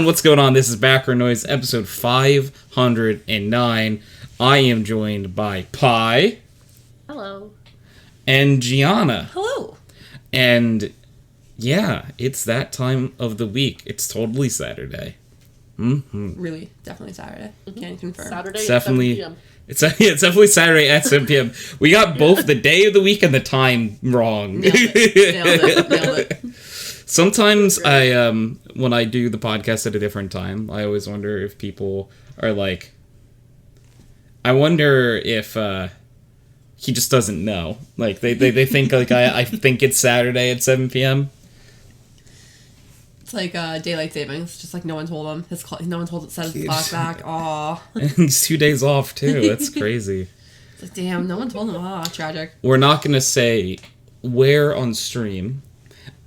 What's going on? This is Background Noise, episode 509. I am joined by Pi. Hello. And Gianna. Hello. And yeah, it's that time of the week. It's totally Saturday. Really, definitely Saturday. Can't confirm. Saturday Definitely. at 7 p.m. It's definitely Saturday at 7 p.m. We got both the day of the week and the time wrong. Nailed it. Sometimes when I do the podcast at a different time, I always wonder if people are like, I wonder if he just doesn't know. Like they think like I think it's Saturday at 7 p.m. It's like daylight savings. Just like no one told him. No one told it set his clock back. Aw. And he's 2 days off too. That's crazy. It's like, damn, no one told him. Ah, tragic. We're not gonna say where on stream.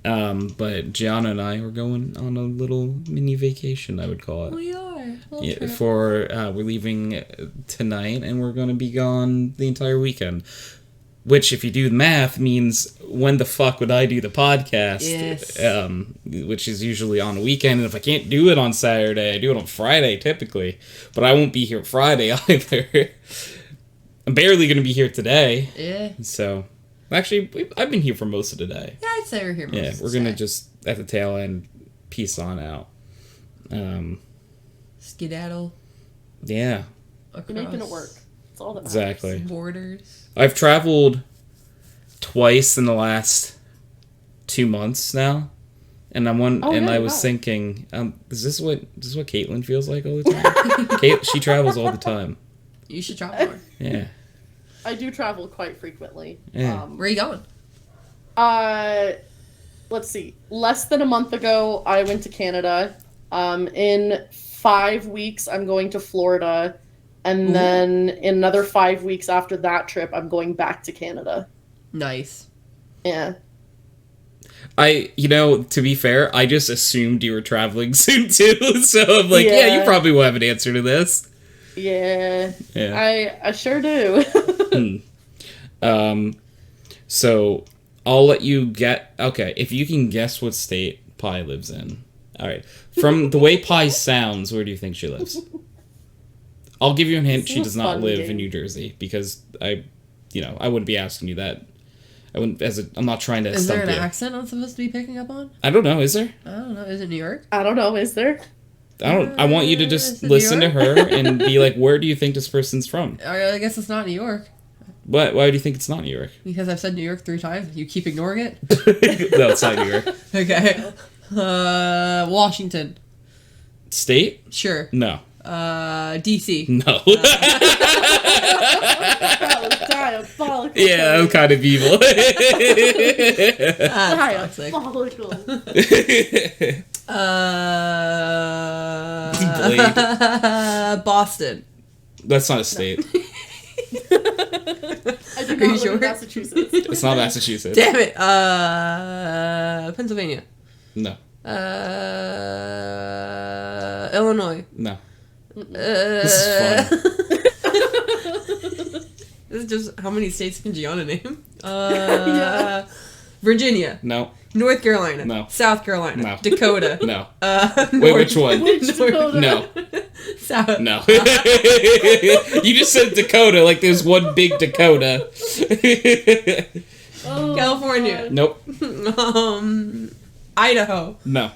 But Gianna and I are going on a little mini vacation, I would call it. We are. We're leaving tonight, and we're going to be gone the entire weekend. Which, if you do the math, means when the fuck would I do the podcast? Yes. Which is usually on a weekend, and if I can't do it on Saturday, I do it on Friday, typically. But I won't be here Friday either. I'm barely going to be here today. Yeah. So... Actually, I've been here for most of the day. Yeah, I'd say we're here most of the day. Yeah, we're going to just, at the tail end, peace on out. Skedaddle. Yeah. You're making it work. That's all that matters. Exactly. Borders. I've traveled twice in the last 2 months now. And I was thinking, is this what Caitlin feels like all the time? She travels all the time. You should travel more. Yeah. I do travel quite frequently. Yeah. Where are you going? Let's see. Less than a month ago, I went to Canada. In 5 weeks, I'm going to Florida. And then in another 5 weeks after that trip, I'm going back to Canada. Nice. Yeah. To be fair, I just assumed you were traveling soon too. So I'm like, yeah, you probably will have an answer to this. Yeah. Yeah. I sure do. So I'll let you get... Okay, if you can guess what state Pi lives in. Alright. From the way Pi sounds, where do you think she lives? I'll give you a hint. She does not live in New Jersey, because I wouldn't be asking you that. I'm not trying to stump you. Is there an accent I'm supposed to be picking up on? I don't know. Is there? I don't know. Is it New York? I don't know. Is there? I want you to just listen to her and be like, where do you think this person's from? I guess it's not New York. Why do you think it's not New York? Because I've said New York 3 times. You keep ignoring it? No, it's not New York. Okay. Washington. State? Sure. No. DC. No. That was diabolical. Yeah, I'm kind of evil. Diabolical. Boston. That's not a state. I do Are you not live sure? in Massachusetts. It's not Massachusetts. Damn it. Pennsylvania. No. Illinois. No. This is fun. This is just how many states can Gianna name? Yeah. Virginia. No. North Carolina. No. South Carolina. No. Dakota. No. Wait, which one? Which Dakota? No. South. No. You just said Dakota like there's one big Dakota. Oh, California. God. Nope. Idaho. No.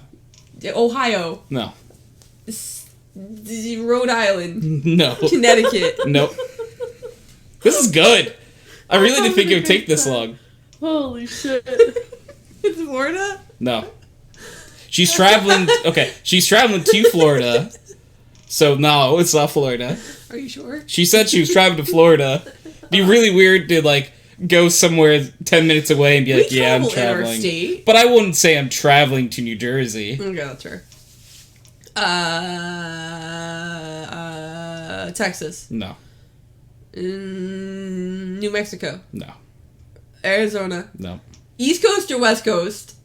Ohio. No. Rhode Island. No. Connecticut. Nope. This is good. I really didn't think it would take this long. Holy shit. It's Florida? No. She's traveling... Okay, she's traveling to Florida. So, no, it's not Florida. Are you sure? She said she was traveling to Florida. It'd be really weird to, like, go somewhere 10 minutes away and be like, yeah, I'm traveling. Interstate. But I wouldn't say I'm traveling to New Jersey. Okay, that's fair. Texas. No. New Mexico. No. Arizona. No. East Coast or West Coast?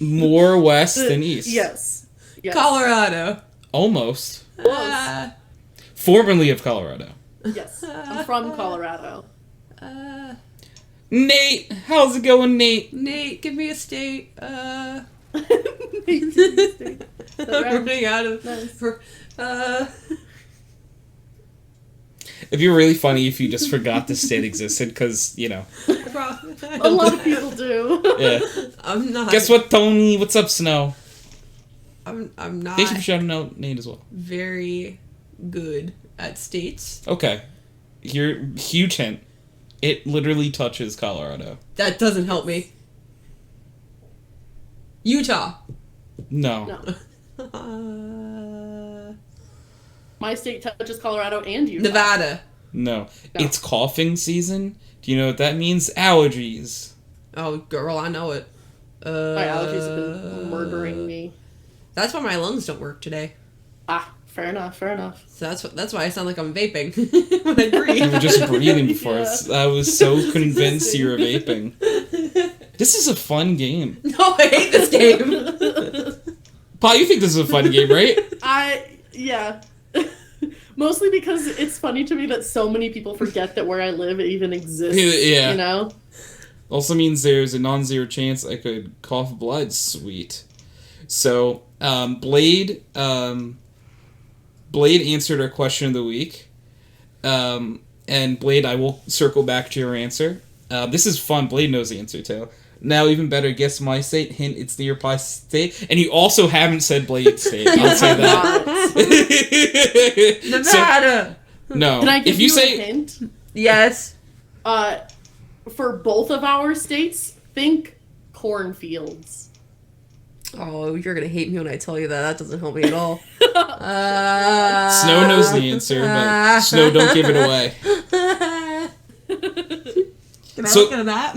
More west than east. Yes. Colorado. Almost. Close. Formerly of Colorado. Yes. I'm from Colorado. Nate, how's it going, Nate? Nate, give me a state. Nice. I'm running out of. It'd be really funny if you just forgot the state existed, because, you know. A lot of people do. Yeah. I'm not. Guess what, Tony? What's up, Snow? I'm not. Thank you for shouting out Nate as well. Very good at states. Okay. Your huge hint. It literally touches Colorado. That doesn't help me. Utah. No. My state touches Colorado and Utah. Nevada. No. It's coughing season. Do you know what that means? Allergies. Oh, girl, I know it. My allergies have been murdering me. That's why my lungs don't work today. Ah, fair enough. So that's why I sound like I'm vaping when I breathe. You were just breathing before. Yeah. I was so convinced you were vaping. This is a fun game. No, I hate this game. Pa, you think this is a fun game, right? Yeah. Mostly because it's funny to me that so many people forget that where I live even exists. Yeah. You know? Also means there's a non-zero chance I could cough blood. Sweet. So, Blade answered our question of the week. And Blade, I will circle back to your answer. This is fun. Blade knows the answer, too. Now, even better, guess my state. Hint, it's nearby state. And you also haven't said Blade state. I'll say that. Nevada. So, no. Can I give if you you say, a hint? Yes. For both of our states, think cornfields. Oh, you're gonna hate me when I tell you that. That doesn't help me at all. Snow knows the answer, but Snow, don't give it away. Can I So- look at that?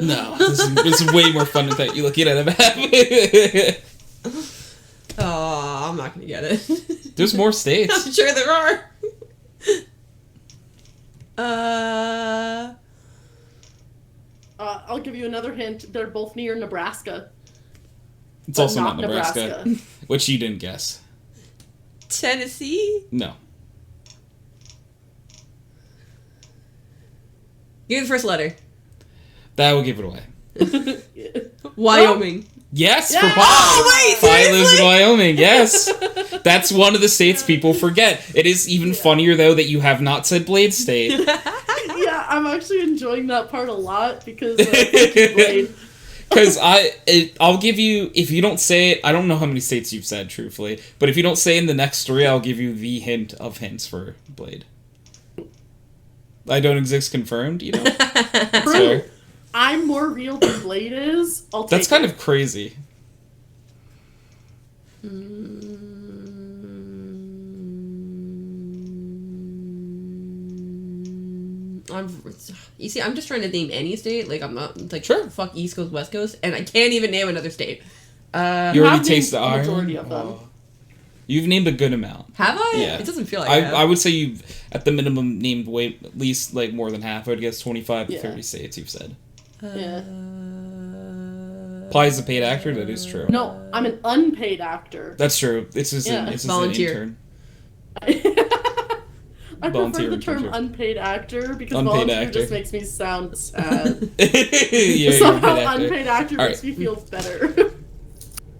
No, this is way more fun than you looking at a map. Oh, I'm not gonna get it. There's more states. I'm sure there are. I'll give you another hint. They're both near Nebraska. It's But also not Nebraska, which you didn't guess. Tennessee? No. Give me the first letter. That will give it away. Wyoming. Yes, Yeah. for Pi. Oh, wait, Pi lives in seriously? Wyoming, yes. That's one of the states people forget. It is even funnier, though, that you have not said Blade State. Yeah, I'm actually enjoying that part a lot because thank you, Blade. Because I'll give you, if you don't say it, I don't know how many states you've said, truthfully, but if you don't say in the next three, I'll give you the hint of hints for Blade. I don't exist confirmed, you know? True. Fair. I'm more real than Blade is. I'll take That's kind it. of crazy. You see, I'm just trying to name any state. Like, I'm not, like, Sure. fuck East Coast, West Coast, and I can't even name another state. You Have already named taste the the iron. majority of them. Oh. You've named a good amount. Have I? Yeah. It doesn't feel like I have. I would say you've, at the minimum, named at least, like, more than half. I would guess 25 to Yeah. 30 states you've said. Yeah. Pi is a paid actor, that is true. No, I'm an unpaid actor. That's true. It's just, Yeah. it's just Volunteer. an intern. I Volunteer prefer the term internship. unpaid actor because Unpaid volunteer actor. just makes me sound sad. Yeah, Somehow you're an unpaid actor All makes right. me feel better.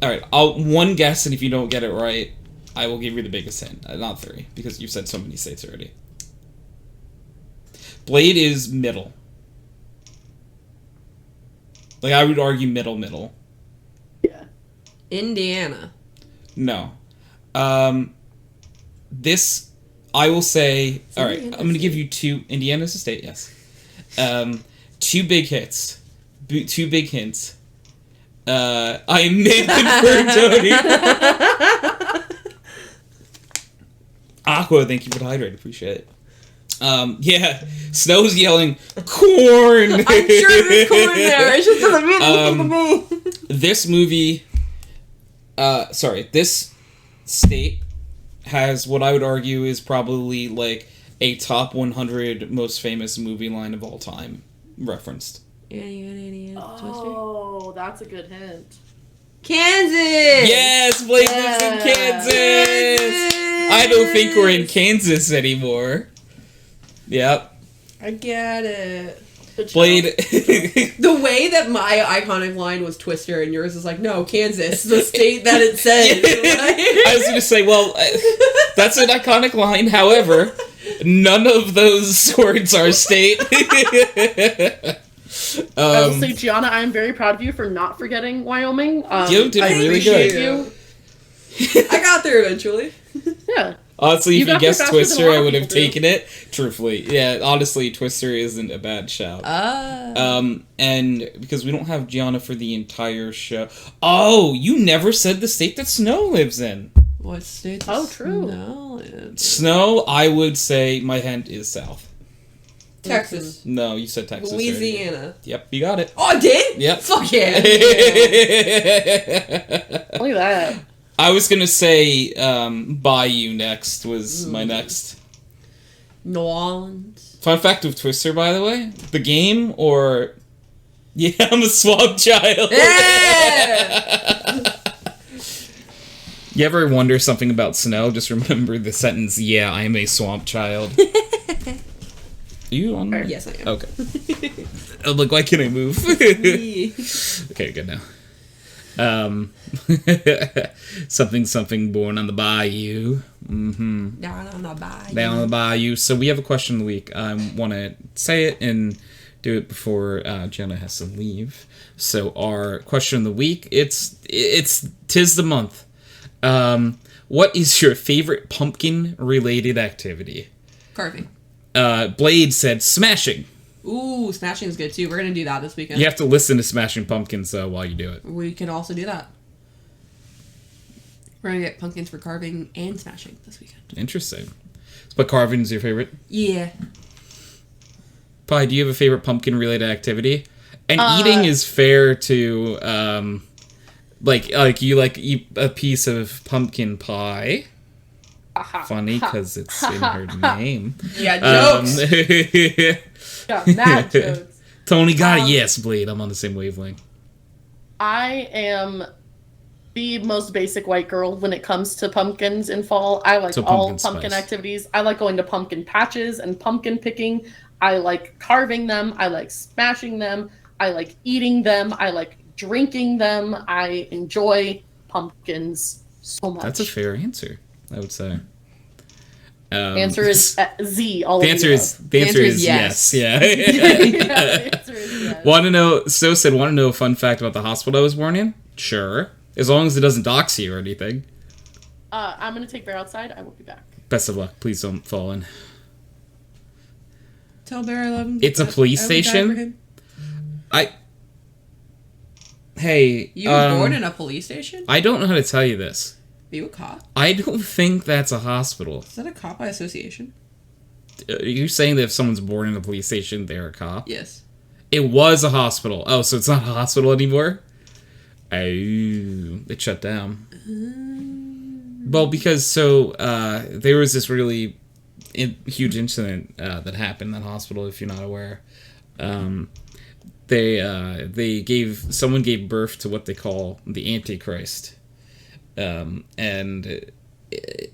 Alright, I'll one guess, and if you don't get it right, I will give you the biggest hint. Not three, because you've said so many states already. Blade is middle. Like, I would argue middle. Yeah. Indiana. No. This, I will say... Alright, I'm going to give you two... Indiana's a state, yes. Two big hits. Two big hints. I may confirm, Tony. Aqua, thank you for the hydrate. Appreciate it. Yeah, Snow's yelling, corn! I'm sure there's corn there. It's just doesn't mean anything to me. This movie, this state has what I would argue is probably like a top 100 most famous movie line of all time referenced. Oh, that's a good hint. Kansas! Yes, Blake lives in Kansas! I don't think we're in Kansas anymore. Yep. I get it. Good Blade. The way that my iconic line was Twister and yours is like, no, Kansas, the state that it says. I was gonna say, well, that's an iconic line. However, none of those words are state. I will say, Gianna, I am very proud of you for not forgetting Wyoming. You did really good. I got there eventually. Yeah. Honestly, if you got there guessed faster than a Twister, lot I of would have people do. taken it. Truthfully, yeah. Honestly, Twister isn't a bad shout. And because we don't have Gianna for the entire show. Oh, you never said the state that Snow lives in. What state? Oh, true. No. Snow, I would say my hint is south. Texas. No, you said Texas. already. Louisiana. Yep, you got it. Oh, I did? Yep. Fuck yeah. Look at that. I was gonna say Bayou next was my next. New Orleans. Fun fact of Twister, by the way, the game or yeah, I'm a swamp child. Yeah! You ever wonder something about Snow? Just remember the sentence, "Yeah, I'm a swamp child." Are you on there? Yes, I am. Okay. I'm like, why can't I move? Okay, good now. Something born on the bayou. Mm-hmm. Down on the bayou. Down on the bayou. So we have a question of the week. I want to say it and do it before Gianna has to leave. So our question of the week, it's tis the month. What is your favorite pumpkin related activity? Carving. Blade said smashing. Ooh, smashing is good too. We're gonna do that this weekend. You have to listen to Smashing Pumpkins while you do it. We can also do that. We're gonna get pumpkins for carving and smashing this weekend. Interesting. But carving is your favorite? Yeah. Pi, do you have a favorite pumpkin related activity? And eating is fair to like you like eat a piece of pumpkin pie. Funny because it's in her name. Yeah, jokes. Got mad jokes. Tony got it. Yes, Blade. I'm on the same wavelength. I am the most basic white girl when it comes to pumpkins in fall. I like So all pumpkin pumpkin spice. activities. I like going to pumpkin patches and pumpkin picking. I like carving them. I like smashing them. I like eating them. I like drinking them. I enjoy pumpkins so much. That's a fair answer, I would say. Answer is Z. All the of answer the is the answer is yes. Yeah. above. The answer is yes. Want to know? Snow said, "Want to know a fun fact about the hospital I was born in?" Sure, as long as it doesn't dox you or anything. I'm gonna take Bear outside. I will be back. Best of luck. Please don't fall in. Tell Bear I love him. It's a police I would die for station? him. Hey, You were born in a police station? I don't know how to tell you this. Are you a cop? I don't think that's a hospital. Is that a cop by association? Are you saying that if someone's born in a police station, they're a cop? Yes. It was a hospital. Oh, so it's not a hospital anymore? Oh, it shut down. Well, because there was this really huge incident that happened in that hospital. If you're not aware, someone gave birth to what they call the Antichrist, and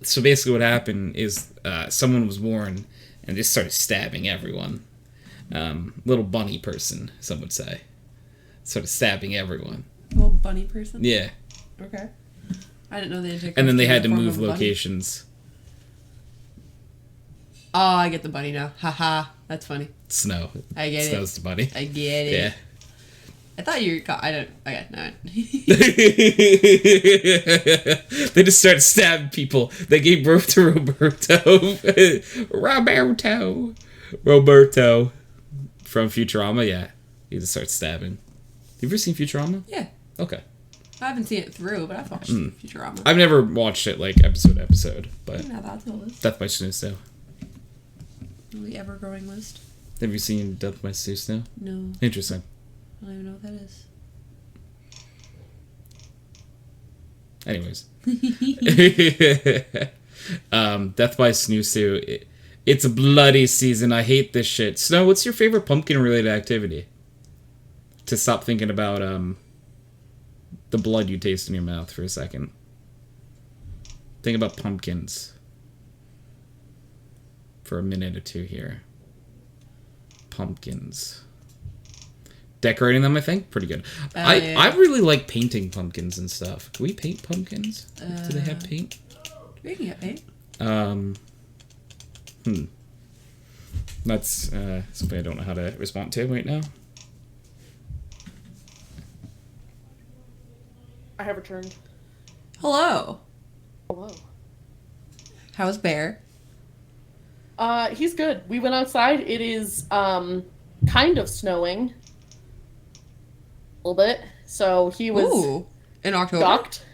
so basically what happened is someone was born and just started stabbing everyone. Little bunny person, some would say, sort of stabbing everyone. Little bunny person? Yeah. Okay. I didn't know they had And then they had to move locations. Oh, I get the bunny now. Haha. That's funny. Snow. I get it. Snow's the bunny. I get it. Yeah. I thought you were... I don't... Okay, no. They just started stabbing people. They gave birth to Roberto. Roberto. From Futurama, yeah. He just starts stabbing. You ever seen Futurama? Yeah. Okay. I haven't seen it through, but I've watched Futurama. I've never watched it, like, episode to episode, but Now that's a list. Death by Snoo Snow. The ever-growing list. Have you seen Death by Snoo Snow? No. Interesting. I don't even know what that is. Anyways. Death by Snoo. It's a bloody season. I hate this shit. Snow, what's your favorite pumpkin-related activity? To stop thinking about the blood you taste in your mouth for a second. Think about pumpkins. For a minute or two here. Pumpkins. decorating them, I think. Pretty good. Yeah. I really like painting pumpkins and stuff. Can we paint pumpkins? Do they have paint? We can get paint. That's something I don't know how to respond to right now. I have returned. Hello. Hello. How's Bear? He's good. We went outside. It is kind of snowing. A little bit. So he was Ooh, in October? shocked.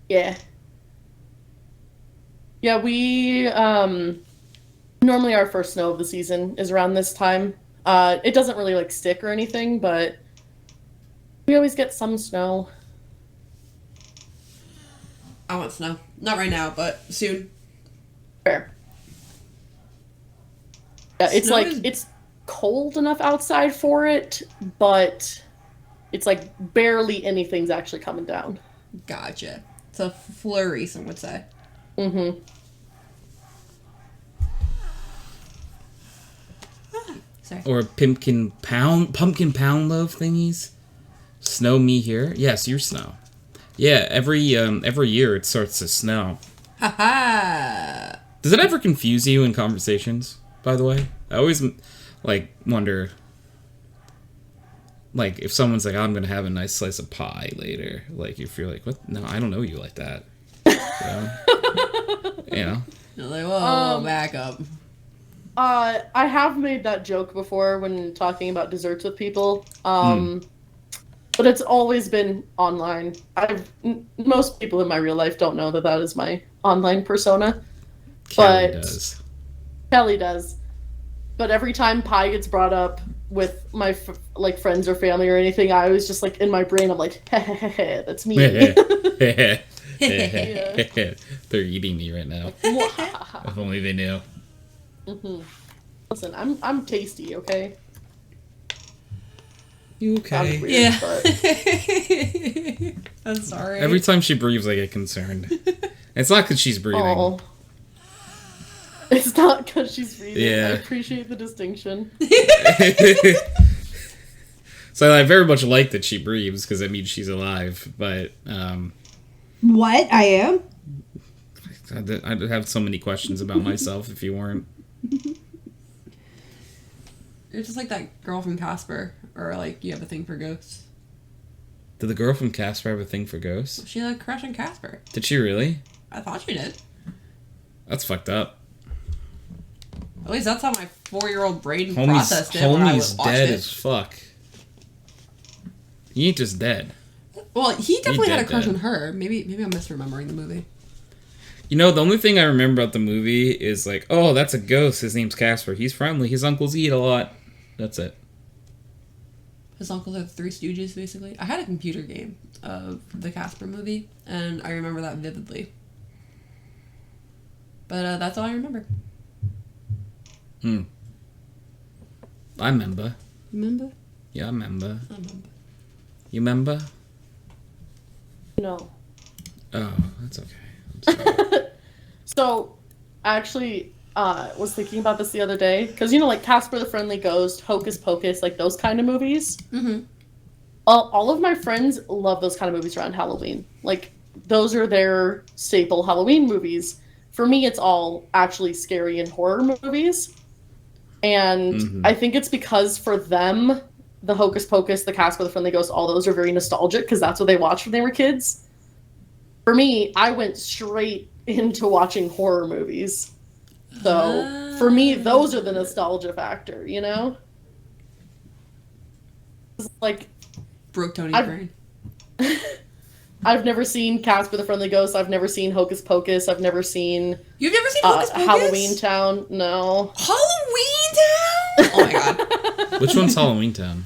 Yeah. Yeah, we normally our first snow of the season is around this time. It doesn't really like stick or anything, but we always get some snow. I want snow. Not right now, but soon. Fair. Yeah, it's Snow like is- it's cold enough outside for it, but it's like barely anything's actually coming down. Gotcha. It's a flurry, some would say. Mm-hmm. Sorry. Or pumpkin pound loaf thingies. Snow me here. Yes, your snow. Yeah, every year it starts to snow. Ha ha! Does it ever confuse you in conversations? By the way, I always wonder, if someone's like, oh, "I'm gonna have a nice slice of pie later," if you're like, "What? No, I don't know you like that." You know? You're like, whoa, back up. I have made that joke before when talking about desserts with people. But it's always been online. Most people in my real life don't know that is my online persona. Kelly But does. Kelly does. But every time pie gets brought up with my friends or family or anything, I was just in my brain, I'm like, heh, that's me. They're eating me right now. If only they knew. Mm-hmm. Listen, I'm tasty, okay? You Sounds okay? weird, Yeah. but I'm sorry. Every time she breathes, I get concerned. It's not because she's breathing. oh. It's not because she's breathing. Yeah. I appreciate the distinction. So I very much like that she breathes because it means she's alive. But What? I am? I'd have so many questions about myself if you weren't. You're just like that girl from Casper, or you have a thing for ghosts. Did the girl from Casper have a thing for ghosts? She had a crush on Casper. Did she really? I thought she did. That's fucked up. At least that's how my 4-year-old brain processed it when I Homie's watched dead it. as fuck. He ain't just dead. Well, he definitely had a dead, crush dead. on her. Maybe I'm misremembering the movie. You know, the only thing I remember about the movie is oh, that's a ghost. His name's Casper. He's friendly. His uncles eat a lot. That's it. His uncles are the Three Stooges, basically. I had a computer game of the Casper movie, and I remember that vividly. But that's all I remember. I remember. Remember? Yeah, I remember. I remember. You remember? No. Oh, that's okay. I'm sorry. So, I actually was thinking about this the other day. Because, Casper the Friendly Ghost, Hocus Pocus, those kind of movies. Mm-hmm. All of my friends love those kind of movies around Halloween. Those are their staple Halloween movies. For me, it's all actually scary and horror movies. And I think it's because for them, the Hocus Pocus, the Casper the Friendly Ghost, all those are very nostalgic because that's what they watched when they were kids. For me, I went straight into watching horror movies. So, for me, those are the nostalgia factor, It's Broke Tony's I've- brain. I've never seen Casper the Friendly Ghost. I've never seen Hocus Pocus. I've never seen You've never seen Hocus Pocus? Halloween Town. No. Halloween Town? Oh my god. Which one's Halloween Town?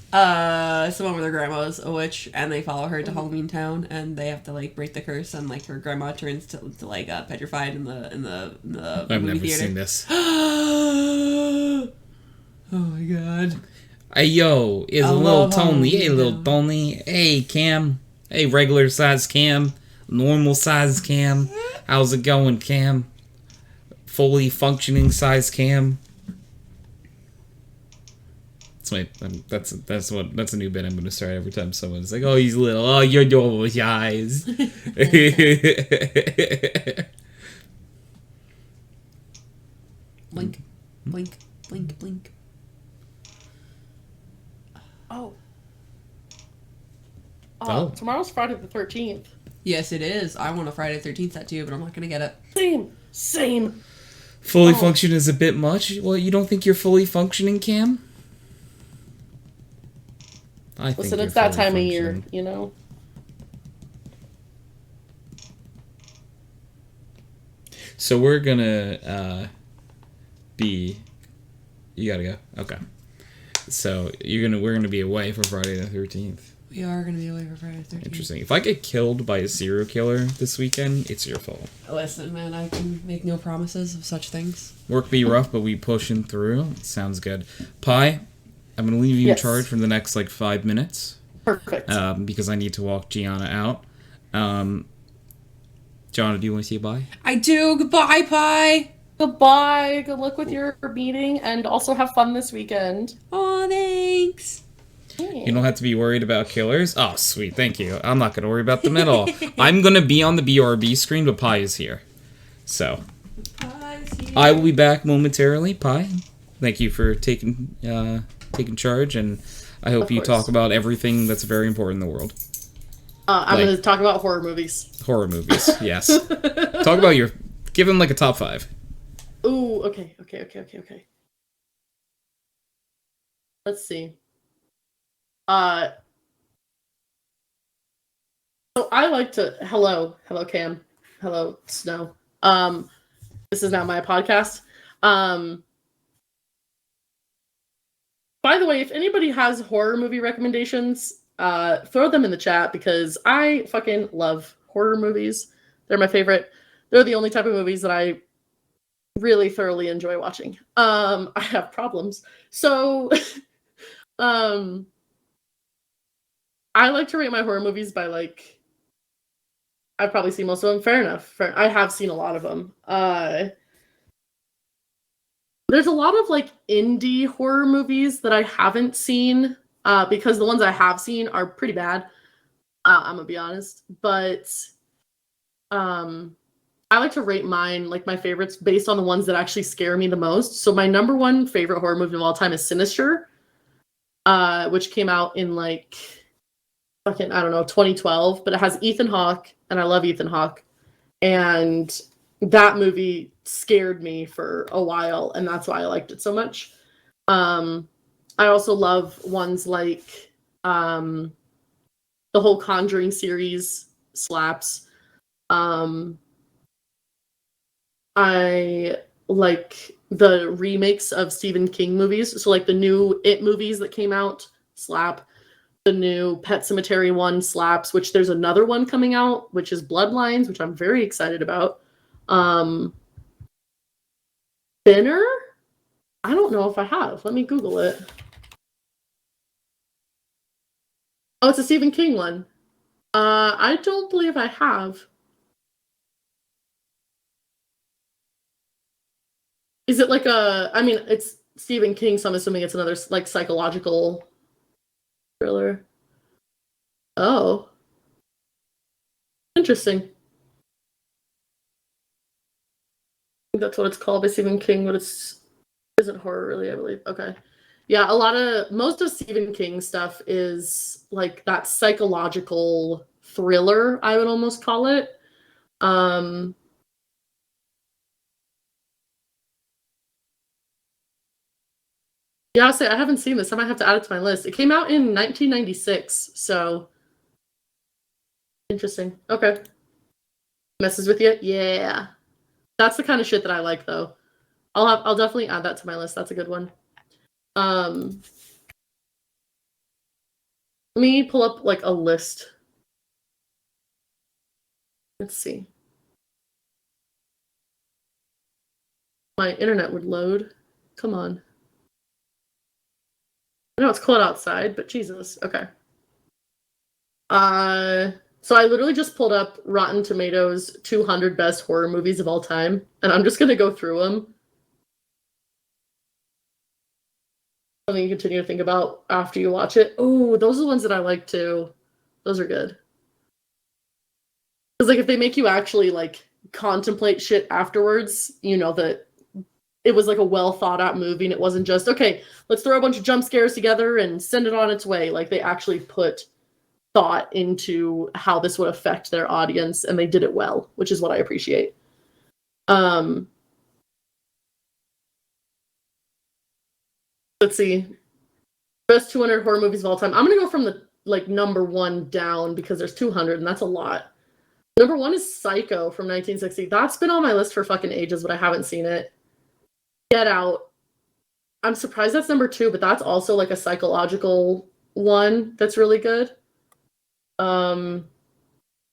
It's the one where their grandma's a witch and they follow her to Halloween Town and they have to break the curse and her grandma turns to petrified in the I've movie never theater. seen this. Oh my god. Hey, yo, it's I little love Tony. Hey, Halloween little Town. Tony. Hey, Cam. Hey, regular size Cam. Normal size Cam. How's it going, Cam? Fully functioning size Cam. That's a new bit I'm going to start every time someone's like, "Oh, he's little. Oh, you're adorable with your eyes." Blink, blink, blink, blink. Oh. Oh. Tomorrow's Friday the 13th. Yes, it is. I want a Friday 13th tattoo, but I'm not gonna get it. Same. Fully function is a bit much. Well, you don't think you're fully functioning, Cam? Listen, it's that time of year, you know? So we're gonna be... You gotta go? Okay. So we're gonna be away for Friday the 13th. We are gonna be away for Friday the 13th. Interesting. If I get killed by a serial killer this weekend, it's your fault. Listen, man, I can make no promises of such things. Work be rough, but we pushing through. Sounds good. Pi, I'm gonna leave you in charge for the next 5 minutes. Perfect. Because I need to walk Gianna out. Gianna, do you want to say bye? I do. Goodbye, Pi. Goodbye. Good luck with your meeting, and also have fun this weekend. Aw, thanks. You don't have to be worried about killers? Oh, sweet. Thank you. I'm not going to worry about them at all. I'm going to be on the BRB screen, but Pi is here. So, I will be back momentarily. Pi, thank you for taking charge, and I hope you talk about everything that's very important in the world. I'm going to talk about horror movies. Horror movies, yes. Talk about give them a top 5. Ooh, okay. Let's see. So I like to hello Cam, hello Snow. This is now my podcast. By the way, if anybody has horror movie recommendations, throw them in the chat because I fucking love horror movies. They're my favorite. They're the only type of movies that I really thoroughly enjoy watching. I have problems. So I like to rate my horror movies by I've probably seen most of them. Fair enough. I have seen a lot of them. There's a lot of indie horror movies that I haven't seen because the ones I have seen are pretty bad. I'm gonna be honest, but I like to rate mine my favorites based on the ones that actually scare me the most. So my number one favorite horror movie of all time is Sinister, which came out in 2012, but it has Ethan Hawke, and I love Ethan Hawke. And that movie scared me for a while, and that's why I liked it so much. I also love ones like the whole Conjuring series slaps. I like the remakes of Stephen King movies. So the new It movies that came out slap. The new Pet Sematary one slaps, which there's another one coming out, which is Bloodlines, which I'm very excited about. Thinner? I don't know if I have. Let me Google it. Oh, it's a Stephen King one. I don't believe I have. Is it it's Stephen King, so I'm assuming it's another psychological thriller. Oh. Interesting. I think that's what it's called by Stephen King, but isn't horror really, I believe. Okay. Yeah, most of Stephen King stuff is that psychological thriller, I would almost call it. Yeah, I'll say I haven't seen this. I might have to add it to my list. It came out in 1996, so interesting. Okay. Messes with you? Yeah. That's the kind of shit that I like, though. I'll definitely add that to my list. That's a good one. Let me pull up a list. Let's see. My internet would load. Come on. I know it's cold outside, but Jesus. Okay. So I literally just pulled up Rotten Tomatoes 200 best horror movies of all time, and I'm just gonna go through them. something you continue to think about after you watch it. Oh, those are the ones that I like too. Those are good. Because like if they make you actually like contemplate shit afterwards, you know that it was like a well thought out movie and it wasn't just, okay, let's throw a bunch of jump scares together and send it on its way. Like they actually put thought into how this would affect their audience and they did it well, which is what I appreciate. Let's see. Best 200 horror movies of all time. I'm going to go from the like number 1 down because there's 200 and that's a lot. Number 1 is Psycho from 1960. That's been on my list for fucking ages, but I haven't seen it. Get Out. I'm surprised that's number 2, but that's also like a psychological one that's really good. Number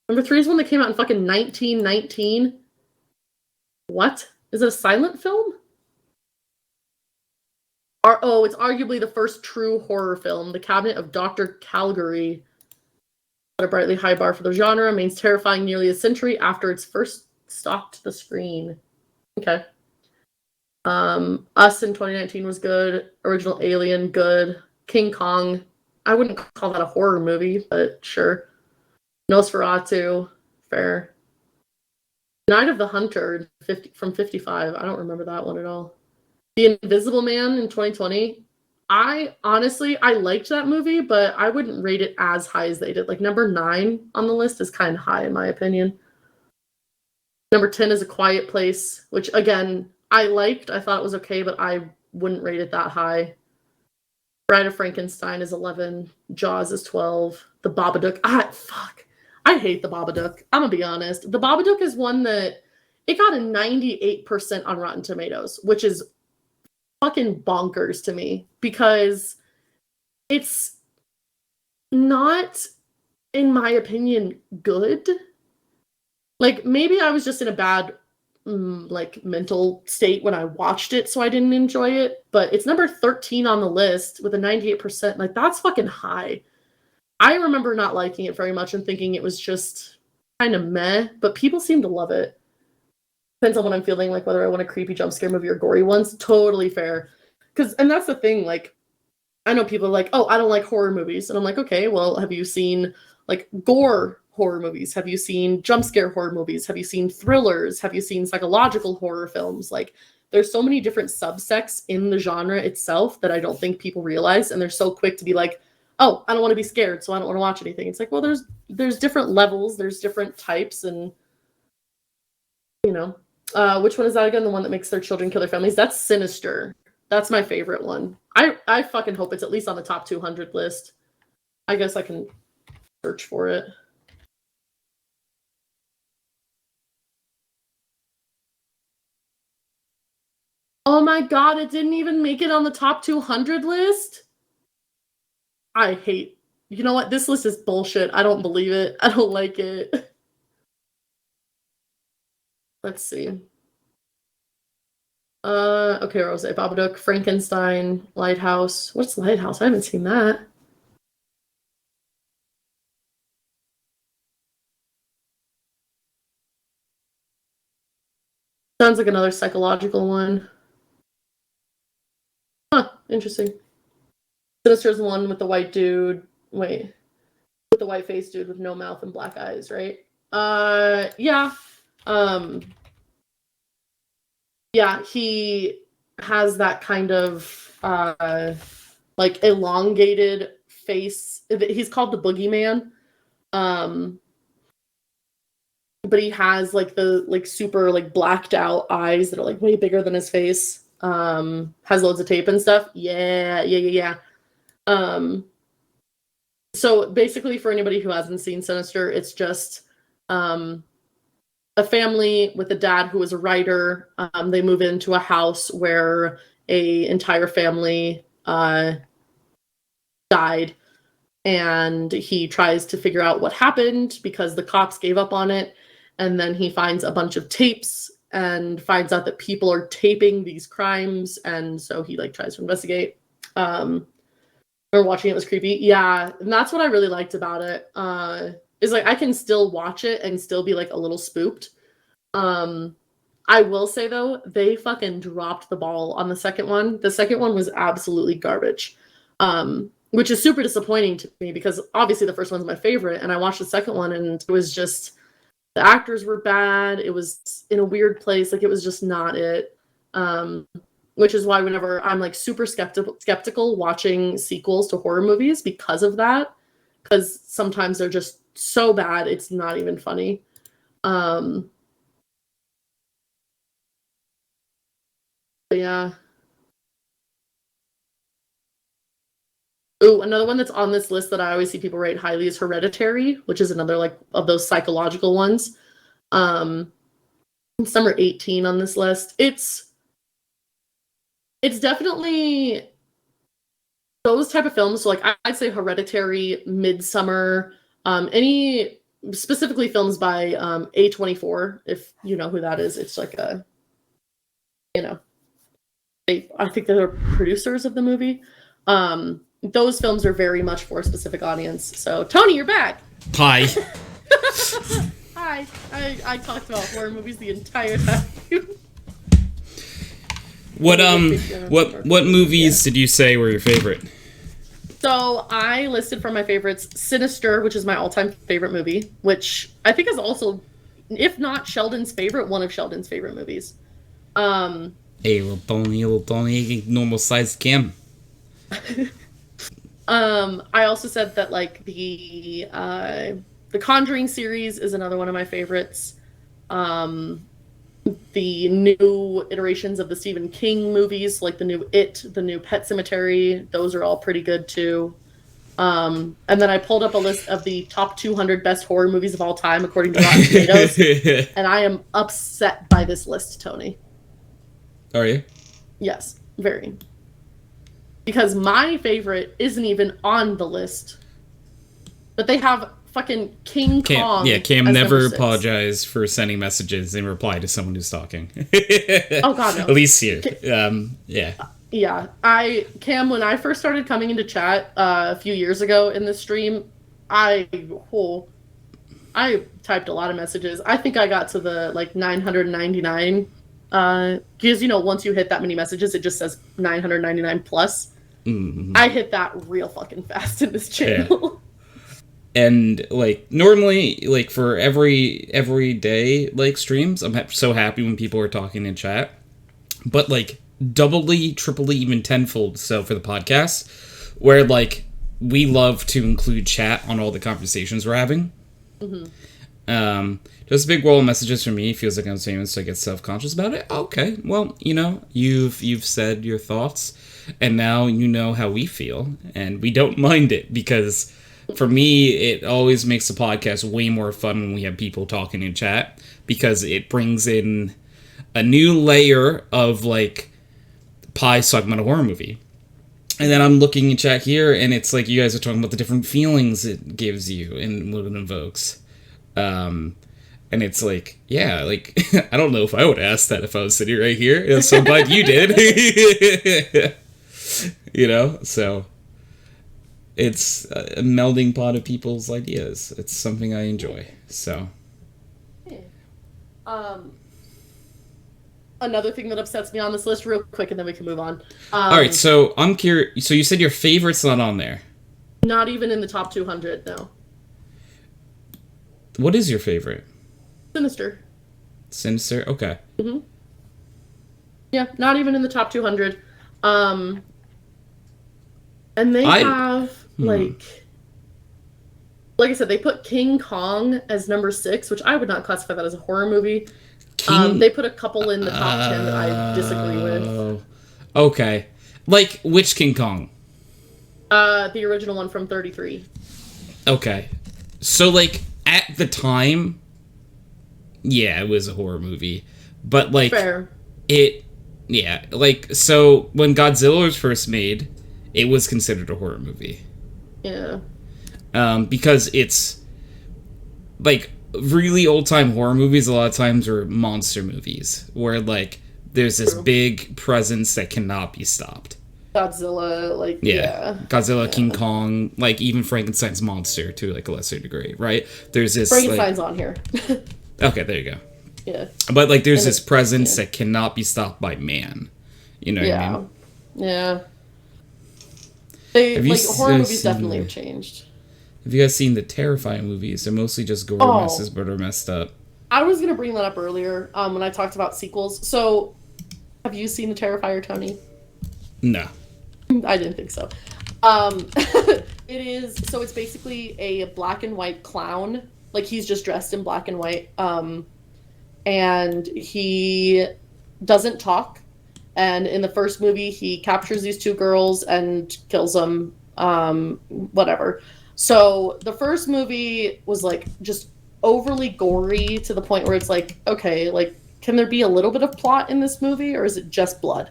3 is one that came out in fucking 1919. What? Is it a silent film? It's arguably the first true horror film. The Cabinet of Dr. Calgary. At a brightly high bar for the genre, remains terrifying nearly a century after its first stalked the screen. Okay. Us in 2019 was good. Original Alien, good. King Kong, I wouldn't call that a horror movie, but sure. Nosferatu, fair. Night of the Hunter from 55. I don't remember that one at all. The Invisible Man in 2020. I liked that movie, but I wouldn't rate it as high as they did. Like number 9 on the list is kind of high in my opinion. Number 10 is A Quiet Place, which again, I liked. I thought it was okay, but I wouldn't rate it that high. Bride of Frankenstein is 11. Jaws is 12. The Babadook. I hate The Babadook. I'm gonna be honest. The Babadook is one that it got a 98% on Rotten Tomatoes, which is fucking bonkers to me because it's not, in my opinion, good. Like maybe I was just in a bad like mental state when I watched it, so I didn't enjoy it. But it's number 13 on the list with a 98%. Like that's fucking high. I remember not liking it very much and thinking it was just kind of meh. But people seem to love it. Depends on what I'm feeling, like whether I want a creepy jump scare movie or gory ones. Totally fair. And that's the thing, like, I know people are like, oh, I don't like horror movies. And I'm like, okay, well, have you seen, like, gore horror movies? Have you seen jump scare horror movies? Have you seen thrillers? Have you seen psychological horror films? Like, there's so many different subsects in the genre itself that I don't think people realize. And they're so quick to be like, oh, I don't want to be scared, so I don't want to watch anything. It's like, well, there's different levels. There's different types. And, you know. Which one is that again? The one that makes their children kill their families? That's Sinister. That's my favorite one. I fucking hope it's at least on the top 200 list. I guess I can search for it. Oh my god, it didn't even make it on the top 200 list? You know what? This list is bullshit. I don't believe it. I don't like it. Let's see. Okay, Rose, Babadook, Frankenstein, Lighthouse. What's Lighthouse? I haven't seen that. Sounds like another psychological one. Huh, interesting. Sinister's the one with the white dude. Wait. With the white face dude with no mouth and black eyes, right? Yeah. Yeah, he has that kind of like elongated face. He's called the boogeyman. But he has like the like super like blacked out eyes that are like way bigger than his face. Has loads of tape and stuff. Yeah. So basically for anybody who hasn't seen Sinister, it's just a family with a dad who is a writer. They move into a house where a entire family died, and he tries to figure out what happened because the cops gave up on it. And then he finds a bunch of tapes and finds out that people are taping these crimes, and so he like tries to investigate. Remember watching it was creepy. Yeah, and that's what I really liked about it. Is like I can still watch it and still be like a little spooked. I I will say though, they fucking dropped the ball on the second one. The second one was absolutely garbage. Which is super disappointing to me because obviously the first one's my favorite, and I watched the second one and it was just the actors were bad. It was in a weird place, like it was just not it. Which is why whenever I'm like super skeptical watching sequels to horror movies because of that, because sometimes they're just so bad it's not even funny. But yeah. Ooh, another one that's on this list that I always see people rate highly is Hereditary, which is another like of those psychological ones. It's number 18 on this list. It's definitely those type of films. So like I'd say Hereditary, Midsummer, any specifically films by A24, if you know who that is. It's like a, you know, I think they're producers of the movie. Those films are very much for a specific audience. So Tony, you're back. Hi. Hi. I talked about horror movies the entire time. What movies did you say were your favorite? So I listed for my favorites Sinister, which is my all-time favorite movie, which I think is also, if not Sheldon's favorite, one of Sheldon's favorite movies. Hey, little Tony, normal sized Kim. I also said that like the Conjuring series is another one of my favorites. The new iterations of the Stephen King movies, like the new It, the new Pet Sematary, those are all pretty good too. And then I pulled up a list of the top 200 best horror movies of all time according to Rotten Tomatoes, and I am upset by this list, Tony. Are you? Yes, very. Because my favorite isn't even on the list. But they have fucking King Kong. Yeah, Cam as never number 6. apologized for sending messages in reply to someone who's talking. Oh god, no. At least here. Yeah. Yeah. Cam, when I first started coming into chat a few years ago in this stream, I typed a lot of messages. I think I got to the like 999 because once you hit that many messages it just says 999 plus. Mm-hmm. I hit that real fucking fast in this channel. Yeah. And like normally like for every day like streams I'm so happy when people are talking in chat, but like doubly, triply, even tenfold so for the podcast where like we love to include chat on all the conversations we're having. Mm-hmm. Just a big wall of messages from me feels like I'm saying so I get self-conscious about it. Okay, well, you've said your thoughts, and now you know how we feel, and we don't mind it, because for me, it always makes the podcast way more fun when we have people talking in chat, because it brings in a new layer of, like, Pie's talking about a horror movie. And then I'm looking in chat here, and it's like you guys are talking about the different feelings it gives you and what it evokes. And it's like, yeah, like, I don't know if I would ask that if I was sitting right here. So I'm glad you did. So it's a melding pot of people's ideas. It's something I enjoy, so. Another thing that upsets me on this list real quick, and then we can move on. All right, so I'm curious. So you said your favorite's not on there. Not even in the top 200, no. What is your favorite? Sinister. Sinister? Okay. Mm-hmm. Yeah, not even in the top 200. And they have, like I said, they put King Kong as number 6, which I would not classify that as a horror movie. They put a couple in the top 10 that I disagree with. Okay. Like, which King Kong? The original one from 33. Okay. So, like, at the time, yeah, it was a horror movie. But, like, fair. Yeah, like, so when Godzilla was first made, it was considered a horror movie. Yeah. Because it's, like, really old-time horror movies a lot of times are monster movies, where, like, there's this big presence that cannot be stopped. Godzilla, like, yeah. Godzilla, yeah. King Kong, like, even Frankenstein's monster, to, like, a lesser degree, right? There's this, Frankenstein's on here. Okay, there you go. Yeah. But like, there's And this presence that cannot be stopped by man. You know what I mean? Yeah. They Have you like horror guys movies seen definitely the- have changed. Have you guys seen the Terrifying movies? They're mostly just gore Oh. messes, but are messed up. I was gonna bring that up earlier when I talked about sequels. So, have you seen The Terrifier, Tony? No. I didn't think so. It is so it's basically a black and white clown. Like he's just dressed in black and white. And he doesn't talk. And in the first movie, he captures these two girls and kills them. Whatever. So the first movie was like just overly gory to the point where it's like, okay, like, can there be a little bit of plot in this movie, or is it just blood?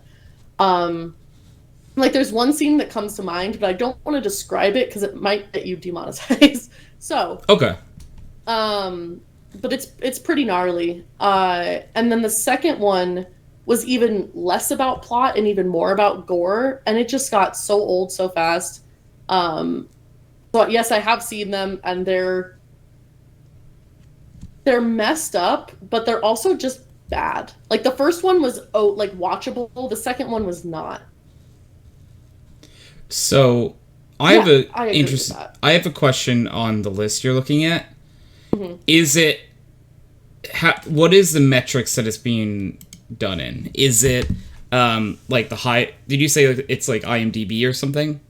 Like, there's one scene that comes to mind, but I don't want to describe it because it might get you demonetized. So, Okay. but it's pretty gnarly. And then the second one was even less about plot and even more about gore, and it just got so old so fast. But yes, I have seen them, and they're messed up, but they're also just bad. Like the first one was like watchable, the second one was not. So, I have I have a question on the list you're looking at. Mm-hmm. Is it what is the metrics that it's being done in? Is it like the high? Did you say it's like IMDb or something?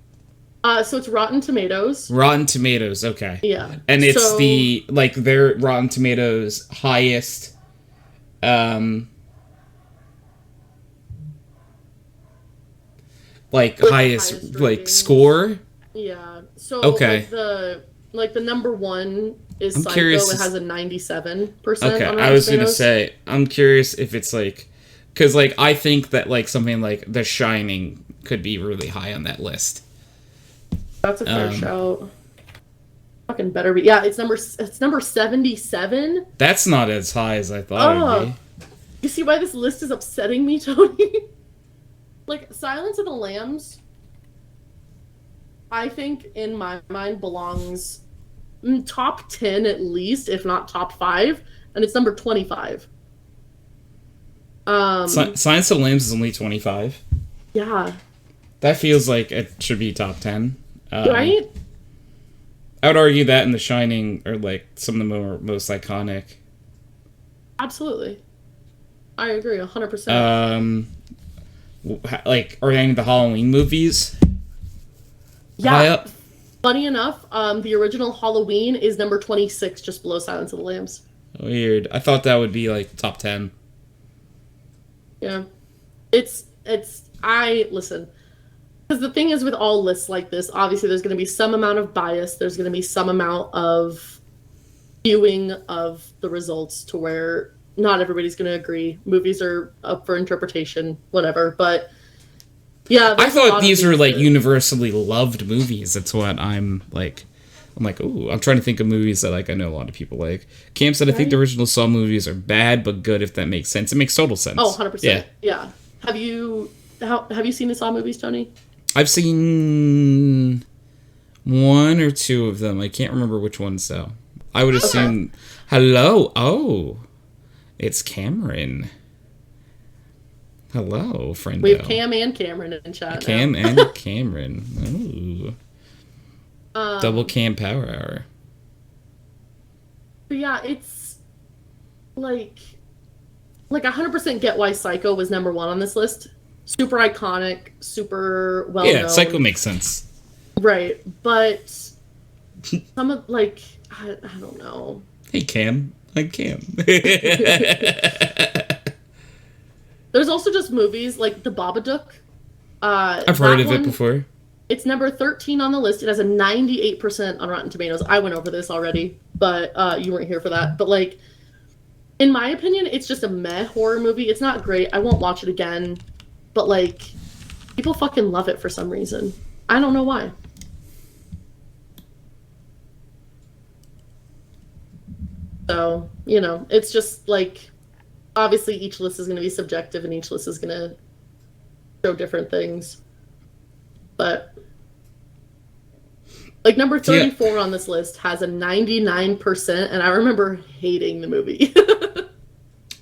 So it's Rotten Tomatoes. Rotten Tomatoes, okay. Yeah. And it's their Rotten Tomatoes highest highest like rating. score. Yeah. So Okay. the number one is I'm Psycho. curious It has a 97%. Okay, on Rotten I was gonna Tomatoes. say I'm curious if it's like, because like I think that like something like The Shining could be really high on that list. That's a fair shout. Fucking better be. Yeah, it's number 77. That's not as high as I thought it would be. You see why this list is upsetting me, Tony? Like, Silence of the Lambs, I think, in my mind, belongs top 10 at least, if not top 5, and it's number 25. Silence of the Lambs is only 25. Yeah. That feels like it should be top 10. Right? I would argue that and The Shining are like some of the most iconic. Absolutely. I agree 100%. Like, are any of the Halloween movies high Yeah. up? Funny enough, the original Halloween is number 26, just below Silence of the Lambs. Weird. I thought that would be like top 10. Yeah. Listen. Because the thing is with all lists like this, obviously there's going to be some amount of bias. There's going to be some amount of viewing of the results to where not everybody's going to agree. Movies are up for interpretation, whatever. But yeah, I thought these were like that... universally loved movies. That's what I'm like, ooh, I'm trying to think of movies that like I know a lot of people like. Cam said, I think the original Saw movies are bad but good, if that makes sense. It makes total sense. Oh, 100%. Yeah. Have you seen the Saw movies, Tony? I've seen one or two of them. I can't remember which ones though. I would assume. Hello. Oh, it's Cameron. Hello, friendo. We have Cam and Cameron in chat. Cam now. and Cameron. Ooh. Double Cam Power Hour. But yeah, it's like 100% get why Psycho was number 1 on this list. Super iconic, super well known. Yeah, Psycho makes sense. Right, but some of I don't know. Hey Cam, I'm Cam. There's also just movies like The Babadook. I've heard of it before. It's number 13 on the list. It has a 98% on Rotten Tomatoes. I went over this already, but you weren't here for that. But like, in my opinion, it's just a meh horror movie. It's not great. I won't watch it again. But like, people fucking love it for some reason. I don't know why. So, it's just like, obviously each list is going to be subjective and each list is going to show different things. But like number 34 on this list has a 99%, and I remember hating the movie.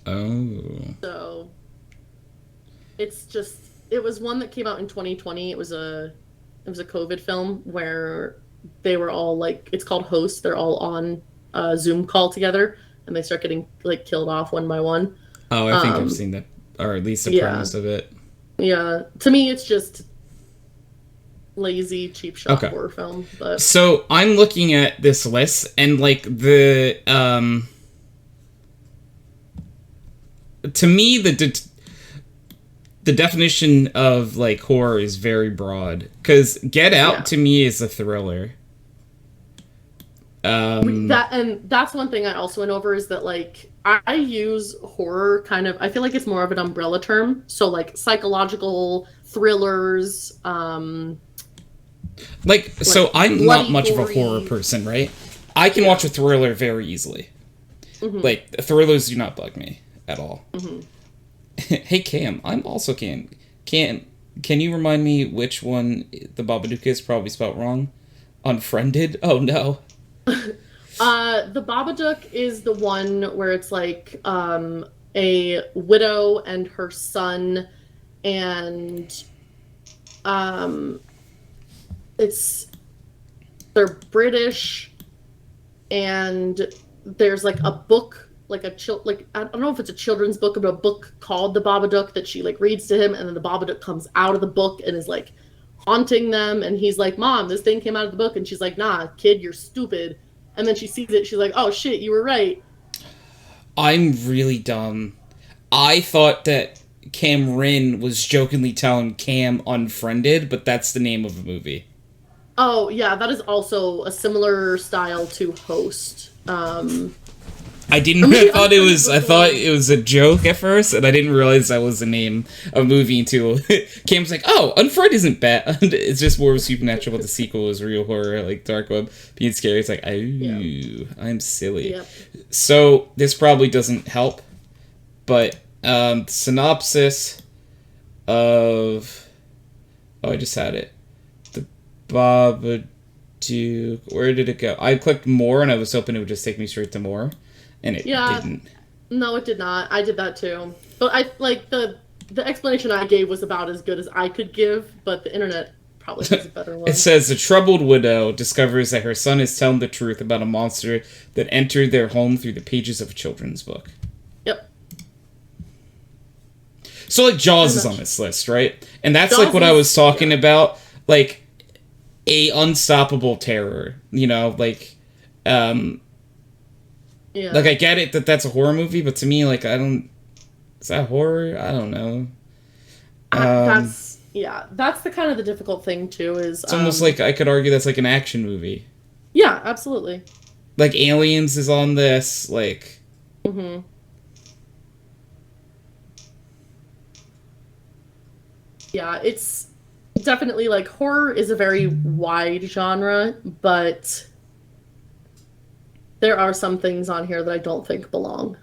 Oh. So it's just it was one that came out in 2020. It was a COVID film where they were all like it's called Host. They're all on a Zoom call together and they start getting like killed off one by one. Oh, I think I've seen that, or at least the premise of it. Yeah, to me it's just lazy, cheap shot horror film. But so I'm looking at this list and like the to me the definition of like horror is very broad because Get Out to me is a thriller. That's one thing I also went over is that like I use horror kind of I feel like it's more of an umbrella term. So like psychological thrillers, like so I'm not much of a horror person, right? I can watch a thriller very easily. Mm-hmm. Like thrillers do not bug me at all. Mm-hmm. Hey Cam, I'm also Cam. Can you remind me which one the Babadook is? Probably spelled wrong. Unfriended? Oh no. The Babadook is the one where it's like a widow and her son, and they're British, and there's like a book, like I don't know if it's a children's book, but a book called The Babadook that she like reads to him, and then the Babadook comes out of the book and is like haunting them, and he's like, "Mom, this thing came out of the book," and she's like, "Nah, kid, you're stupid." And then she sees it, she's like, "Oh shit, you were right." I'm really dumb. I thought that Cameron was jokingly telling Cam Unfriended, but that's the name of a movie. Oh yeah, that is also a similar style to Host. I thought it was a joke at first, and I didn't realize that was the name of a movie until Cam's like, "Oh, Unfriend isn't bad. It's just more supernatural, but the sequel is real horror, like Dark Web being scary." It's like, I'm silly. Yep. So this probably doesn't help, but synopsis of I just had it. The Babadook. Where did it go? I clicked more, and I was hoping it would just take me straight to more. And it didn't. No, it did not. I did that too. But I like the explanation I gave was about as good as I could give, but the internet probably has a better one. It says, a troubled widow discovers that her son is telling the truth about a monster that entered their home through the pages of a children's book. Yep. So, like, Jaws is on this list, right? And that's, Jaws like, what I was talking about. Like, a unstoppable terror. You know, like, yeah. Like, I get it that that's a horror movie, but to me, like, is that horror? I don't know. That's the kind of the difficult thing, too, is... It's almost like, I could argue that's like an action movie. Yeah, absolutely. Like, Aliens is on this, like... Mm-hmm. Yeah, it's definitely, like, horror is a very wide genre, but... there are some things on here that I don't think belong.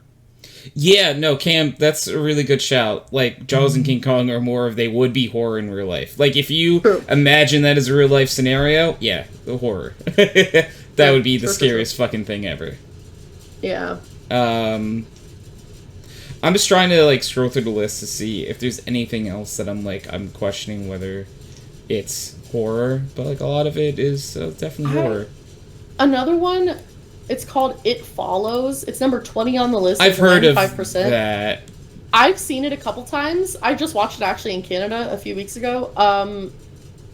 Yeah, no, Cam, that's a really good shout. Like, Jaws and King Kong are more of they would be horror in real life. Like, if you imagine that as a real life scenario, yeah, the horror. That would be the scariest fucking thing ever. Yeah. I'm just trying to, like, scroll through the list to see if there's anything else that I'm questioning whether it's horror, but, like, a lot of it is definitely horror. Another one... it's called It Follows. It's number 20 on the list. I've heard of that. I've seen it a couple times. I just watched it actually in Canada a few weeks ago.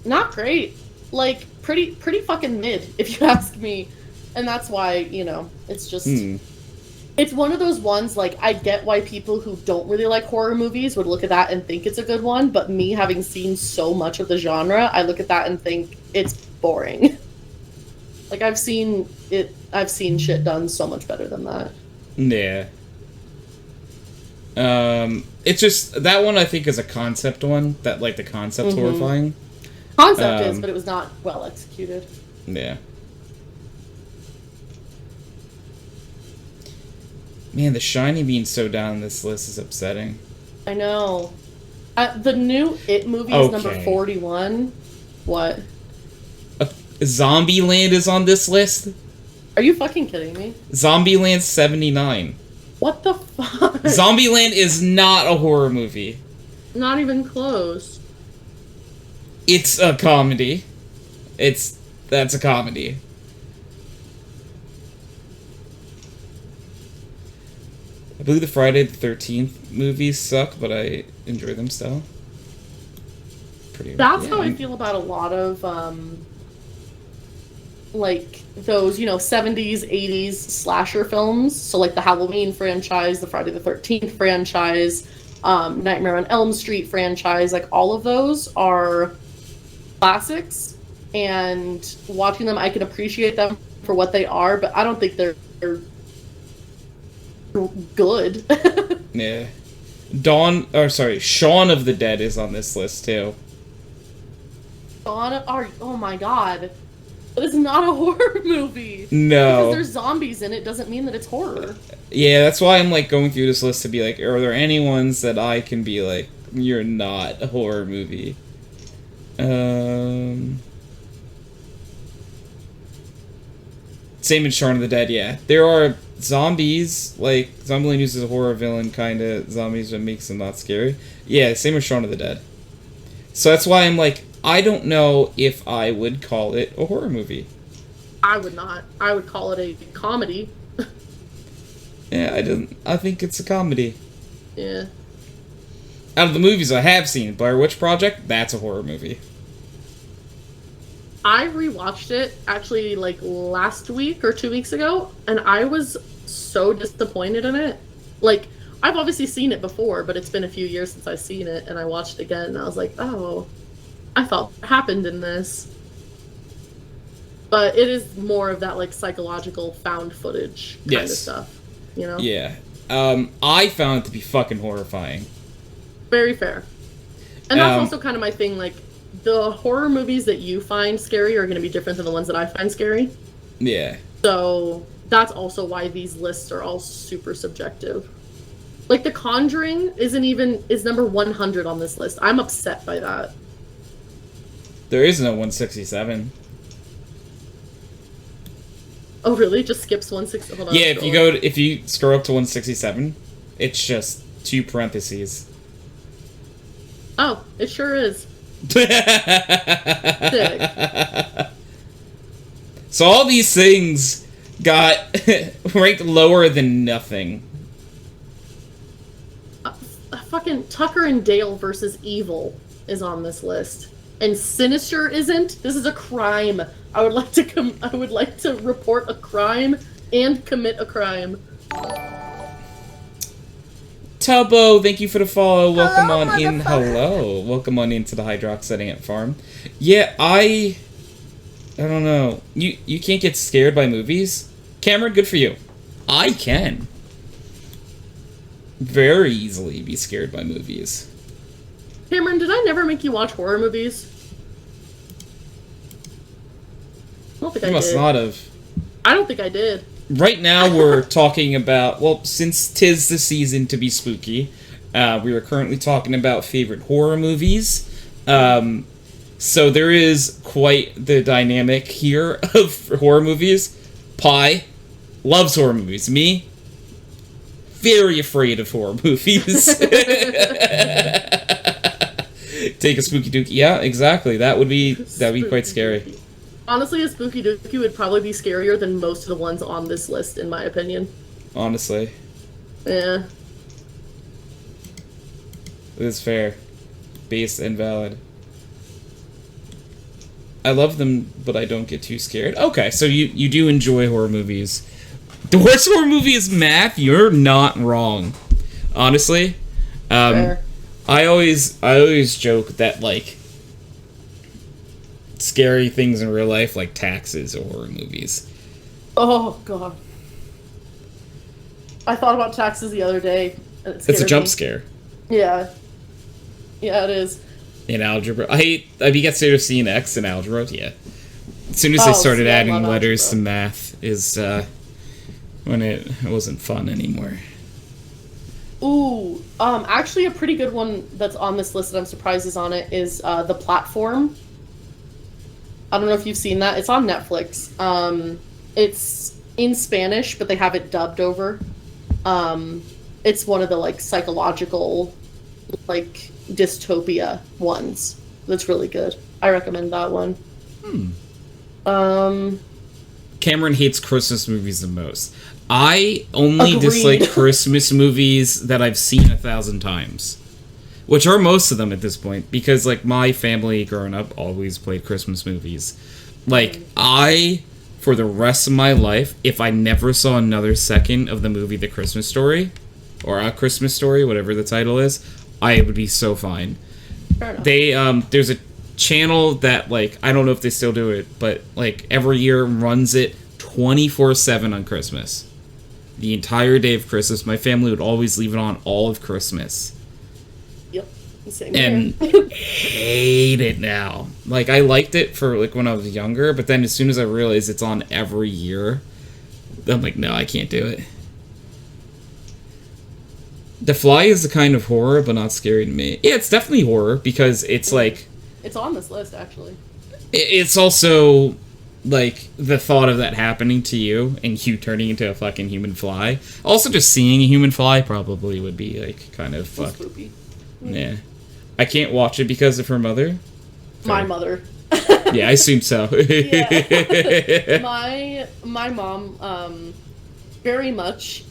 Not great. Like, pretty fucking mid, if you ask me. And that's why, you know, it's just... It's one of those ones, like, I get why people who don't really like horror movies would look at that and think it's a good one, but me having seen so much of the genre, I look at that and think it's boring. Like, I've seen shit done so much better than that. Yeah. It's just, that one I think is a concept one, that, like, the concept's horrifying. Concept is, but it was not well executed. Yeah. Man, The Shining being so down this list is upsetting. I know. The new It movie is number 41. What? Zombieland is on this list? Are you fucking kidding me? Zombieland's 79. What the fuck? Zombieland is not a horror movie. Not even close. It's a comedy. That's a comedy. I believe the Friday the 13th movies suck, but I enjoy them still. That's how I feel about a lot of, like, those, 70s, 80s slasher films. So, like, the Halloween franchise, the Friday the 13th franchise, Nightmare on Elm Street franchise, like, all of those are classics. And watching them, I can appreciate them for what they are, but I don't think they're good. Yeah. Shaun of the Dead is on this list, too. Oh my god. But it's not a horror movie. No. Because there's zombies in it doesn't mean that it's horror. Yeah, that's why I'm, like, going through this list to be like, are there any ones that I can be like, you're not a horror movie? Same in Shaun of the Dead, yeah. There are zombies, like, Zombieland uses a horror villain kind of zombies that makes them not scary. Yeah, same with Shaun of the Dead. So that's why I'm like, I don't know if I would call it a horror movie. I would not. I would call it a comedy. Yeah, I think it's a comedy. Yeah. Out of the movies I have seen, Blair Witch Project, that's a horror movie. I rewatched it actually like last week or 2 weeks ago, and I was so disappointed in it. Like, I've obviously seen it before, but it's been a few years since I've seen it, and I watched it again, and I was like, oh, I thought what happened in this. But it is more of that, like, psychological found footage kind of stuff, Yeah. I found it to be fucking horrifying. Very fair. And that's also kind of my thing, like, the horror movies that you find scary are going to be different than the ones that I find scary. Yeah. So that's also why these lists are all super subjective. Like, The Conjuring is number 100 on this list. I'm upset by that. There is no 167. Oh, really? It just skips 160. Hold on. Yeah, if you scroll up to 167, it's just 2 parentheses. Oh, it sure is. Sick. So all these things got ranked lower than nothing. Fucking Tucker and Dale versus Evil is on this list, and Sinister isn't. This is a crime. I would like to report a crime and commit a crime. Tubbo, thank you for the follow. Welcome on in. Hello. Welcome on into the HydroxideAnt farm. Yeah, I don't know. You can't get scared by movies? Cameron, good for you. I can. Very easily be scared by movies. Cameron, did I never make you watch horror movies? I don't think I did. You must not have. I don't think I did. Right now we're talking about, well, since 'tis the season to be spooky, we are currently talking about favorite horror movies. So there is quite the dynamic here of horror movies. Pi loves horror movies. Me, very afraid of horror movies. Take a spooky dookie. Yeah, exactly. That'd be quite scary. Honestly, a spooky dookie would probably be scarier than most of the ones on this list, in my opinion. Honestly. Yeah. It is fair. Based and valid. I love them, but I don't get too scared. Okay, so you do enjoy horror movies. The worst horror movie is Math. You're not wrong. Honestly. Fair. I always joke that, like, scary things in real life, like Taxes or horror movies. Oh, God. I thought about Taxes the other day, and it scared It's a jump me. scare. Yeah. Yeah, it is. In algebra. I get scared of seeing X in algebra, yeah. As soon as I started see, I adding love letters algebra. to math is when it wasn't fun anymore. Ooh, actually a pretty good one that's on this list that I'm surprised is on it is The Platform. I don't know if you've seen that. It's on Netflix. It's in Spanish, but they have it dubbed over. It's one of the like psychological, like dystopia ones. That's really good. I recommend that one. Cameron hates Christmas movies the most. I only Agreed. dislike Christmas movies that I've seen 1,000 times. Which are most of them at this point, because like my family growing up always played Christmas movies. Like for the rest of my life, if I never saw another second of the movie The Christmas Story, or A Christmas Story, whatever the title is, I would be so fine. Fair enough. They there's a channel that like I don't know if they still do it, but like every year runs it 24/7 on Christmas. The entire day of Christmas, my family would always leave it on all of Christmas. Yep. Same And here. hate it now. Like I liked it for like when I was younger, but then as soon as I realized it's on every year, I'm like, no, I can't do it. The Fly is a kind of horror, but not scary to me. Yeah, it's definitely horror because it's like It's on this list actually. it's also like the thought of that happening to you and you turning into a fucking human fly. Also, just seeing a human fly probably would be like kind of So fucked. spooky. Yeah, I can't watch it because of her mother. My mother. Yeah, I assume so. Yeah. My mom very much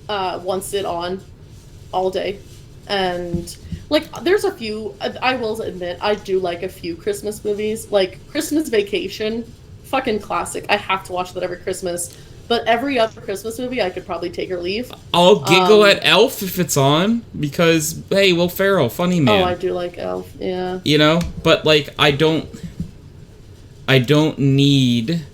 wants it on all day, and like there's a few. I will admit I do like a few Christmas movies, like Christmas Vacation, fucking classic. I have to watch that every Christmas. But every other Christmas movie, I could probably take or leave. I'll giggle at Elf if it's on because hey, Will Ferrell, funny man. Oh, I do like Elf. Yeah. You know, but like I don't need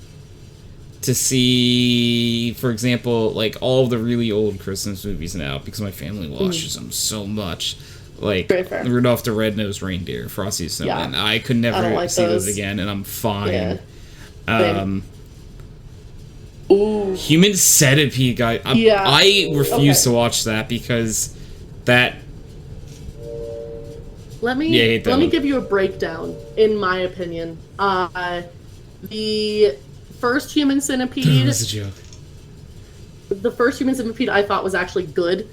to see, for example, like all of the really old Christmas movies now because my family watches them so much. Like Very fair. Rudolph the Red-Nosed Reindeer, Frosty the Snowman. Yeah. I could I never don't like see those those. again, and I'm fine. Yeah. Ooh. Human Centipede, guy. Yeah. I refuse Okay. to watch that because that. Let Yeah, I hate that me one. give you a breakdown, in my opinion. The first Human Centipede, That's a joke. I thought was actually good.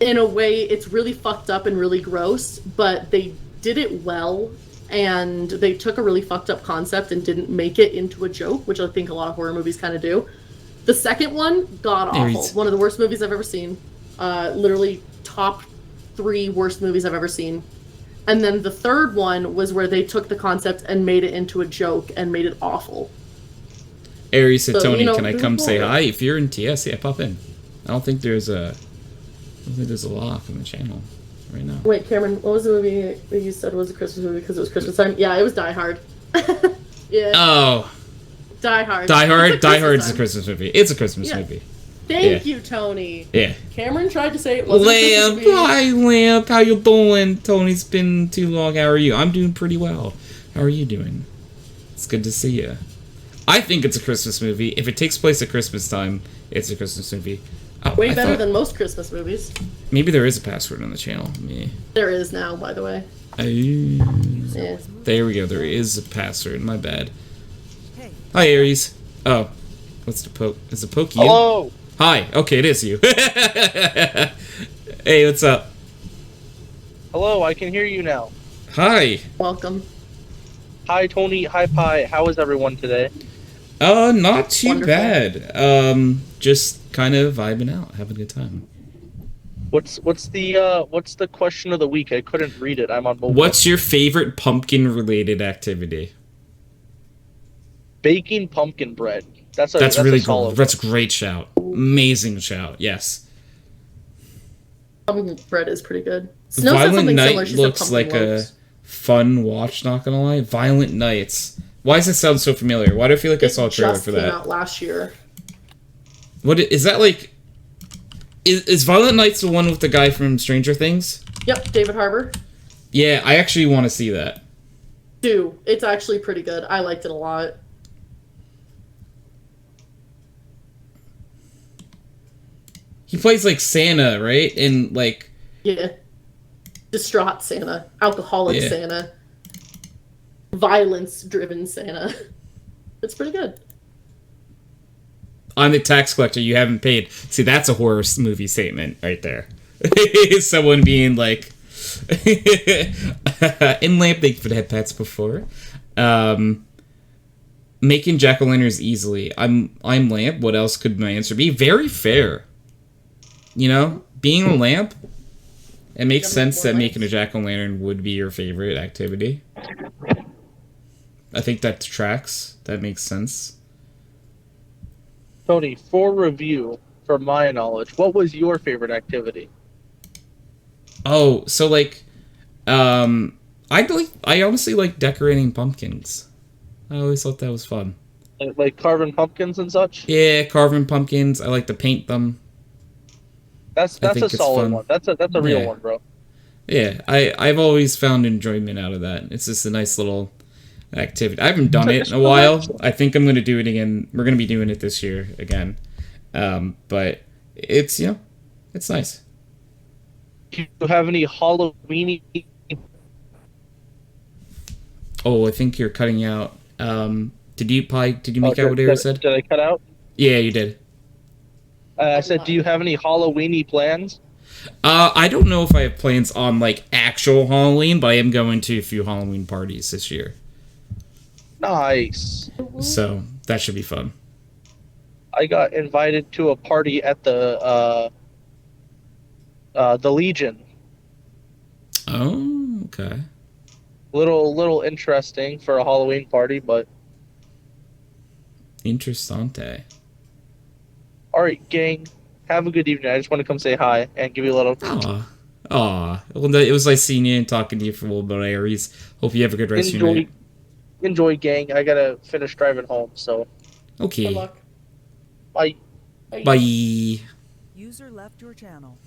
In a way, it's really fucked up and really gross, but they did it well, and they took a really fucked up concept and didn't make it into a joke, which I think a lot of horror movies kind of do. The second one, god awful. Aries. One of the worst movies I've ever seen. Literally top 3 worst movies I've ever seen. And then the third one was where they took the concept and made it into a joke and made it awful. Aries said, So, Tony, you know, can I there's come say more. hi? If you're in TS, yeah, pop in. I don't think there's a lock in the channel right now. Wait, Cameron, what was the movie that you said was a Christmas movie because it was Christmas time? Yeah, it was Die Hard. Yeah, Oh, Die Hard. Die Hard. It's Die Christmas Hard is a time. Christmas movie. It's a Christmas Yeah. movie. Thank you, Tony. Yeah. Cameron tried to say it wasn't a Lamp, Christmas movie. hi Lamp, how you doing? Tony's been too long. How are you? I'm doing pretty well. How are you doing? It's good to see you. I think it's a Christmas movie. If it takes place at Christmas time, it's a Christmas movie. Oh, Way I better thought- than most Christmas movies. Maybe there is a password on the channel. Me. There is now, by the way. Yeah. There we go. There is a password. My bad. Hi, Aries. Oh, what's the poke? Is the poke you? Hello. Hi. Okay, it is you. Hey, what's up? Hello, I can hear you now. Hi. Welcome. Hi, Tony. Hi, Pi. How is everyone today? Not too Wonderful. bad. Just kind of vibing out, having a good time. What's the question of the week? I couldn't read it. I'm on mobile. What's your favorite pumpkin-related activity? baking pumpkin bread? That's Really a solid cool. That's a great shout. Amazing shout. Yes. Pumpkin bread is pretty good. Snow said Violent something Night similar. She said looks pumpkin like loaves. a fun watch, not gonna lie. Violent Nights. Why does it sound so familiar? Why do I feel like I saw a trailer just for came that? out last year. What is that like? Is Violent Nights the one with the guy from Stranger Things? Yep, David Harbour. Yeah, I actually want to see that. It's actually pretty good. I liked it a lot. He plays like Santa, right? And like, Yeah. Distraught Santa. Alcoholic Yeah. Santa. Violence-driven Santa. It's pretty good. I'm the tax collector. You haven't paid. See, that's a horror movie statement right there. Someone being like, in Lamp, thank you for the head pats before. Making jack-o'-lanterns easily. I'm Lamp. What else could my answer be? Very fair. You know, being a Lamp, it makes sense that making a jack-o'-lantern would be your favorite activity. I think that tracks. That makes sense. Tony, for review, from my knowledge, what was your favorite activity? Oh, so like, I honestly like decorating pumpkins. I always thought that was fun. Like carving pumpkins and such? Yeah, carving pumpkins. I like to paint them. That's I a think it's solid fun. one. That's a real Yeah. one, bro. Yeah, I've always found enjoyment out of that. It's just a nice little activity. I haven't done it in a while. I think I'm going to do it again. We're going to be doing it this year again. But it's, you know, it's nice. Do you have any Halloweeny? Oh, I think you're cutting out. Did you make out what did, Eric said? Did I cut out? Yeah, you did. I said, do you have any Halloweeny plans? I don't know if I have plans on like actual Halloween, but I am going to a few Halloween parties this year. Nice. So that should be fun. I got invited to a party at the Legion. Oh, okay. Little interesting for a Halloween party, but Interessante. all right, gang. Have a good evening. I just want to come say hi and give you a little. Aw. Well, it was nice seeing you and talking to you for a little bit, Aries. Hope you have a good rest of your night. Enjoy, gang. I gotta finish driving home, so. Good Okay. luck. Bye. Bye. User left your channel.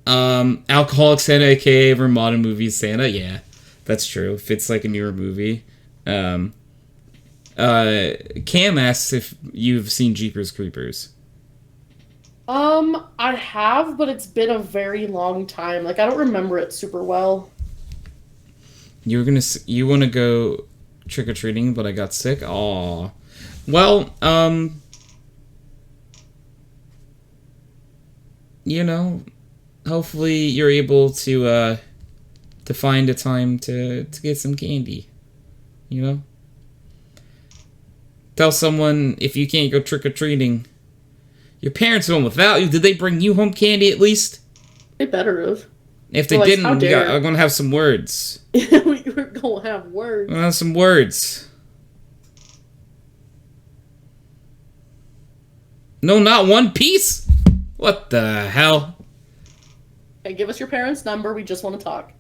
Alcoholic Santa, aka Vermont Movies Santa. Yeah, that's true. If it's like a newer movie. Cam asks if you've seen Jeepers Creepers. I have, but it's been a very long time. Like, I don't remember it super well. You want to go trick or treating, but I got sick. Aw. Well, you know, hopefully you're able to find a time to get some candy. You know, tell someone if you can't go trick or treating. Your parents went without you. Did they bring you home candy at least? They better have. If they Like, didn't, how dare. I'm gonna have some words. We were gonna have words. I'm gonna have some words. No, not one piece. What the hell? Hey, give us your parents' number. We just want to talk.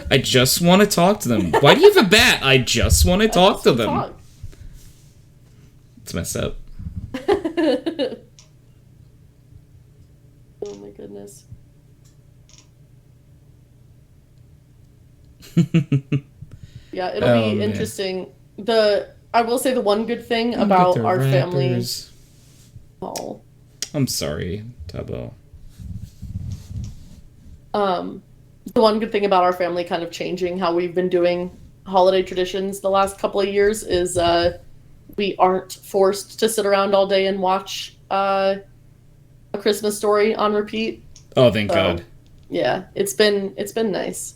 I just want to talk to them. Why do you have a bat? I just want to talk to them. Talk. It's messed up. Oh my goodness. Yeah, it'll Oh, be man. interesting. I will say the one good thing about our family. Rappers. Oh. I'm sorry, Tubbo. The one good thing about our family kind of changing how we've been doing holiday traditions the last couple of years is we aren't forced to sit around all day and watch A Christmas Story on repeat. Oh, thank So, God. yeah, it's been nice.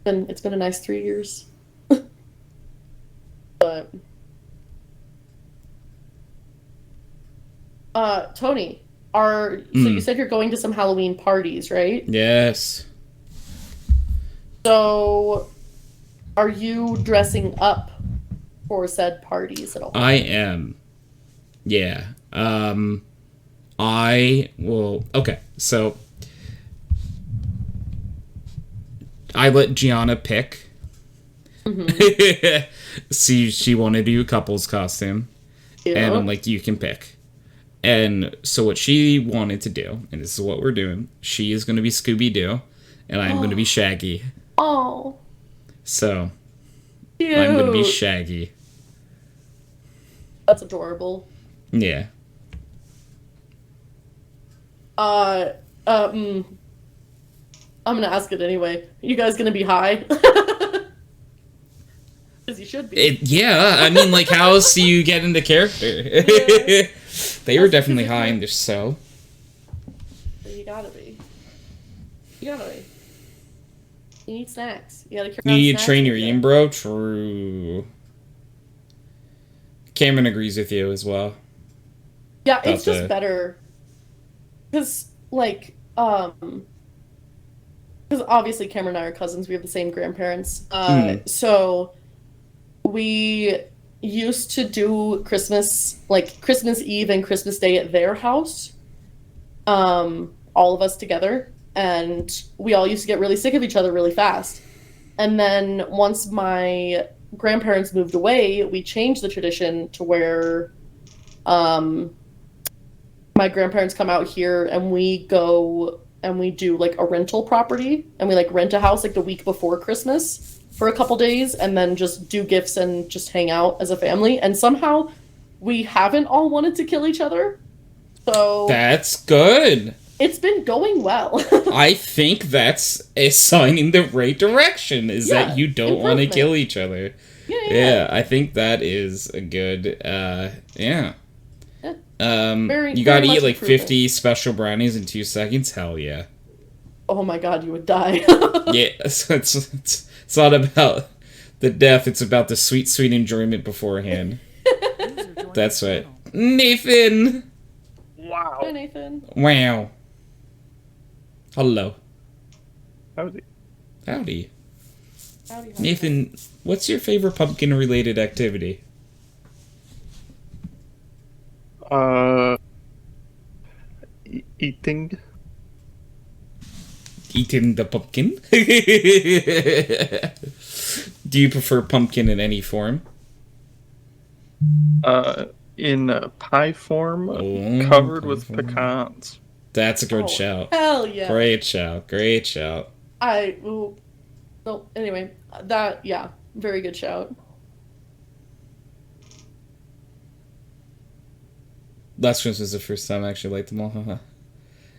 It's been a nice 3 years. But Tony, so you said you're going to some Halloween parties, right? Yes. So are you dressing up for said parties at all? I am. Yeah. I will. Okay, so I let Gianna pick. See, she wanted to do a couple's costume, and I'm like, you can pick. And so what she wanted to do, and this is what we're doing, she is going to be Scooby-Doo, and I'm going to be Shaggy. Oh, So cute. I'm going to be Shaggy. That's adorable. Yeah. I'm gonna ask it anyway. You guys gonna be high? Because you should be. Yeah, I mean, like, how else do you get into character? Yeah. They were definitely high in this show. You gotta be. You gotta be. You need snacks. You gotta carry You on need to snacks train with your you. eating, bro. True. Cameron agrees with you as well. Yeah, About it's just the- better. Because, like, because obviously Cameron and I are cousins. We have the same grandparents. So we used to do Christmas, like Christmas Eve and Christmas Day at their house. All of us together. And we all used to get really sick of each other really fast. And then once my grandparents moved away, we changed the tradition to where my grandparents come out here and we go and we do like a rental property and we like rent a house like the week before Christmas for a couple days and then just do gifts and just hang out as a family. And somehow we haven't all wanted to kill each other. So That's good. it's been going well. I think that's a sign in the right direction, is Yeah, that you don't want to improvement. kill each other. Yeah. I think that is a good, yeah. Yeah. Very- You gotta very eat much like improvement. 50 special brownies in 2 seconds? Hell yeah. Oh my god, you would die. Yeah, so it's not about the death, it's about the sweet, sweet enjoyment beforehand. User joined That's your right. channel. Nathan! Hi, Wow. Nathan. Wow. Hello. Howdy. Howdy. Howdy, howdy. Nathan, what's your favorite pumpkin-related activity? Eating. Eating the pumpkin? Do you prefer pumpkin in any form? In pie form, Oh, covered pie with form. pecans. That's a good Oh, shout. Hell yeah. Great shout. Great shout. So anyway, that, yeah, very good shout. Last Christmas was the first time I actually liked them all. Haha.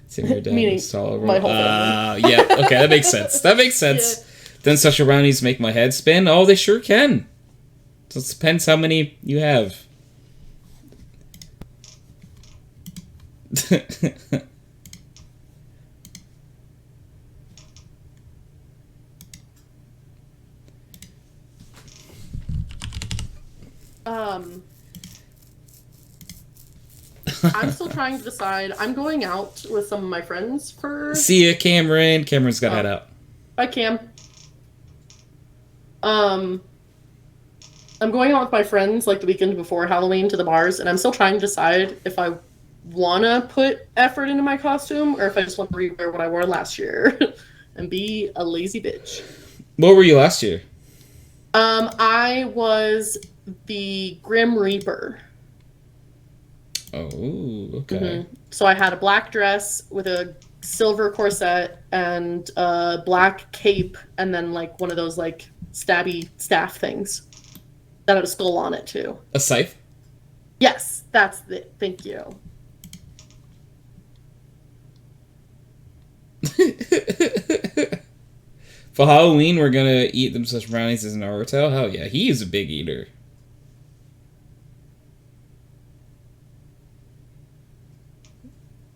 Seeing your dad Meaning was tolerable. my whole family. Yeah, okay, that makes sense. That makes sense. Then special brownies make my head spin. Oh, they sure can. So it depends how many you have. I'm still trying to decide. I'm going out with some of my friends for... See ya, Cameron. Cameron's got to head out. Bye, Cam. I'm going out with my friends like the weekend before Halloween to the bars, and I'm still trying to decide if I want to put effort into my costume or if I just want to rewear what I wore last year and be a lazy bitch. What were you last year? I was the Grim Reaper. Oh, okay. So I had a black dress with a silver corset and a black cape and then like one of those like stabby staff things that had a skull on it too. A scythe? Yes, that's it. Thank you. For Halloween, we're gonna eat them such brownies as Naruto. Hell yeah, he is a big eater.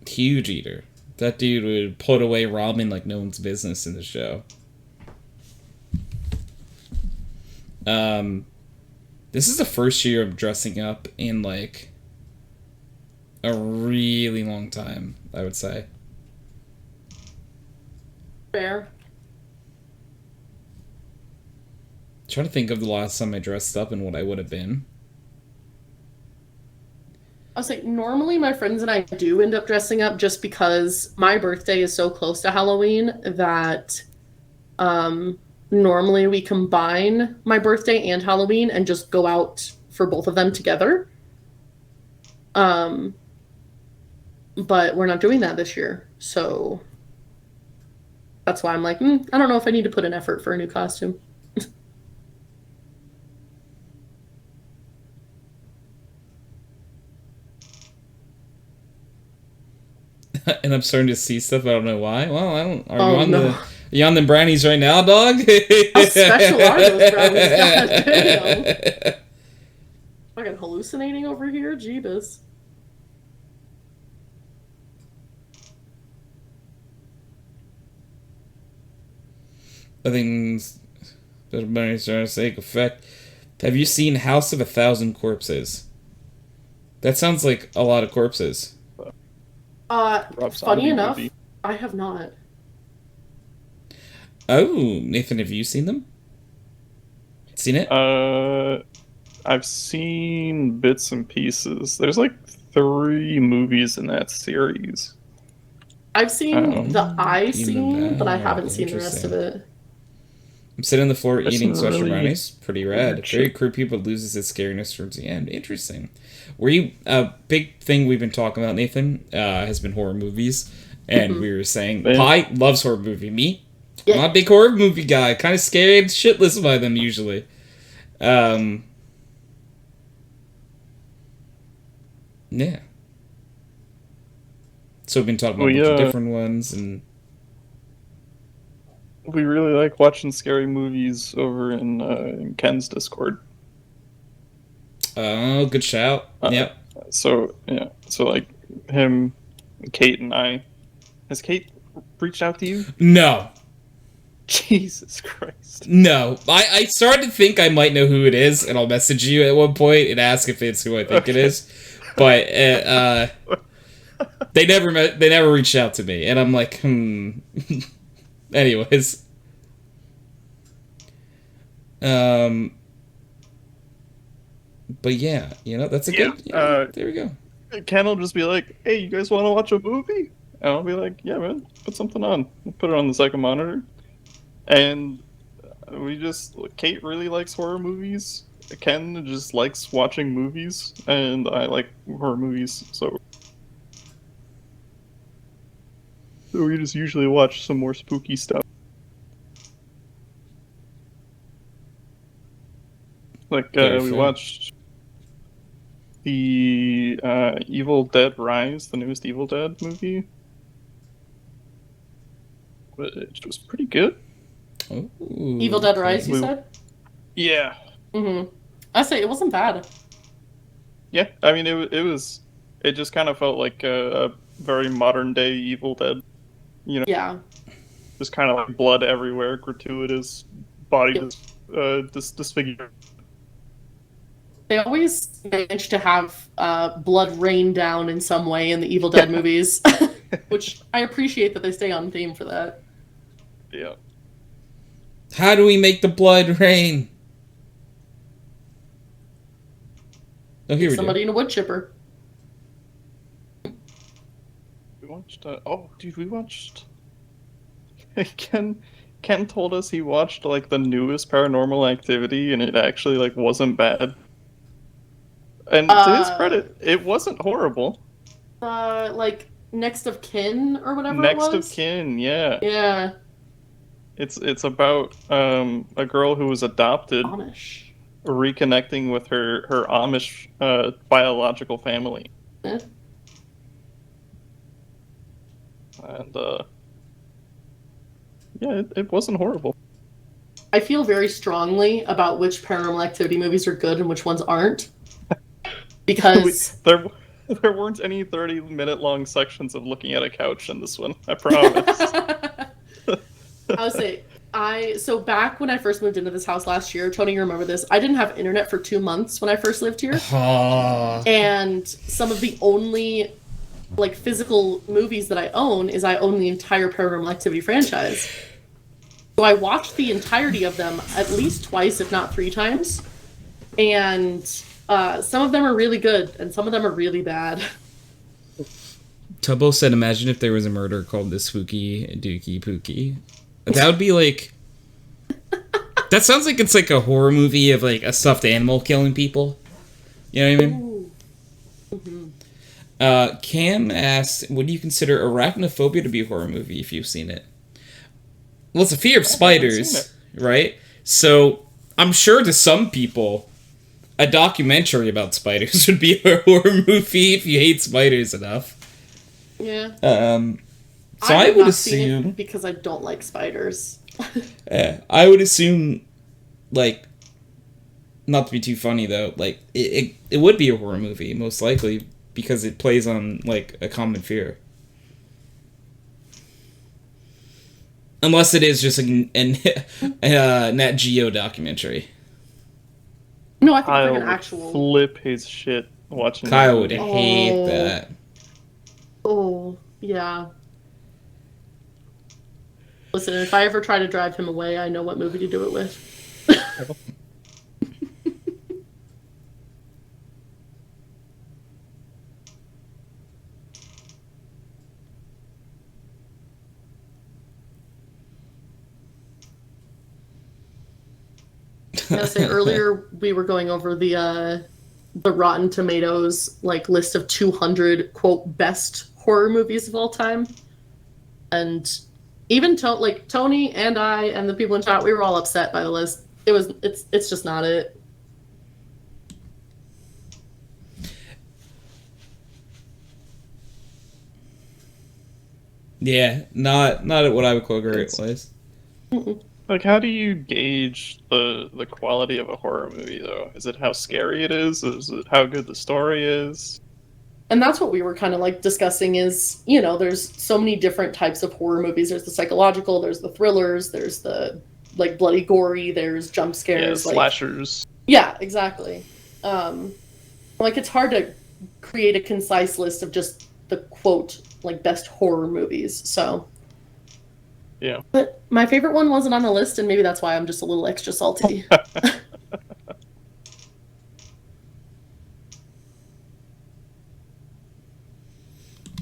Huge eater. That dude would put away ramen like no one's business in the show. This is the first year I'm dressing up in like a really long time, I would say. Fair. Trying to think of the last time I dressed up and what I would have been. I was like, normally my friends and I do end up dressing up just because my birthday is so close to Halloween that normally we combine my birthday and Halloween and just go out for both of them together. But we're not doing that this year, so that's why I'm like, I don't know if I need to put an effort for a new costume. And I'm starting to see stuff. I don't know why. Well, I don't. Are Oh, you on no. the? You on them brownies right now, dog? How special are those brownies? God damn. Fucking hallucinating over here? Jeebus. I think better money trying to take effect. Have you seen House of 1,000 Corpses? That sounds like a lot of corpses. Rob Funny Zombie enough, movie. I have not. Oh, Nathan, have you seen them? Seen it? I've seen bits and pieces. There's like 3 movies in that series. I've seen the eye Even scene, but I that, haven't seen the rest of interesting. it. I'm sitting on the floor There's eating some special really brownies. Pretty rad. weird Very shit. creepy, but loses its scariness towards the end. Interesting. Were you a big thing we've been talking about, Nathan? Has been horror movies, and we were saying Yeah. Pi loves horror movie. Me, Yeah. not a big horror movie guy. Kind of scared shitless by them usually. Yeah. So we've been talking about a bunch of different ones, and We really like watching scary movies over in Ken's Discord. oh, good shout. Yep. So like him, Kate, and I. Has Kate reached out to you? No. Jesus Christ! No, I started to think I might know who it is, and I'll message you at one point and ask if it's who I think it is. But they never reached out to me, and I'm like, Anyways, but yeah, that's a good. There we go. Ken will just be like, "Hey, you guys want to watch a movie?" And I'll be like, "Yeah, man, put something on." We'll put it on the second monitor, and Kate really likes horror movies. Ken just likes watching movies, and I like horror movies, so we just usually watch some more spooky stuff. Like Very we fair. watched the Evil Dead Rise, the newest Evil Dead movie, which was pretty good. Ooh, Evil Dead Rise, you We- said? Yeah, I say it wasn't bad. yeah. I mean, it just kind of felt like a very modern day Evil Dead. Yeah. Just kind of like blood everywhere, gratuitous, body disfigured. They always manage to have blood rain down in some way in the Evil Dead movies, which I appreciate that they stay on theme for that. Yeah. How do we make the blood rain? Oh, here we Somebody go. in a wood chipper. We watched. We watched. Ken told us he watched like the newest Paranormal Activity, and it actually like wasn't bad. And to his credit, it wasn't horrible. Like Next of Kin or whatever Next it was. of Kin, yeah. Yeah. It's about a girl who was adopted, Amish. reconnecting with her Amish biological family. Eh? And yeah, it wasn't horrible. I feel very strongly about which Paranormal Activity movies are good and which ones aren't. Because there weren't any 30-minute long sections of looking at a couch in this one, I promise. I would say so back when I first moved into this house last year, Tony, you remember this, I didn't have internet for 2 months when I first lived here. And some of the only like physical movies that I own is I own the entire Paranormal Activity franchise. So I watched the entirety of them at least twice, if not 3 times. And some of them are really good, and some of them are really bad. Tubbo said, imagine if there was a murder called the Spooky Dookie Pookie. That would be like... That sounds like it's like a horror movie of like a stuffed animal killing people. You know what I mean? Ooh. Mm-hmm. Cam asked, would you consider Arachnophobia to be a horror movie if you've seen it? Well, it's a fear of spiders, right? So, I'm sure to some people, a documentary about spiders would be a horror movie if you hate spiders enough. Yeah. So I have would not seen assume. it because I don't like spiders. I would assume, like, not to be too funny though, like it would be a horror movie most likely because it plays on like a common fear. Unless it is just a Nat Geo documentary. No, I think it's Kyle like an would actual. flip his shit watching that Kyle would movie. hate Oh. that. Oh, yeah. Listen, if I ever try to drive him away, I know what movie to do it with. I was gonna say earlier we were going over the Rotten Tomatoes like list of 200 quote best horror movies of all time, and even Tony and I and the people in chat, we were all upset by the list. It's just not it. Yeah, not what I would call a great place. Like, how do you gauge the quality of a horror movie, though? Is it how scary it is? Is it how good the story is? And that's what we were kind of like discussing is, there's so many different types of horror movies. There's the psychological, there's the thrillers, there's the like bloody gory, there's jump Yeah, scares, slashers. Yeah, exactly. Like it's hard to create a concise list of just the quote like best horror movies. So Yeah. but my favorite one wasn't on the list, and maybe that's why I'm just a little extra salty.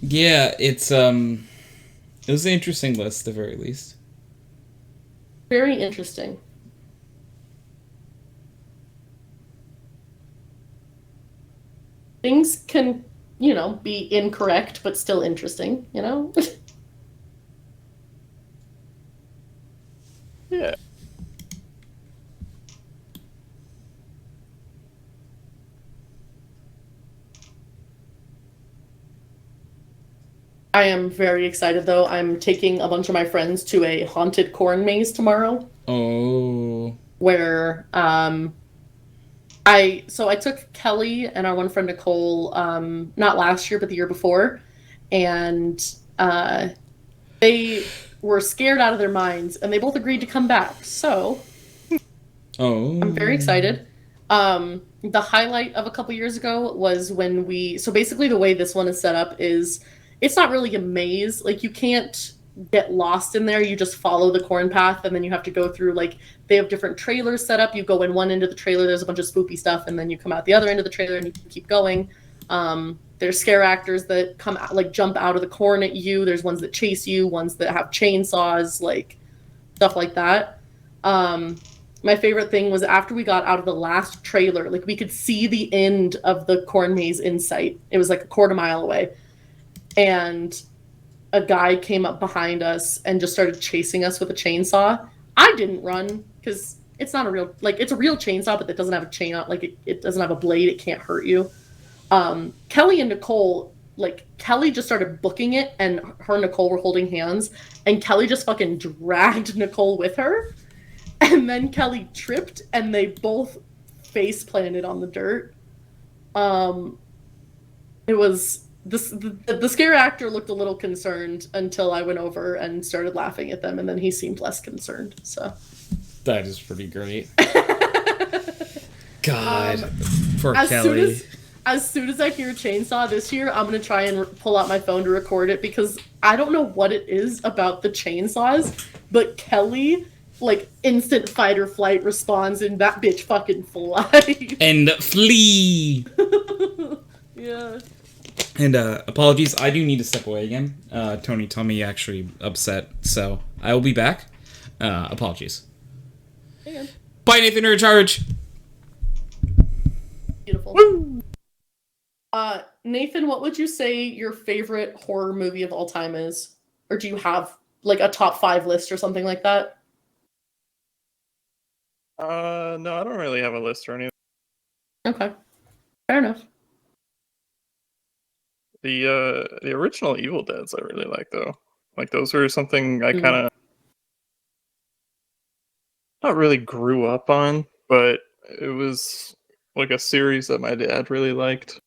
Yeah, it was an interesting list at the very least. Very interesting. Things can, be incorrect, but still interesting, Yeah. I am very excited, though. I'm taking a bunch of my friends to a haunted corn maze tomorrow. Oh. Where, I took Kelly and our one friend Nicole, not last year, but the year before, and they were scared out of their minds, and they both agreed to come back. So I'm very excited. The highlight of a couple years ago was when so basically the way this one is set up is it's not really a maze. Like you can't get lost in there. You just follow the corn path, and then you have to go through like they have different trailers set up. You go in one end of the trailer, there's a bunch of spooky stuff, and then you come out the other end of the trailer and you keep going. There's scare actors that come out, like jump out of the corn at you. There's ones that chase you, ones that have chainsaws, like stuff like that. My favorite thing was after we got out of the last trailer, like we could see the end of the corn maze in sight. It was like a quarter mile away. And a guy came up behind us and just started chasing us with a chainsaw. I didn't run because it's not a real, like it's a real chainsaw, but it doesn't have a chain on, like it doesn't have a blade. It can't hurt you. Kelly and Nicole, like Kelly just started booking it, and her and Nicole were holding hands, and Kelly just fucking dragged Nicole with her. And then Kelly tripped, and they both face planted on the dirt. It was the scare actor looked a little concerned until I went over and started laughing at them, and then he seemed less concerned. So that is pretty great. God, poor as Kelly. As soon as I hear chainsaw this year, I'm gonna try and pull out my phone to record it because I don't know what it is about the chainsaws, but Kelly, like, instant fight or flight responds and that bitch fucking flies. And flee! Yeah. And apologies, I do need to step away again. Tony Tummy actually upset, so I will be back. Apologies. Hang on. Bye, Nathan, you're in charge! Beautiful. Woo! Nathan, what would you say your favorite horror movie of all time is? Or do you have, like, a top 5 list or something like that? No, I don't really have a list or anything. Okay. Fair enough. The original Evil Deads I really like, though. Like those were something I Mm. kind of not really grew up on, but it was like a series that my dad really liked.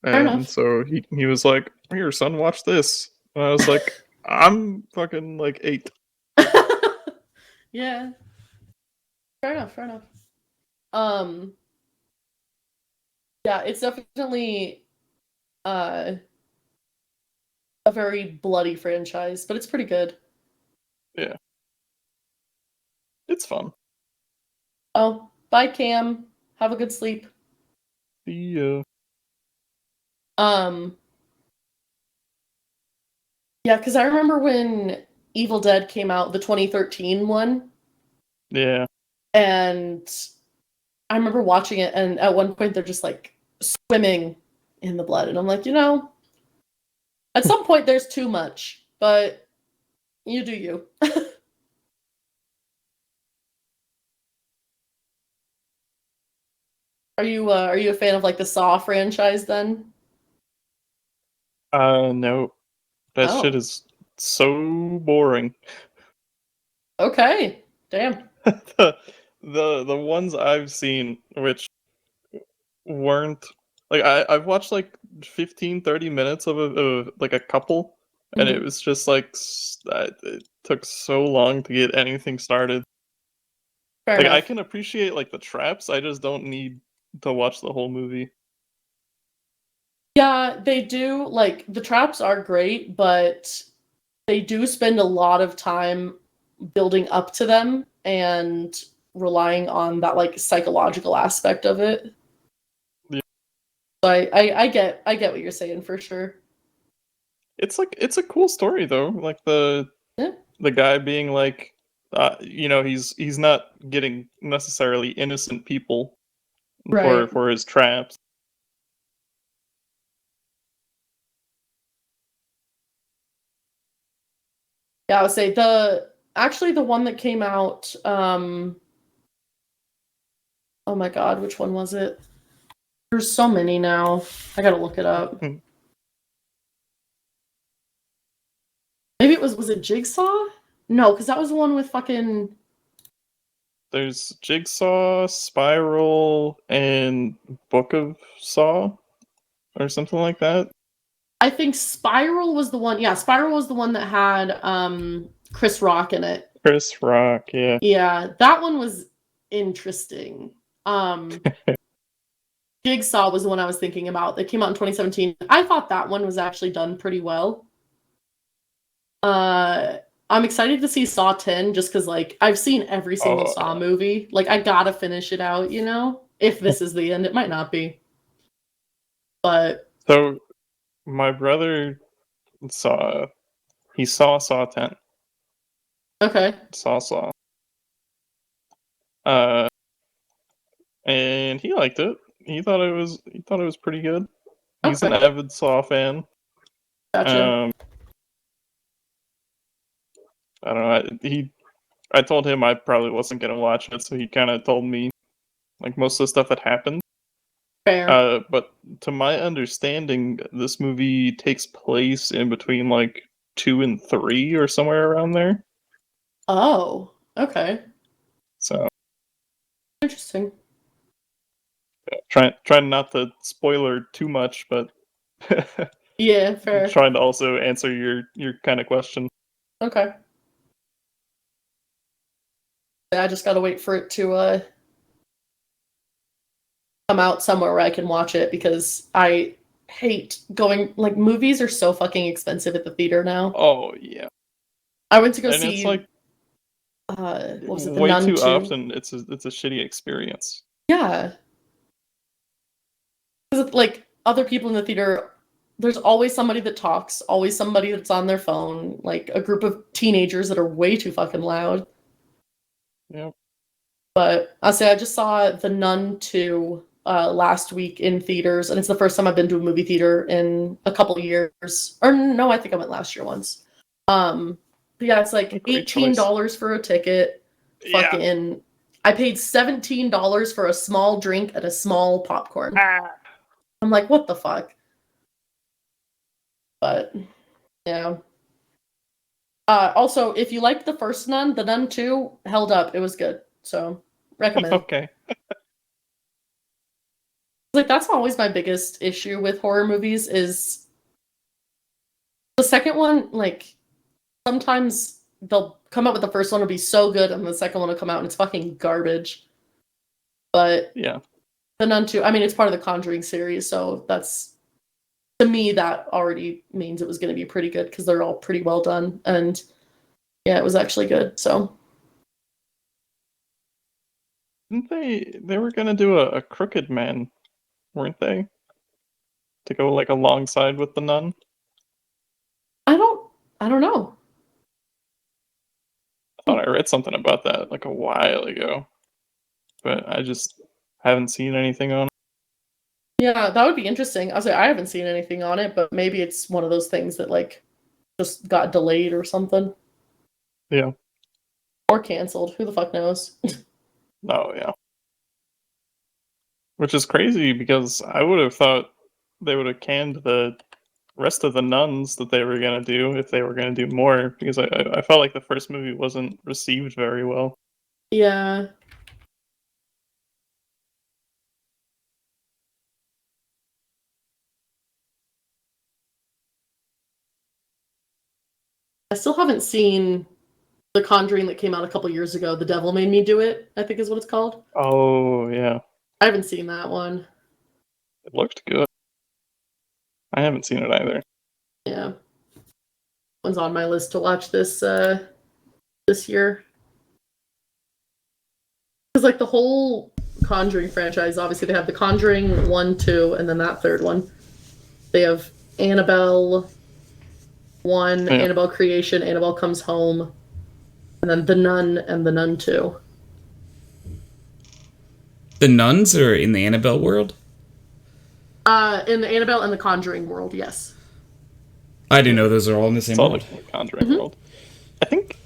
Fair And enough. so he was like, "Here, son, watch this." And I was like, "I'm fucking like 8." Yeah. Fair enough. Fair enough. Um. Yeah, it's definitely uh a very bloody franchise, but it's pretty good. Yeah, it's fun. Oh, bye, Cam. Have a good sleep. The Um. Yeah, because I remember when Evil Dead came out, the 2013 one, yeah, and I remember watching it, and at one point they're just like swimming in the blood, and I'm like, at some point there's too much, but you do you. Are you a fan of like the Saw franchise then? no, that shit Oh, is so boring. okay. Damn. the the ones I've seen, which weren't like I've watched like 15, 30 minutes of like a couple, and it Mhm. was just like it took so long to get anything started. Fair Like I enough. can appreciate like the traps, I just don't need to watch the whole movie. Yeah, they do. Like the traps are great, but they do spend a lot of time building up to them and relying on that like psychological aspect of it. Yeah. So I get what you're saying for sure. It's like it's a cool story though. Like Yeah. the guy being like he's not getting necessarily innocent people Right. for his traps. Yeah, I would say the one that came out, oh my god, which one was it? There's so many now. I gotta look it up. Maybe was it Jigsaw? No, because that was the one with fucking There's Jigsaw, Spiral, and Book of Saw, or something like that. I think Spiral was the one. Yeah, Spiral was the one that had Chris Rock in it. Chris Rock, yeah. Yeah, that one was interesting. Um Jigsaw was the one I was thinking about. That came out in 2017. I thought that one was actually done pretty well. Uh I'm excited to see Saw 10 just because like I've seen every single Oh, Saw yeah. movie. Like I gotta finish it out, If this is the end, it might not be. But So my brother saw he saw Saw 10. okay. Saw. Uh and he liked it. He thought it was pretty good. He's an Okay. avid Saw fan. Gotcha. Um I don't know. I told him I probably wasn't gonna watch it, so he kind of told me like most of the stuff that happened. Fair. But to my understanding, this movie takes place in between like 2 and 3 or somewhere around there. Oh, okay. So Interesting. trying not to spoiler too much, but Yeah, fair. trying to also answer your kind of question. Okay. I just gotta wait for it to come out somewhere where I can watch it because I hate going like movies are so fucking expensive at the theater now. Oh yeah, I went to go and it's see like what was it, The way Nun too 2? often it's a shitty experience. Yeah. 'Cause, like other people in the theater, there's always somebody that talks, always somebody that's on their phone, like a group of teenagers that are way too fucking loud. Yep. But I'll say I just saw The Nun 2 last week in theaters, and it's the first time I've been to a movie theater in a couple of years. Or no, I think I went last year once. But yeah, it's like Great choice. $18 for a ticket. Yeah. Fucking I paid $17 for a small drink and a small popcorn. I'm like, what the fuck? But yeah. Also, if you liked the first Nun, the Nun 2 held up. It was good. So, recommend. Okay. Like, that's always my biggest issue with horror movies is the second one, like, sometimes they'll come out with the first one will be so good and the second one will come out and it's fucking garbage. But Yeah. the Nun 2, I mean, it's part of the Conjuring series, so that's, to me, that already means it was going to be pretty good because they're all pretty well done. And yeah, it was actually good, so. Didn't they were gonna do a Crooked Man, weren't they? To go like alongside with the Nun? I don't know. I thought I read something about that like a while ago. But I just haven't seen anything on it. Yeah, that would be interesting. I haven't seen anything on it, but maybe it's one of those things that, like, just got delayed or something. Yeah. Or canceled. Who the fuck knows? Oh yeah. Which is crazy because I would have thought they would have canned the rest of the Nuns that they were gonna do if they were gonna do more, because I felt like the first movie wasn't received very well. Yeah. I still haven't seen The Conjuring that came out a couple years ago. The Devil Made Me Do It, I think is what it's called. Oh yeah. I haven't seen that one. It looked good. I haven't seen it either. Yeah. One's on my list to watch this year. Because, like, the whole Conjuring franchise, obviously they have The Conjuring 1, 2, and then that third one. They have Annabelle 1, Yeah. Annabelle Creation, Annabelle Comes Home, and then The Nun and The Nun 2. The nuns are in the Annabelle world? In the Annabelle and the Conjuring world, yes. I didn't know those are all in the same It's all world. like the Conjuring world. I think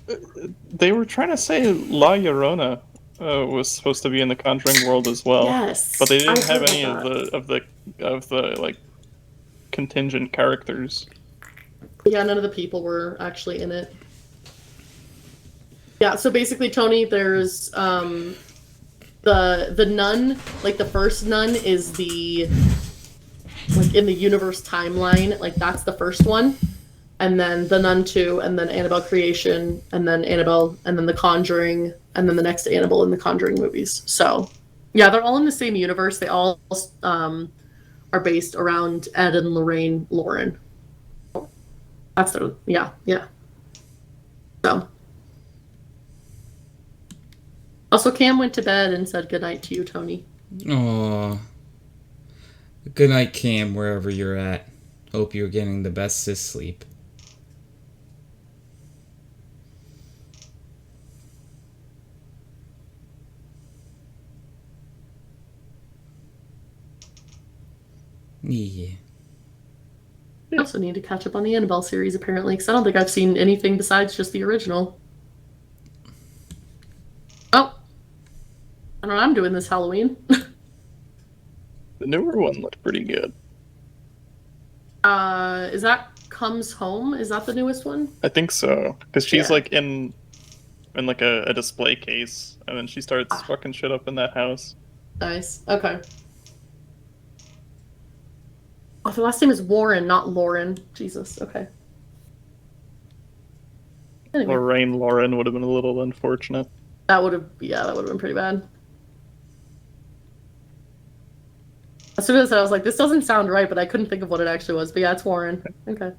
they were trying to say La Llorona was supposed to be in the Conjuring world as well. Yes. But they didn't I have heard any about of the like contingent characters. Yeah, none of the people were actually in it. Yeah, so basically, Tony, there's the nun, like the first nun is the, like, in the universe timeline, like that's the first one. And then the Nun 2, and then Annabelle Creation, and then Annabelle, and then The Conjuring, and then the next Annabelle in the Conjuring movies. So, yeah, they're all in the same universe. They all are based around Ed and Lorraine Lauren. That's their, yeah. So. Also, Cam went to bed and said goodnight to you, Tony. Aww. Good night, Cam, wherever you're at. Hope you're getting the best of sleep. Yeah. I also need to catch up on the Annabelle series, apparently, because I don't think I've seen anything besides just the original. Oh. I don't know, I'm doing this Halloween. The newer one looked pretty good. Is that Comes Home? Is that the newest one? I think so, because she's Yeah. like in like a display case, and then she starts fucking shit up in that house. Nice. Okay. Oh, the last name is Warren, not Lauren. Jesus. Okay. Anyway, Lorraine Lauren would have been a little unfortunate. that would have been pretty bad. As soon as I was like, this doesn't sound right, but I couldn't think of what it actually was. But yeah, it's Warren. Okay.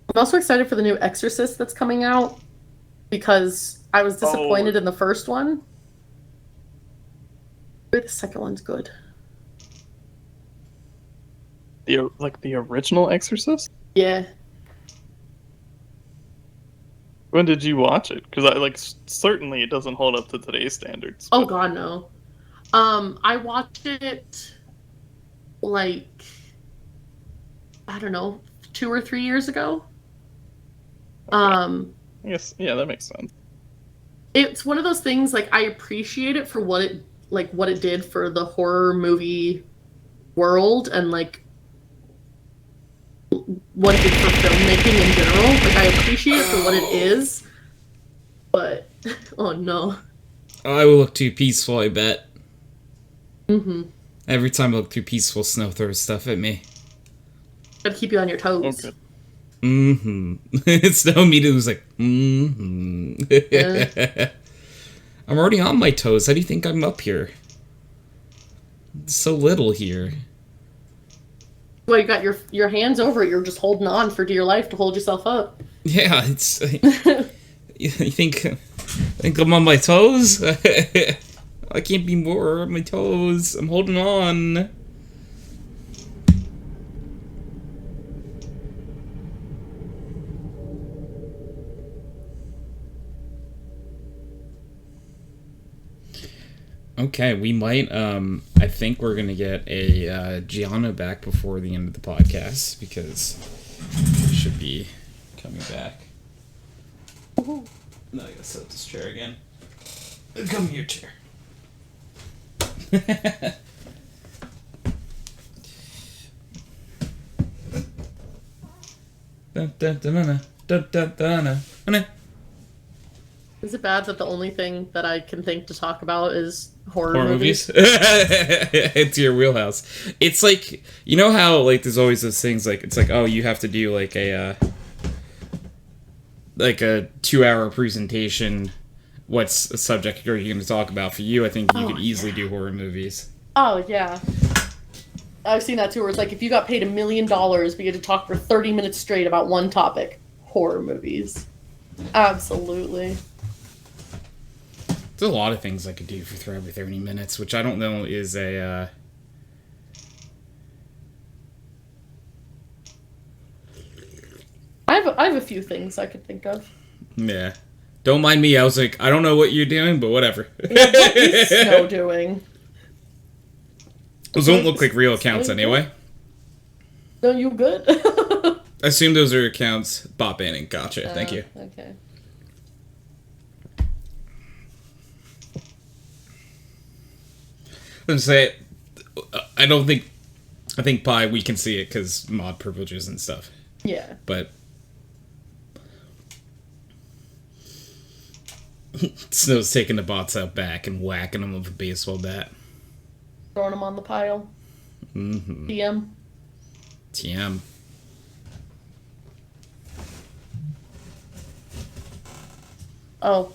I'm also excited for the new Exorcist that's coming out because I was disappointed in the first one. But the second one's good. The original Exorcist? Yeah. When did you watch it? Because certainly it doesn't hold up to today's standards. Oh god, no. I watched it like, I don't know, 2 or 3 years ago. I guess, yeah, that makes sense. It's one of those things, like, I appreciate it for what it did for the horror movie world, and like what it did for filmmaking in general. Like, I appreciate it for what it is, but oh no. I will look too peaceful, I bet. Mm-hmm. Every time I look too peaceful, Snow throws stuff at me. Gotta keep you on your toes. Okay. Mm-hmm. Snow immediately was like, mm-hmm. I'm already on my toes. How do you think I'm up here? So little here. Well, you got your hands over it. You're just holding on for dear life to hold yourself up. Yeah, it's... you think I'm on my toes? I can't be more on my toes. I'm holding on. Okay, we might, I think we're gonna get a, Gianna back before the end of the podcast, because she should be coming back. No, I gotta set up this chair again. Come here, chair. Is it bad that the only thing that I can think to talk about is horror movies? movies? It's your wheelhouse. It's like, you know how, like, there's always those things, like, it's like, oh, you have to do, like, a 2-hour presentation. What's a subject are you going to talk about? For you, I think you could easily do horror movies. Oh, yeah. I've seen that too, where it's like, if you got paid $1 million, but you had to talk for 30 minutes straight about one topic, horror movies. Absolutely. There's a lot of things I could do for every 30 minutes, which I don't know is a, I have a few things I could think of. yeah. Don't mind me, I was like, I don't know what you're doing, but whatever. Yeah, what is Snow doing? Those don't look like real accounts anyway. No, you good? I assume those are accounts. Bot banning. Gotcha. Thank you. Okay. Let's say, I think Pi, we can see it because mod privileges and stuff. Yeah. But Snow's taking the bots out back and whacking them with a baseball bat. Throwing them on the pile. Mm-hmm. TM. TM. Oh,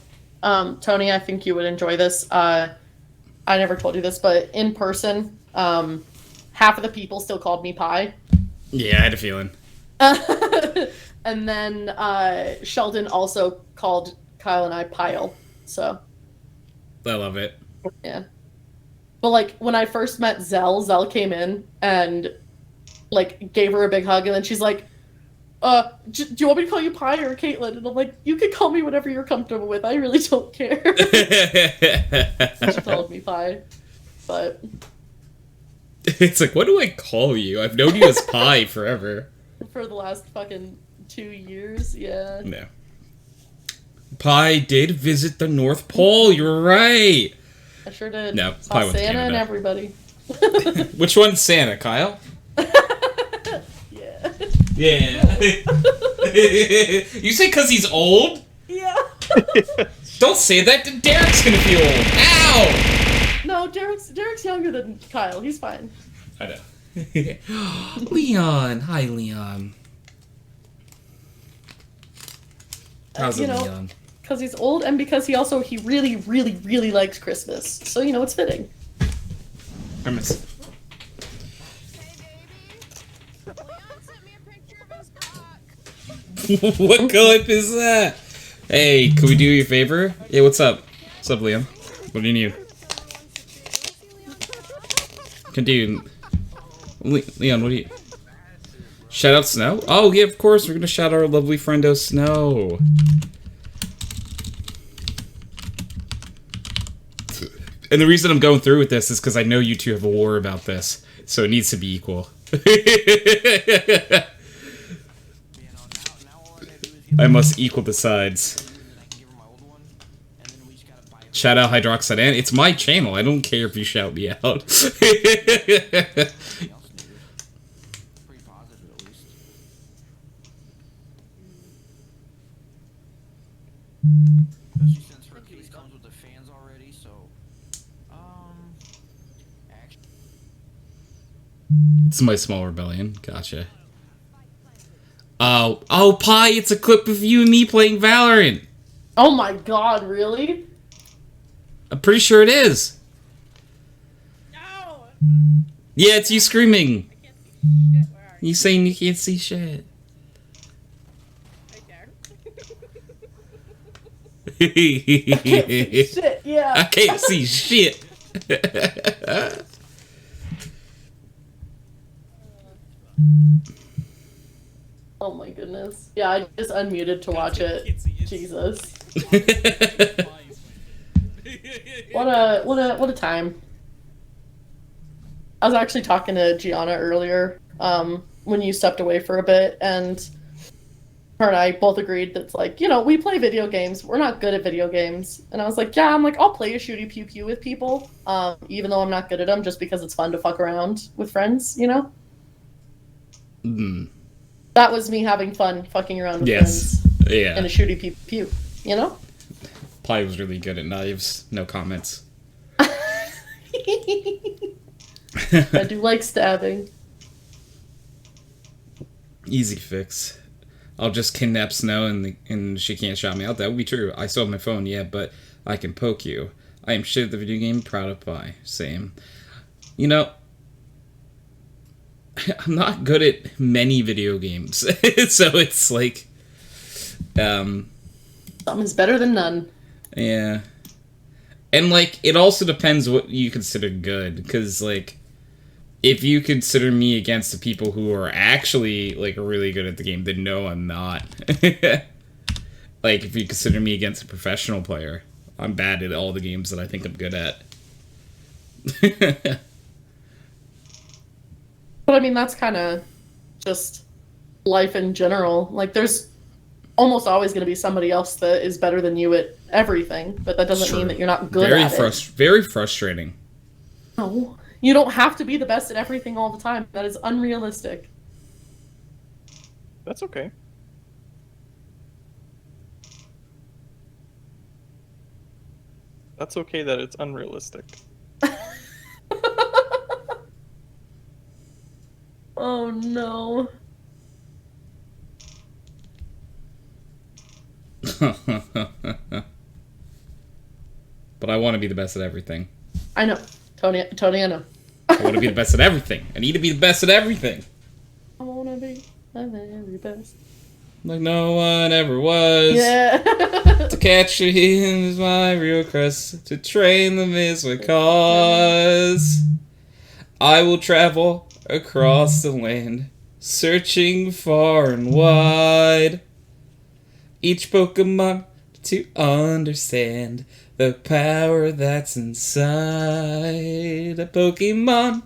Tony, I think you would enjoy this. I never told you this, but in person, half of the people still called me Pie. Yeah, I had a feeling. And then Sheldon also called Kyle and I Pile. So. I love it. Yeah. But, like, when I first met Zell came in and, like, gave her a big hug, and then she's like, do you want me to call you Pie or Caitlin? And I'm like, you can call me whatever you're comfortable with. I really don't care. She called me Pie. But... It's like, what do I call you? I've known you as Pie forever. For the last fucking 2 years, yeah. No. Pie did visit the North Pole, you're right! I sure did. No, Saw Pie went to Santa and Canada. everybody. Which one's Santa, Kyle? Yeah. Yeah. You say because he's old? Yeah. Don't say that, Derek's gonna feel old. Ow! No, Derek's younger than Kyle. He's fine. I know. Leon. Hi, Leon. How's it, Leon? Because he's old and because he really, really, really likes Christmas. So, it's fitting. I miss it. What clip is that? Hey, can we do you a favor? Yeah, what's up? What's up, Liam? What do you need? Continue. Leon, what do you... Shout out Snow? Oh, yeah, of course, we're gonna shout our lovely friendo Snow. And the reason I'm going through with this is because I know you two have a war about this, so it needs to be equal. I must equal the sides. Shout out HydroxideAnt. It's my channel. I don't care if you shout me out. Especially since her case comes with the fans already, so actually It's my small rebellion. Gotcha. Oh, Pi, it's a clip of you and me playing Valorant. Oh my god, really? I'm pretty sure it is. No! Yeah, it's you screaming. I can't see shit. Where are you? You saying you can't see shit. Right there. Shit, yeah. I can't see shit. Oh my goodness. Yeah, I just unmuted to watch it. Jesus. What a time. I was actually talking to Gianna earlier, when you stepped away for a bit, and her and I both agreed that's like, we play video games. We're not good at video games. And I was like, yeah, I'll play a shooty pew pew with people, even though I'm not good at them, just because it's fun to fuck around with friends, Mm. That was me having fun fucking around with Yes. friends in Yeah. a shooty pew pew, Pi was really good at knives. No comments. I do like stabbing. Easy fix. I'll just kidnap Snow and she can't shout me out. That would be true. I still have my phone, yeah, but I can poke you. I am shit at the video game, proud of Pi. Same. I'm not good at many video games. So it's like Something's better than none. yeah. And it also depends what you consider good, because if you consider me against the people who are actually really good at the game, then no, I'm not. If you consider me against a professional player, I'm bad at all the games that I think I'm good at. But I mean, that's kind of just life in general. There's almost always going to be somebody else that is better than you at everything, but that doesn't mean that you're not good at it. Very frustrating. No, you don't have to be the best at everything all the time. That is unrealistic. That's okay. That's okay that it's unrealistic. Oh no. But I want to be the best at everything. I know. Tony, I know. I want to be the best at everything. I need to be the best at everything. I want to be the very best. Like no one ever was. Yeah. To catch you is my real quest. To train them is my cause. I will travel across the land, searching far and wide. Each Pokemon to understand the power that's inside a Pokemon.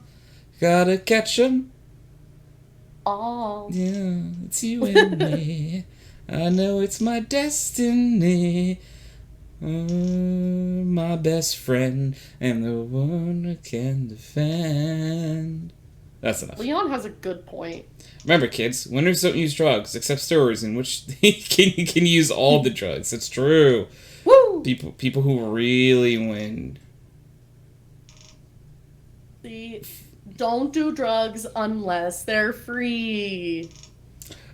Gotta catch 'em. Oh. Yeah, it's you and me. I know it's my destiny. My best friend and the one I can defend. That's enough. Leon has a good point. Remember, kids, winners don't use drugs except steroids, in which they can use all the drugs. It's true. Woo! People who really win. See, don't do drugs unless they're free.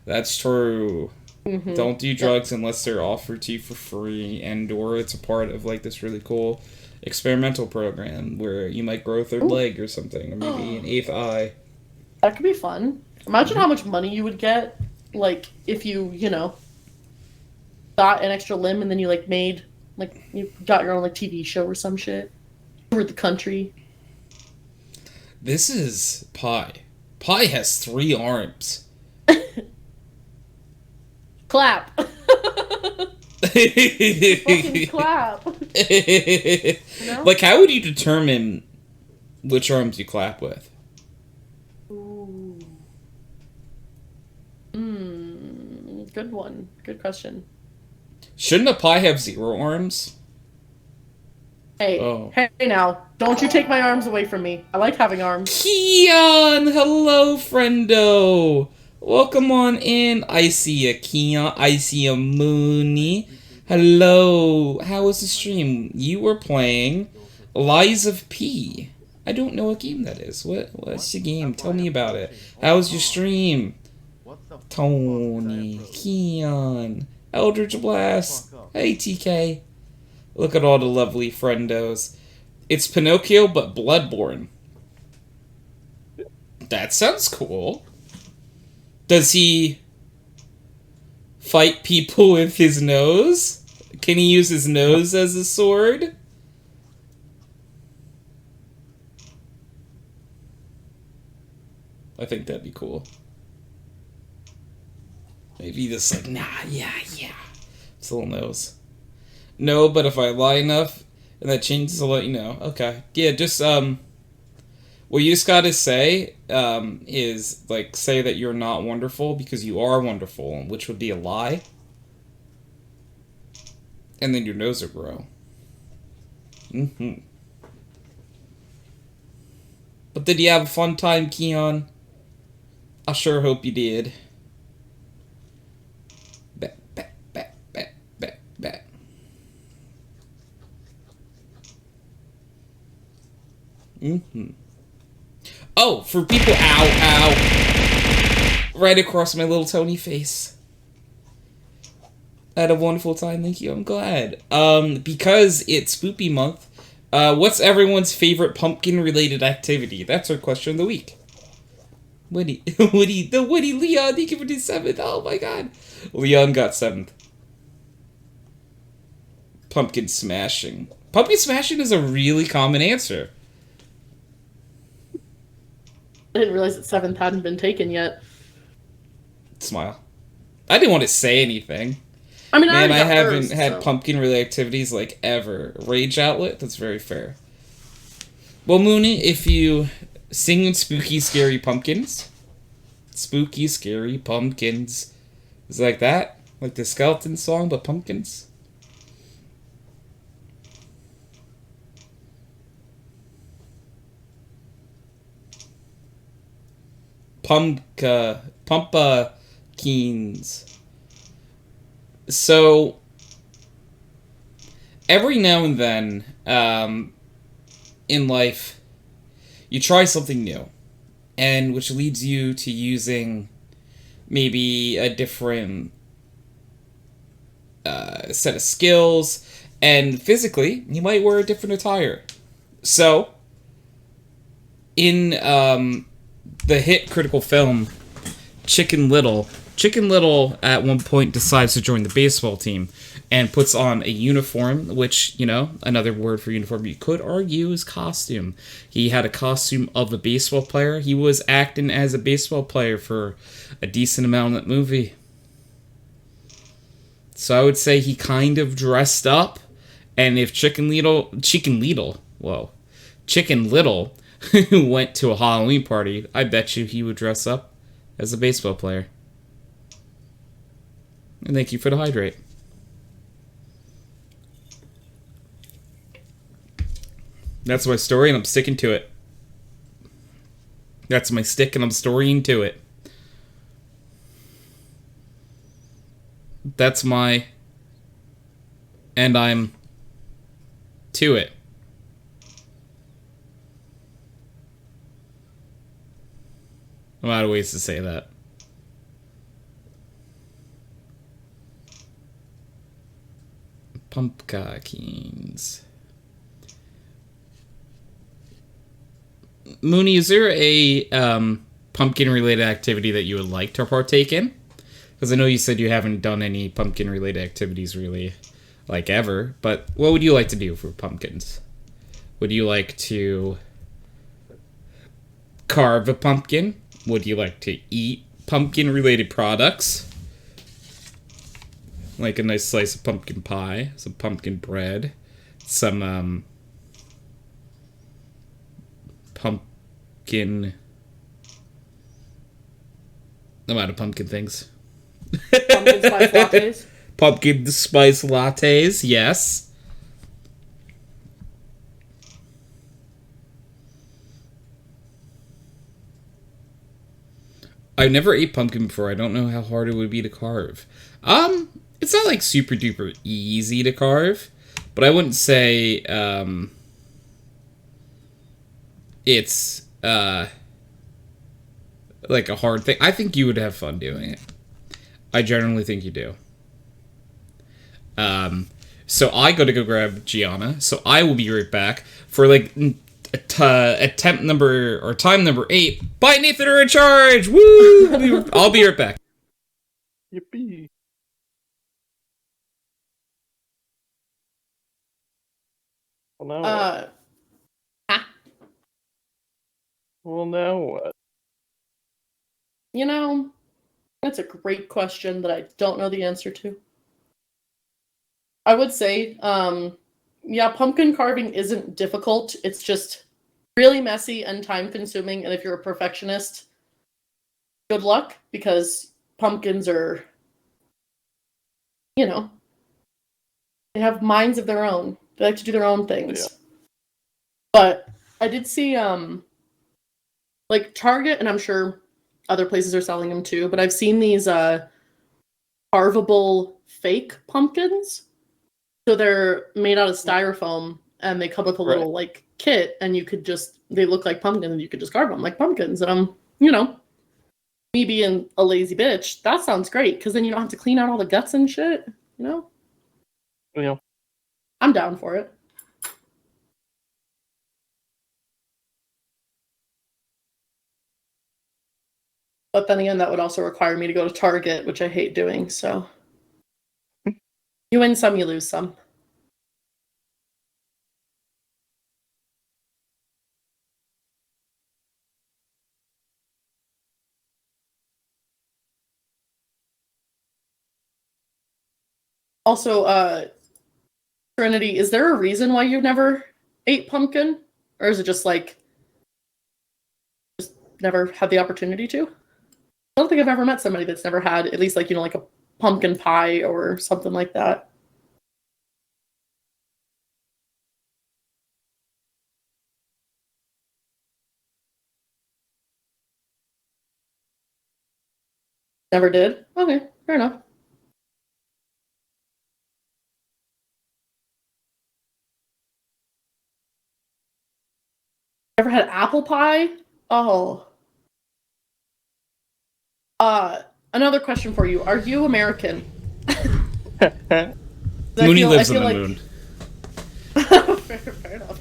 That's true. Mm-hmm. Don't do drugs unless they're offered to you for free, and or it's a part of this really cool experimental program where you might grow a third leg or something, or maybe an eighth eye. That could be fun. Imagine how much money you would get, if you, got an extra limb and then you, made, you got your own, TV show or some shit. Toured the country. This is Pi. Pi has 3 arms. Clap. Fucking clap. How would you determine which arms you clap with? Ooh. Good one. Good question. Shouldn't a Pi have 0 arms? Hey, Oh. Hey now. Don't you take my arms away from me. I like having arms. Keon! Hello, friendo! Welcome on in. I see a Keon. I see a Mooney. Hello. How was the stream? You were playing Lies of P. I don't know what game that is. What's the game? Tell me about it. How was your stream? Tony, Keon, Eldritch Blast. Hey, TK. Look at all the lovely friendos. It's Pinocchio, but Bloodborne. That sounds cool. Does he fight people with his nose? Can he use his nose as a sword? I think that'd be cool. Maybe just like, nah, yeah. Still nose. No, but if I lie enough and that changes, I'll let you know. Okay. Yeah, just, what you just gotta say, is, like, say that you're not wonderful because you are wonderful, which would be a lie. And then your nose will grow. But did you have a fun time, Keon? I sure hope you did. Bat. Oh, for people, ow. Right across my little Tony face. I had a wonderful time, thank you, I'm glad. Because it's Spoopy month, what's everyone's favorite pumpkin-related activity? That's our question of the week. Woody Leon, thank you for the 7th, oh my god. Leon got 7th. Pumpkin smashing. Pumpkin smashing is a really common answer. I didn't realize that 7th hadn't been taken yet. Smile. I didn't want to say anything. I mean, Man, I haven't first, had so. pumpkin-related activities, like, ever. Rage outlet? That's very fair. Well, Mooney, if you sing spooky, scary pumpkins... Spooky, scary pumpkins... Is it like that? Like the skeleton song, but pumpkins? Pumpkins. So, every now and then, in life, you try something new, and which leads you to using maybe a different set of skills, and physically, you might wear a different attire. So, in the hit critical film Chicken Little at one point decides to join the baseball team and puts on a uniform, which, you know, another word for uniform you could argue is costume. He had a costume of a baseball player. He was acting as a baseball player for a decent amount of that movie. So I would say he kind of dressed up, and if Chicken Little went to a Halloween party, I bet you he would dress up as a baseball player. And thank you for the hydrate. That's my story, and I'm sticking to it. That's my stick, and I'm storying to it. That's my... And I'm... to it. I'm out of ways to say that. Pumpkins. Mooney, is there a pumpkin-related activity that you would like to partake in? Because I know you said you haven't done any pumpkin-related activities really, like, ever. But what would you like to do for pumpkins? Would you like to carve a pumpkin? Would you like to eat pumpkin-related products? Like a nice slice of pumpkin pie, some pumpkin bread, some, pumpkin... I'm out of pumpkin things. Pumpkin spice lattes? Pumpkin spice lattes, yes. I've never ate pumpkin before. I don't know how hard it would be to carve. It's it's not like super duper easy to carve, but I wouldn't say it's like a hard thing. I think you would have fun doing it. I generally think you do. So I got to go grab Gianna. So I will be right back for like attempt number or time number 8. Bye, Nathan, are in charge. Woo! I'll be right back. Yippee. Well, now what? Well, now what? You know, that's a great question that I don't know the answer to. I would say, yeah, pumpkin carving isn't difficult. It's just really messy and time consuming. And if you're a perfectionist, good luck, because pumpkins are, you know, they have minds of their own. They like to do their own things. Yeah. But I did see, like Target, and I'm sure other places are selling them too, but I've seen these carvable fake pumpkins. So they're made out of styrofoam, and they come with a little like kit, and you could just, they look like pumpkins, and you could just carve them like pumpkins. And you know, me being a lazy bitch, that sounds great, because then you don't have to clean out all the guts and shit, you know? Yeah. I'm down for it. But then again, that would also require me to go to Target, which I hate doing, so. You win some, you lose some. Also, Trinity, is there a reason why you never ate pumpkin? Or is it just like, just never had the opportunity to? I don't think I've ever met somebody that's never had, at least like, you know, like a pumpkin pie or something like that. Never did? Okay, fair enough. Ever had apple pie? Oh. Another question for you. Are you American? Mooney lives on the moon. Fair enough.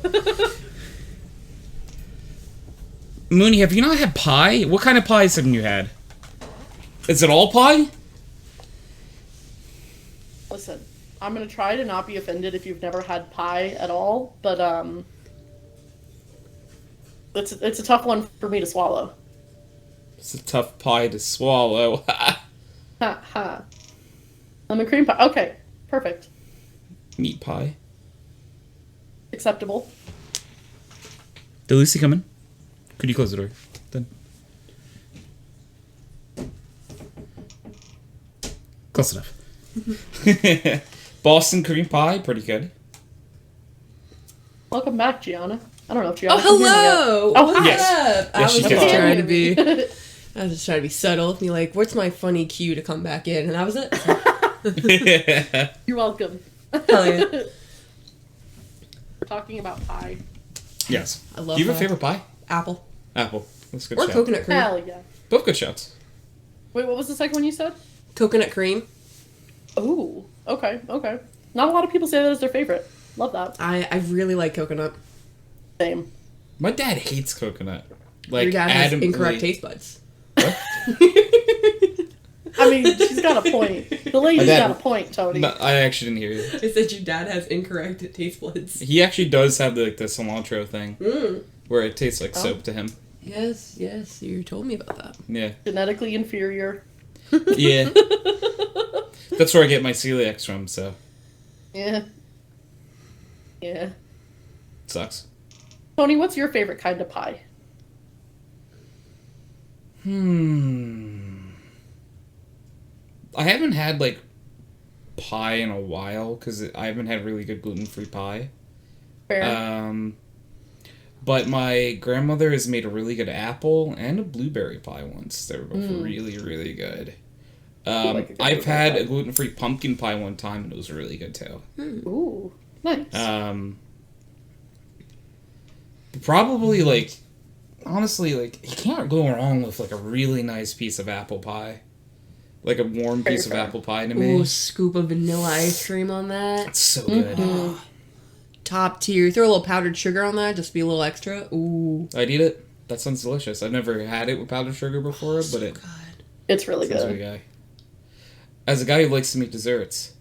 Mooney, have you not had pie? What kind of pies haven't you had? Is it all pie? Listen, I'm gonna try to not be offended if you've never had pie at all, but it's a tough one for me to swallow. It's a tough pie to swallow. Ha ha. Lemon cream pie. Okay, perfect. Meat pie. Acceptable. Did Lucy come in? Could you close the door? Then. Close enough. Boston cream pie, pretty good. Welcome back, Gianna. I don't know if Gianna. Oh, hello! Oh, hi. Yes. I Yes, was she just can. trying to be. I was just trying to be subtle. Be like, "What's my funny cue to come back in?" And that was it. You're welcome. Hell yeah! We're talking about pie. Yes. I love Do you have a pie. favorite pie? Apple Apple. That's a good or shout. coconut cream. Hell yeah. Both good shouts. Wait, what was the second one you said? Coconut cream. Ooh, okay, okay. Not a lot of people say that is their favorite. Love that. I really like coconut. Same. My dad hates coconut. Like, Your dad has adamantly- incorrect taste buds. What? I mean, she's got a point. The lady's My dad- got a point, Tony. No, I actually didn't hear you. I said your dad has incorrect taste buds. He actually does have the cilantro thing, Mm. where it tastes like Oh. soap to him. Yes, yes, you told me about that. Yeah. Genetically inferior. Yeah. That's where I get my celiacs from, so Yeah. Yeah. sucks. Tony, what's your favorite kind of pie? I haven't had, like, pie in a while, because I haven't had really good gluten-free pie. Fair. But my grandmother has made a really good apple and a blueberry pie once. They were both really, really good. like a good I've blueberry had pie. a gluten-free pumpkin pie one time, and it was really good too. Ooh, nice. Probably like, honestly, like you can't go wrong with like a really nice piece of apple pie, like a warm piece of fair. apple pie to me. Ooh, scoop of vanilla ice cream on that. It's so good. Top tier. Throw a little powdered sugar on that, just be a little extra. Ooh. I'd eat it. That sounds delicious. I've never had it with powdered sugar before, but it It's really sounds really good. good. As a guy who likes to make desserts,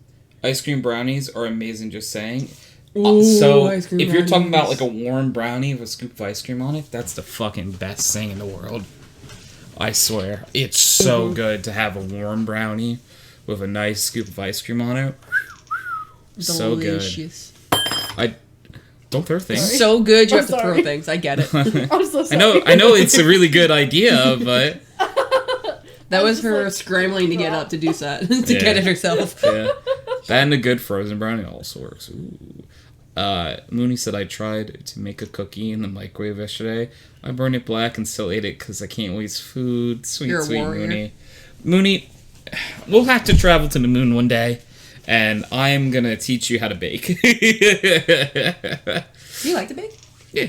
ice cream brownies are amazing. Just saying. Ooh, So ice cream if you're talking about brownies. like a warm brownie with a scoop of ice cream on it, that's the fucking best thing in the world. I swear, it's so good to have a warm brownie with a nice scoop of ice cream on it. So good. Delicious. I don't throw things. So good, you I'm have to throw sorry. things. I get it. I'm so I sorry. know it's a really good idea, but That was just her like, scrambling to get up to do that, to Yeah. get it herself. yeah, that and a good frozen brownie also works. Ooh. Mooney said I tried to make a cookie in the microwave yesterday. I burned it black and still ate it because I can't waste food. Sweet, You're a sweet warrior. Mooney. Mooney, we'll have to travel to the moon one day, and I'm gonna teach you how to bake. Do you like to bake? Yeah.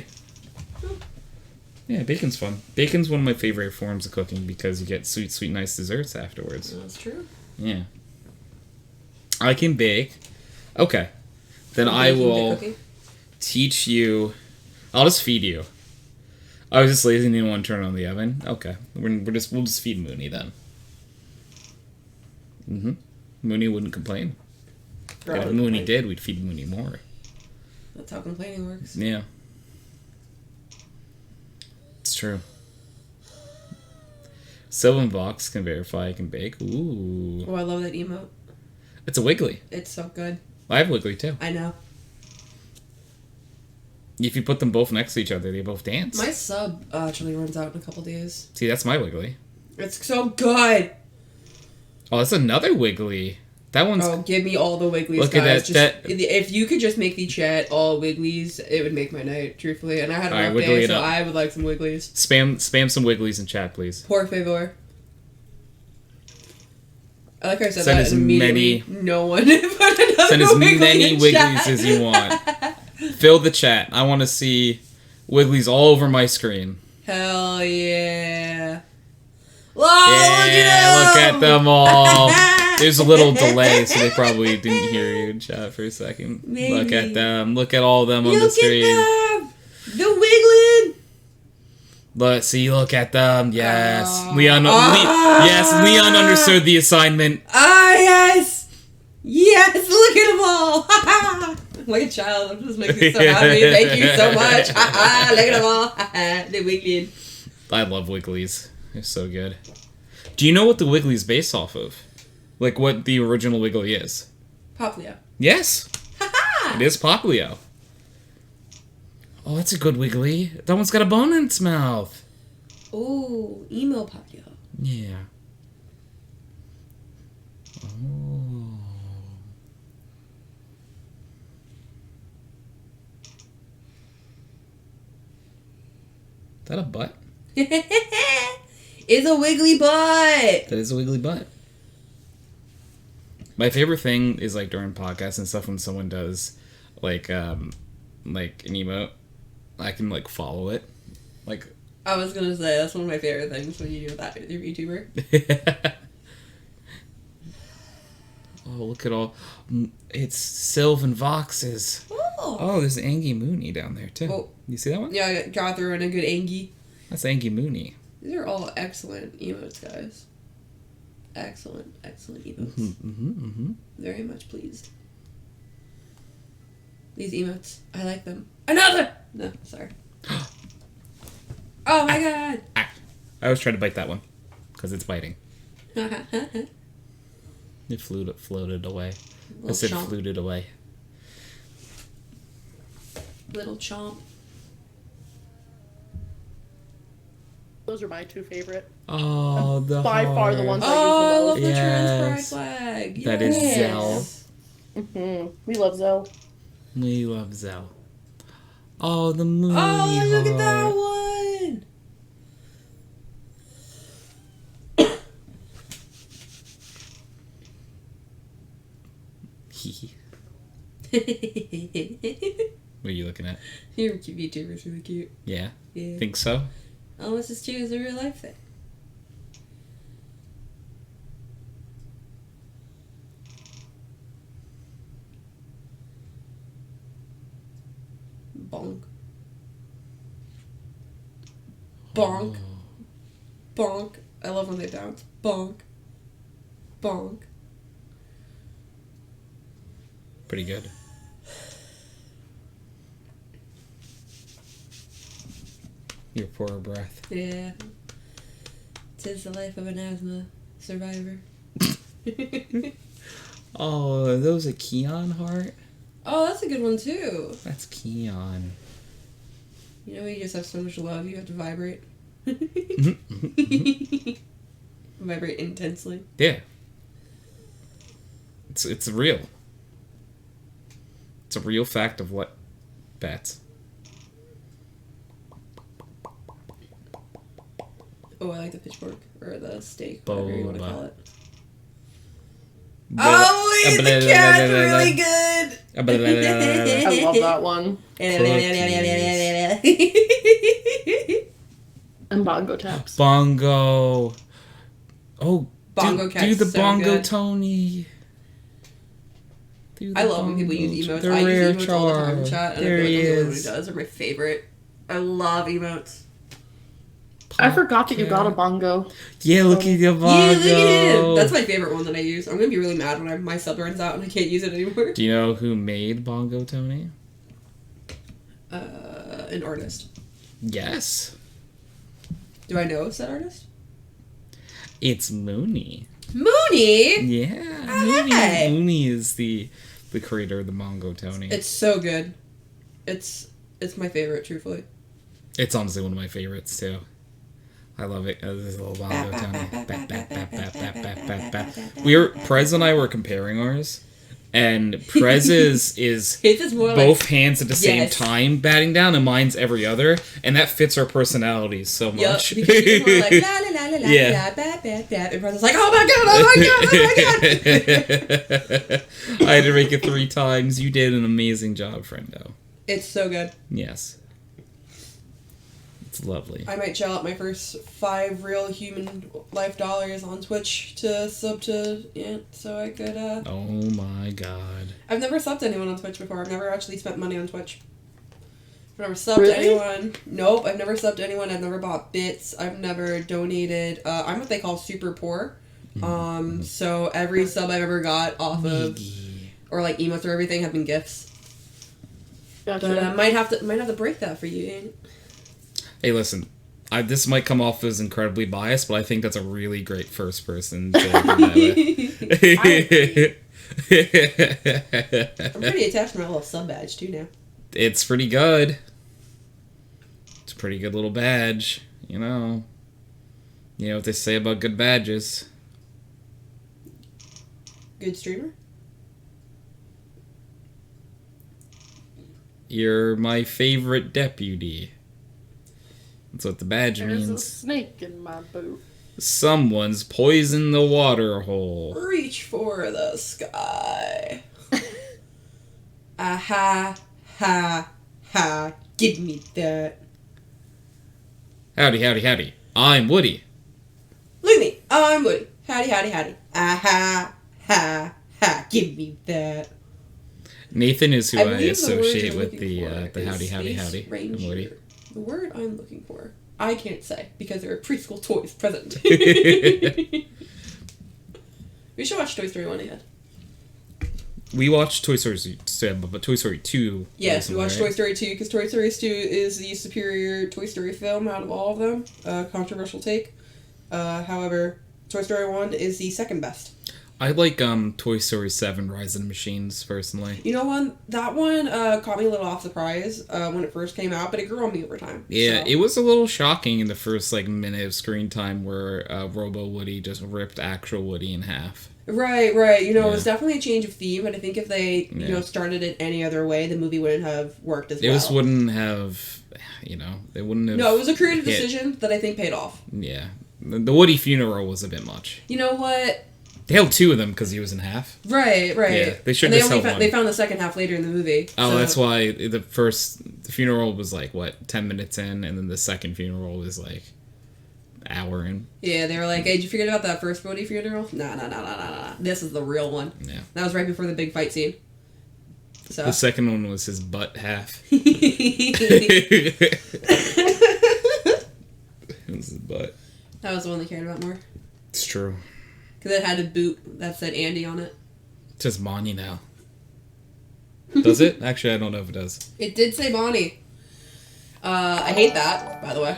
Yeah, bacon's fun. Bacon's one of my favorite forms of cooking because you get sweet, sweet, nice desserts afterwards. That's true. Yeah. I can bake. Okay. Then I will teach you. I'll just feed you. I was just lazy and didn't want to turn on the oven. Okay. We'll just feed Mooney then. Mooney wouldn't complain. And if Mooney did, we'd feed Mooney more. That's how complaining works. Yeah. It's true. Sylvan Vox can verify I can bake. Ooh. Oh, I love that emote. It's a Wiggly. It's so good. I have Wiggly too. I know. If you put them both next to each other, they both dance. My sub actually runs out in a couple days. See, that's my Wiggly. It's so good. Oh, that's another Wiggly. That one's... Oh, give me all the Wigglies, Look at guys. that- If you could just make the chat all Wigglies, it would make my night, truthfully. And I had a All right, rough wiggle day, it so up. I would like some Wigglies. Spam some Wigglies in chat, please. Por favor. I like how I said Send that, as and immediately no one put another Send as Wiggly many in Wigglies chat. as you want. Fill the chat. I want to see Wigglies all over my screen. Hell yeah. Yeah, Oh, look at them all. There's a little delay, so they probably didn't hear you in chat for a second. Maybe. Look at them. Look at all of them on the Look screen. at them. The Wiggling. Look at them. Yes. Leon understood the assignment. Ah, yes. Yes, look at them all. Like a child. I'm just making me so happy. Thank you so much. Look at them all. The Wiggling. I love Wigglies. They're so good. Do you know what the Wiggly is based off of? Like what the original Wiggly is? Poplio. Yes. It is Poplio. Oh, that's a good Wiggly. That one's got a bone in its mouth. Ooh, emo Poplio. Yeah. Oh. Is that a butt? It's a wiggly butt. That is a wiggly butt. My favorite thing is like during podcasts and stuff when someone does like an emote, I can like follow it. Like I was gonna say that's one of my favorite things when you do that with your YouTuber. Oh, look at all. It's Sylvan Voxes. Oh, there's Angie Mooney down there too. Oh. You see that one? Yeah, I got through in a good Angie. That's Angie Mooney. These are all excellent emotes, guys. Excellent emotes. Mm-hmm. Very much pleased. These emotes, I like them. Another! No, sorry. Oh my god! I always try to bite that one because it's biting. It floated away. I said chomp. fluted away. Little chomp. Those are my two favorite. Oh, the By far the heart. ones Oh, I I love use the Yes. trans pride flag. That is Yes. Zell. the most. We love Zell. We love Zell. Oh, the Mooney Oh, look at that heart. one! What are you looking at? Your VTuber's really cute. Yeah? Yeah. Think so? Almost as cute as a real life thing. Bonk. Bonk. Oh. Bonk. I love when they bounce. Bonk. Bonk. Pretty good. Your poor breath. Yeah. 'Tis the life of an asthma survivor. Oh, are those a Keon heart? Oh, that's a good one too. That's Keon. You know, you just have so much love, you have to vibrate. Vibrate intensely. Yeah. It's real. It's a real fact of what bats. Oh, I like the pitchfork. Or the steak, whatever you want to Boba. call it. Oh, wait, the cat's really good! I love that one. And bongo taps. Bongo. Oh, Bongo do cat's the so bongo good. Tony. Do the I love when people use bongo- emotes. the I rare use emotes all the time in char. chat, and There I feel he like I'm the only one who is. does. They're my favorite. I love emotes. I forgot that you got a bongo. Yeah, look at the bongo. Yeah, look at him! That's my favorite one that I use. I'm gonna be really mad when my sub runs out and I can't use it anymore. Do you know who made Bongo Tony? An artist. Yes. Do I know said artist? It's Mooney. Mooney! Yeah. Hey. Mooney is the creator of the Bongo Tony. It's so good. It's my favorite, truthfully. It's honestly one of my favorites too. I love it. This little Bongo Tony. Prez and I were comparing ours, and Prez's is His is more both like, hands at the same Yes. time batting down, and mine's every other, and that fits our personalities so yup, much. because he's more like la la la la la Yeah. la bap bap bap, and Brenda's like, oh my god, oh my god, oh my god. I had to make it 3 times. You did an amazing job, friendo. It's so good. Yes. It's lovely. I might shell out my first 5 real human life dollars on Twitch to sub to Ant, so I could Oh my god. I've never subbed to anyone on Twitch before. I've never actually spent money on Twitch. I've never subbed to Really? anyone. Nope, I've never subbed to anyone. I've never bought bits. I've never donated. I'm what they call super poor. So every sub I've ever got off of, or like emotes or everything, have been gifts. Gotcha. But I might have to break that for you, Ant. Hey, listen. This might come off as incredibly biased, but I think that's a really great first person to do that I'm pretty attached to my little sub badge too now. It's pretty good. It's a pretty good little badge, you know. You know what they say about good badges. Good streamer. You're my favorite deputy. That's what the badge There's a means. snake in my boot. Someone's poisoned the water hole. Reach for the sky. Aha, ha, ha. Give me that. Howdy, howdy, howdy. I'm Woody. Look at me. I'm Woody. Howdy, howdy, howdy. Aha, ha, ha. Give me that. Nathan is who I believe the associate word with you're the looking for howdy, is howdy, Space howdy. I'm Ranger. Woody. The word I'm looking for, I can't say because there are preschool toys present. We should watch Toy Story 1 again. We watched Toy Story 7, but Toy Story 2. Yes, we recently, watched right? Toy Story 2 because Toy Story 2 is the superior Toy Story film out of all of them. Controversial take. However, Toy Story 1 is the second best. I like Toy Story 7 Rise of the Machines, personally. You know, that one caught me a little off surprise when it first came out, but it grew on me over time. Yeah, so. it was a little shocking in the first minute of screen time where Robo Woody just ripped actual Woody in half. Right. You know, Yeah. it was definitely a change of theme, but I think if they, you know, started it any other way, the movie wouldn't have worked as well. It just wouldn't have, it wouldn't have... No, it was a creative hit. decision that I think paid off. Yeah. The Woody funeral was a bit much. You know what? They held 2 of them because he was in half. Right. Yeah, they should And just held one. they found the second half later in the movie. Oh, so- that's why the funeral was like, what, 10 minutes in, and then the second funeral was like hour in. Yeah, they were like, hey, did you forget about that first Brody funeral? Nah. This is the real one. Yeah. That was right before the big fight scene. So. The second one was his butt half. That It was his butt. was the one they cared about more. It's true. Because it had a boot that said Andy on it. It says Bonnie now. Does it? Actually, I don't know if it does. It did say Bonnie. I hate that, by the way.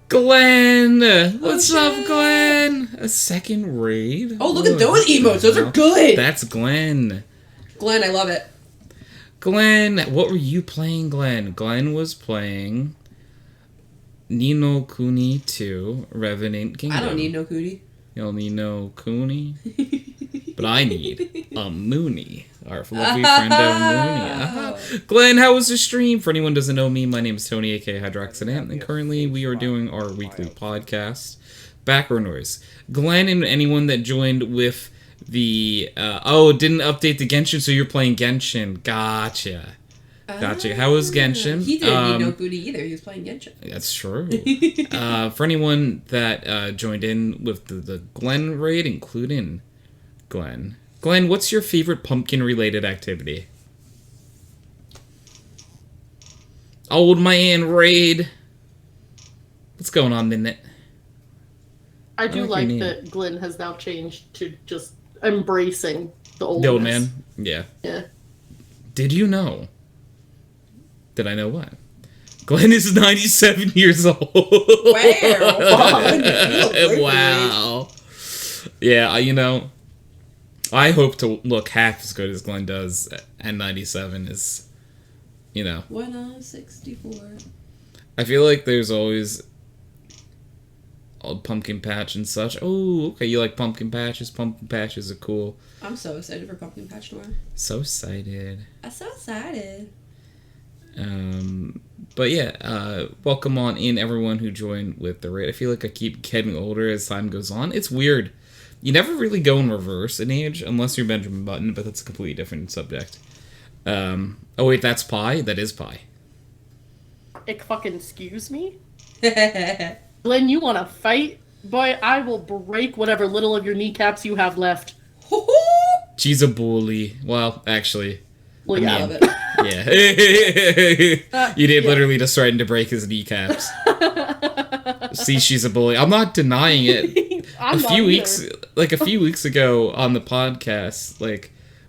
Glenn! What's up, Glenn? A second raid? Oh, look at those emotes. Those are good. That's Glenn. Glenn, I love it. Glenn, what were you playing, Glenn? Glenn was playing Ni no Kuni 2, Revenant Kingdom. I don't need no cootie. You don't need no Kuni? But I need a Mooney. Our lovely friend Mooney. Glenn, how was the stream? For anyone who doesn't know me, my name is Tony, aka HydroxideAnt, and currently we are doing our weekly podcast, Background Noise. Glenn and anyone that joined with the... didn't update the Genshin, so you're playing Genshin. Gotcha. How was Genshin? He didn't need no booty either. He was playing Genshin. That's true. For anyone that joined in with the Glenn raid, including Glenn. Glenn, what's your favorite pumpkin-related activity? Old man raid. What's going on, Minute? I do like like your name. that Glenn has now changed to just embracing the old The old man? Yeah. Yeah. Did you know? Did I know what? Glenn is 97 years old. Wow. Yeah, I hope to look half as good as Glenn does at 97 is, When I'm 64. I feel like there's always a pumpkin patch and such. Oh, okay, you like pumpkin patches? Pumpkin patches are cool. I'm so excited for Pumpkin Patch tomorrow. So excited. I'm so excited. But yeah, welcome on in everyone who joined with the raid. I feel like I keep getting older as time goes on. It's weird. You never really go in reverse in age, unless you're Benjamin Button, but that's a completely different subject. Oh wait, that's Pi? That is Pi. Excuse me? Glenn, you want to fight? Boy, I will break whatever little of your kneecaps you have left. She's a bully. Well, actually... Well, yeah. I love it. Yeah. You did literally just threaten to break his kneecaps. See, she's a bully. I'm not denying it. a few weeks ago on the podcast,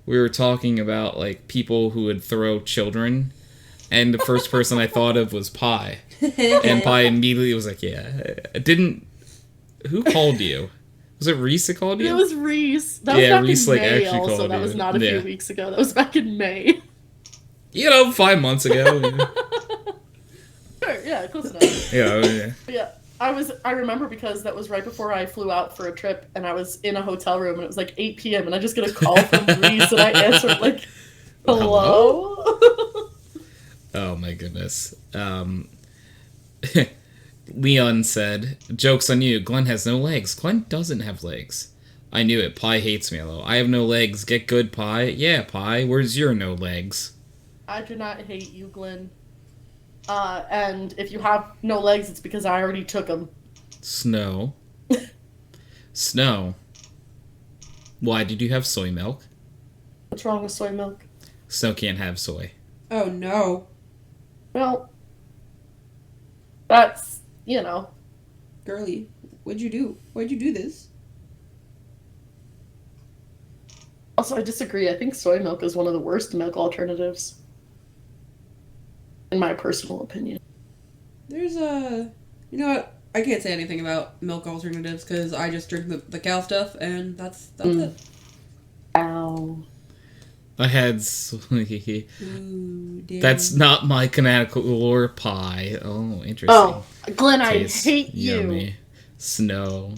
we were talking about people who would throw children, and the first person I thought of was Pi. And Pi immediately was like, yeah. Who called you? Was it Reese that called you? It was Reese. That was back Reese in May actually also. called That you. was not a few weeks ago. That was back in May. 5 months ago. Sure, yeah, close enough. Yeah. Yeah. I remember because that was right before I flew out for a trip, and I was in a hotel room, and it was 8 p.m., and I just get a call from Reese, and I answered hello? Oh my goodness. Leon said, joke's on you, Glenn has no legs. Glenn doesn't have legs. I knew it. Pi hates me, though. I have no legs. Get good, Pi. Yeah, Pi. Where's your no legs? I do not hate you, Glenn. And if you have no legs, it's because I already took them. Snow. Snow. Why did you have soy milk? What's wrong with soy milk? Snow can't have soy. Oh, no. Well, that's, Girly, what'd you do? Why'd you do this? Also, I disagree. I think soy milk is one of the worst milk alternatives. In my personal opinion. There's you know what? I can't say anything about milk alternatives because I just drink the cow stuff and that's it. Ow. I had Ooh, damn. That's not my canonical lore pie. Oh, interesting. Oh, Glenn, Tastes I hate you. yummy. Snow.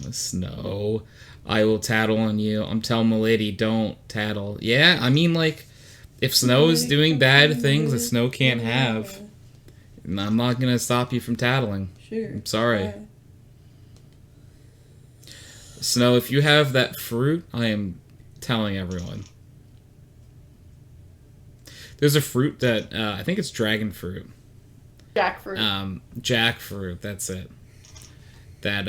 I will tattle on you. I'm telling my lady, don't tattle. Yeah, I mean, if Snow is doing bad things that Snow can't have, I'm not gonna stop you from tattling. Sure. I'm sorry. Yeah. Snow, if you have that fruit, I am telling everyone. There's a fruit that I think it's dragon fruit. Jackfruit. Jackfruit. That's it. That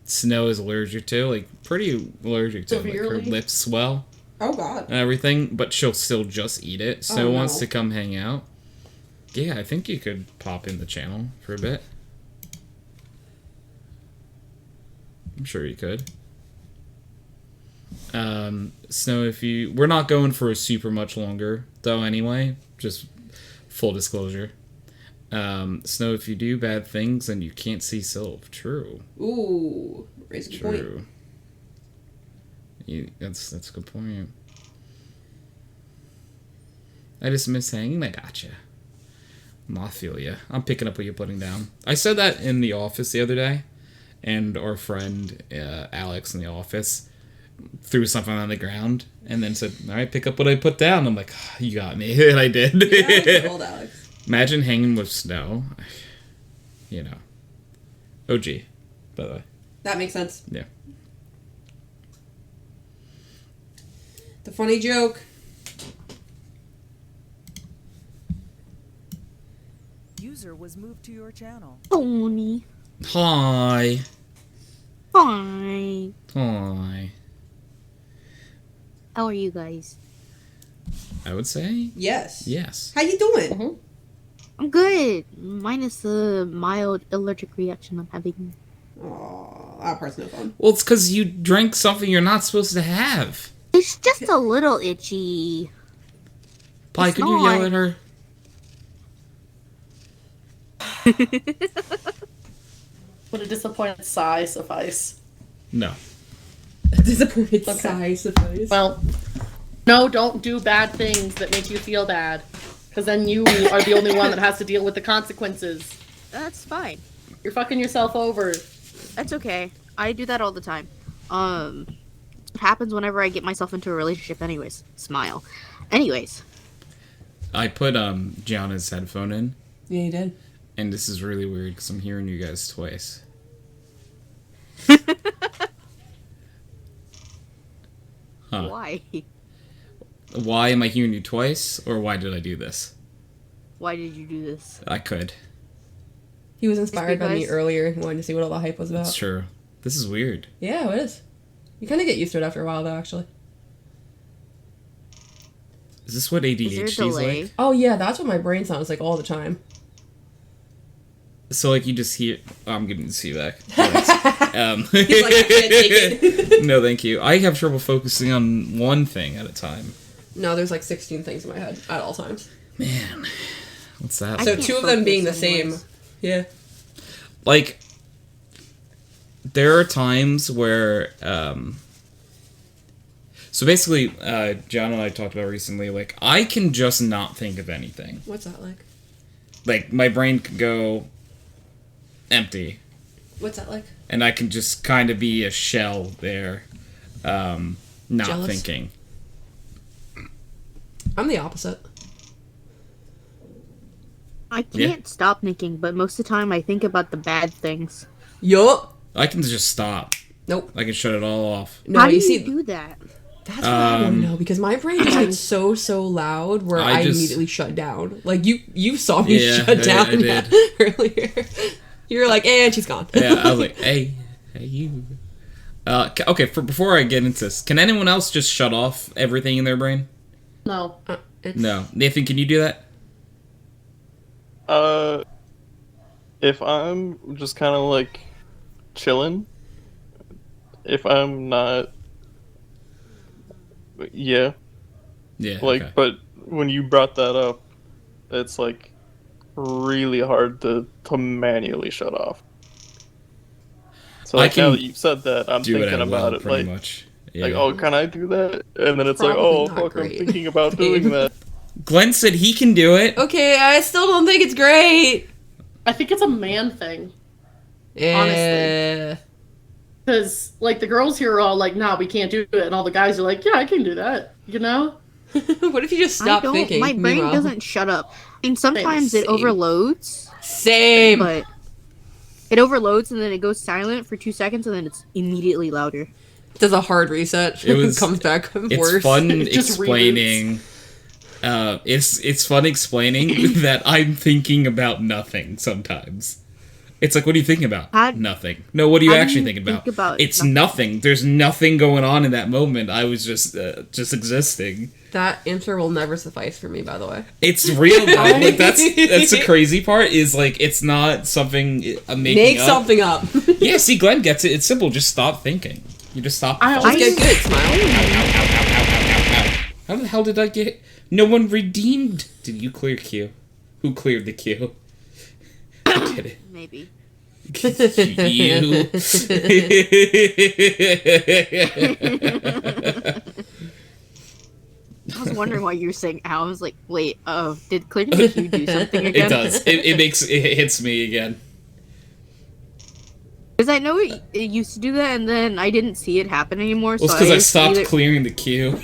Snow is allergic to, like pretty allergic to. Like her Severely? lips swell Oh God. and everything, but she'll still just eat it. Snow Oh, wants no. to come hang out. Yeah, I think you could pop in the channel for a bit. I'm sure you could. Snow, if you... We're not going for a super much longer, though, anyway. Just full disclosure. Snow, if you do bad things, then you can't see Sylve. True. Ooh, raise a good point. True. That's a good point. I just miss hanging. I gotcha. I feel ya. I'm picking up what you're putting down. I said that in the office the other day, and our friend Alex in the office threw something on the ground and then said, "All right, pick up what I put down." I'm like, "Oh, you got me," and I did. Yeah, old Alex. Imagine hanging with Snow. You know, OG, by the way. That makes sense. Yeah. The funny joke. User was moved to your channel. Tony. Hi. Hi. Hi. How are you guys? I would say Yes. yes. How you doing? I'm good. Minus the mild allergic reaction I'm having. Aw, that part's no fun. Well, it's because you drank something you're not supposed to have. It's just a little itchy. Pi, It's could you yell not. at her? Would a disappointed sigh suffice? No. Disappointed Okay. sigh suffice. Well, no, don't do bad things that make you feel bad. Because then you are the only one that has to deal with the consequences. That's fine. You're fucking yourself over. That's okay. I do that all the time. It happens whenever I get myself into a relationship anyways. Smile. Anyways. I put Gianna's headphone in, Yeah, you did. and this is really weird because I'm hearing you guys twice. Huh. Why? Why am I hearing you twice, or why did I do this? Why did you do this? I could. He was inspired by me because- earlier. He wanted to see what all the hype was about. That's true. This is weird. Yeah, it is. You kind of get used to it after a while, though, actually. Is this what Is there a ADHD is delay? like? Oh, yeah, that's what my brain sounds like all the time. So, like, you just hear... Oh, I'm giving this feedback. Thanks. He's like, I can't take it. No, thank you. I have trouble focusing on one thing at a time. No, there's like 16 things in my head at all times. Man, what's that? I So can't two of them being the focus same. anyways. Yeah. Like, there are times where, so basically, John and I talked about recently, like, I can just not think of anything. What's that like? Like, my brain could go empty, What's that like? and I can just kind of be a shell there, not Jealous? thinking. I'm the opposite. I can't stop thinking, but most of the time I think about the bad things. Yup. I can just stop. Nope. I can shut it all off. No, How do you you see, do that? that's what I want to know because my brain just gets so loud where I I just- immediately shut down. Like you saw me Yeah, shut I down did. earlier. You were like, and she's gone. Yeah, I was like, hey you. Okay, before I get into this, can anyone else just shut off everything in their brain? No. No. Nathan, can you do that? If I'm just kind of like chilling, if I'm not, yeah, Yeah. like, okay. but when you brought that up, it's like really hard to manually shut off. So I like, now can that you've said that, I'm do it thinking at about will, it, pretty like, much. Yeah. like, oh, can I do that? And then it's like, Probably oh, not fuck, I'm great. thinking about doing that. Glenn said he can do it. Okay, I still don't think it's great. I think it's a man thing. Yeah. Because, like, the girls here are all like, nah, we can't do it. And all the guys are like, yeah, I can do that. You know? What if you just stop I don't. thinking? My brain Meanwhile- doesn't shut up. I mean, sometimes it Same. overloads, Same. but it overloads and then it goes silent for 2 seconds and then it's immediately louder. Does a hard reset. It was- comes back It's worse. fun It just explaining. It's fun explaining that I'm thinking about nothing sometimes. It's like, what are you thinking about? Nothing. No, what are you how do actually you thinking think about It's nothing? nothing. There's nothing going on in that moment. I was just existing. That answer will never suffice for me, by the way. It's real though. Like that's the crazy part is like it's not something I'm making Make up. something up. Yeah, see, Glenn gets it. It's simple. Just stop thinking. You just stop. I Just thoughts. get good, smile. How the hell did I get? No one redeemed. Did you clear queue? Who cleared the queue? I did it. Maybe. You. I was wondering why you were saying ow. I was like, wait, did Clear the Queue do something again? It does. It hits me again. Because I know it used to do that, and then I didn't see it happen anymore. Well, it's so because I just stopped either- clearing the queue.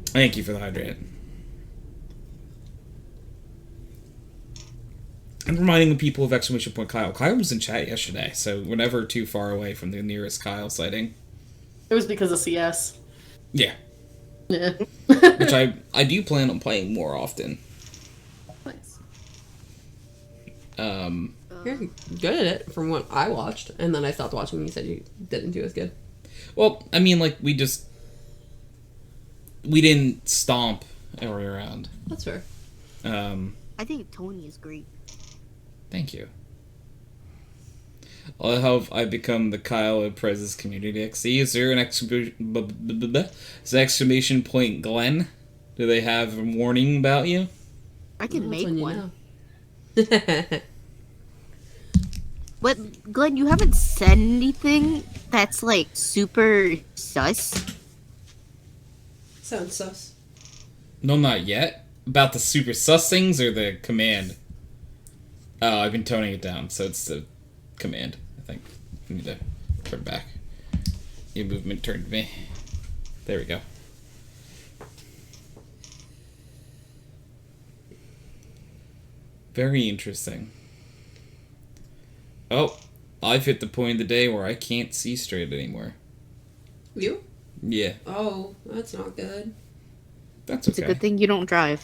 Thank you for the hydrant. I'm reminding the people of exclamation point Kyle. Kyle was in chat yesterday, so we're never too far away from the nearest Kyle sighting. It was because of CS. Yeah, Yeah. which I do plan on playing more often. Nice. You're good at it from what I watched, and then I stopped watching and you said you didn't do as good. Well, I mean, like, we didn't stomp every round. That's fair. I think Tony is great. Thank you. I hope I become the Kyle of Prez's community XC. Is there an exclamation point Glenn? Do they have a warning about you? I can That's make when you one. know. But Glenn, you haven't said anything that's like super sus. Sounds sus. No, not yet. About the super sus things or the command? Oh, I've been toning it down, so it's the command, I think. I need to turn back. Your movement turned me. There we go. Very interesting. Oh, I've hit the point of the day where I can't see straight anymore. You? Yeah, Oh, that's not good. that's It's a okay. good thing you don't drive.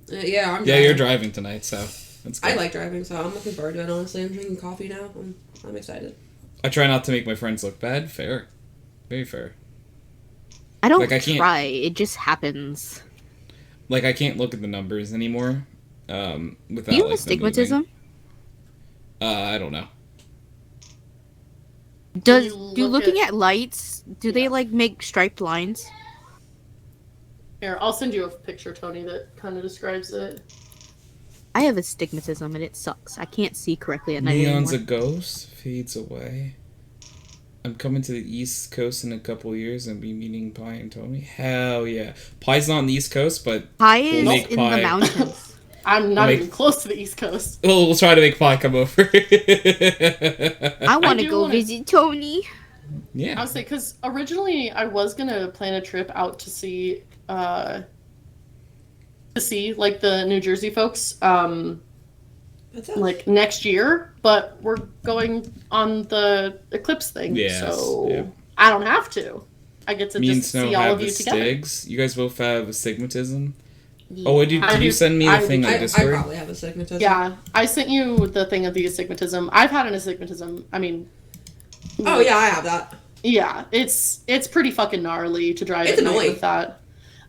Yeah, I'm Yeah, driving. you're driving tonight, so that's good. I like driving, so I'm looking forward to it, honestly. I'm drinking coffee now. I'm excited. I try not to make my friends look bad. Fair. Very fair. I don't Like, I can't- try. It just happens. Like, I can't look at the numbers anymore. Without, Do you have like, them moving. astigmatism? I don't know. Does you do look looking at- at lights? Do they like make striped lines? Here, I'll send you a picture, Tony, that kind of describes it. I have astigmatism and it sucks. I can't see correctly at night Neon's a anymore. ghost, fades away. I'm coming to the East Coast in a couple years and be meeting Pie and Tony. Hell yeah. Pie's not on the East Coast, but Pie we'll is make in Pie. the mountains. I'm not Make- even close to the East Coast. We'll try to make Pie come over. I want to do go wanna- visit Tony. I Yeah. would say, because originally I was gonna plan a trip out to see like the New Jersey folks That's it. like next year, but we're going on the eclipse thing, Yes, so yeah. I don't have to. I get to Me and just Snow see all have of the you together. stigs. You guys both have astigmatism. Oh, did I you do- send me the I- thing on I Discord? probably have astigmatism. Yeah, I sent you the thing of the astigmatism. I've had an astigmatism. I mean, Oh, yeah, I have that. yeah, it's pretty fucking gnarly to drive It's at night annoying. with that.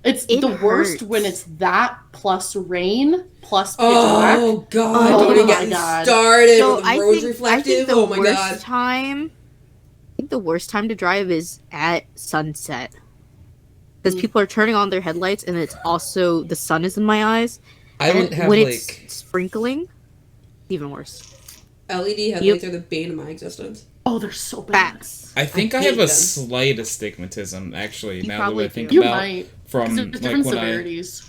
It's It the worst hurts. when it's that plus rain plus pitch black. Oh, God. Oh, Don't even my get me God. started So with the I rose think reflective. the Oh, my worst God. time. I think the worst time to drive is at sunset, because people are turning on their headlights, and it's also the sun is in my eyes. I and don't have, when like... it's sprinkling, even worse. LED headlights are the bane of my existence. Oh, they're so bad. Facts. I think I, hate have a them. slight astigmatism, actually, You now that probably I think do. You about might. 'Cause from, there's like, different when severities.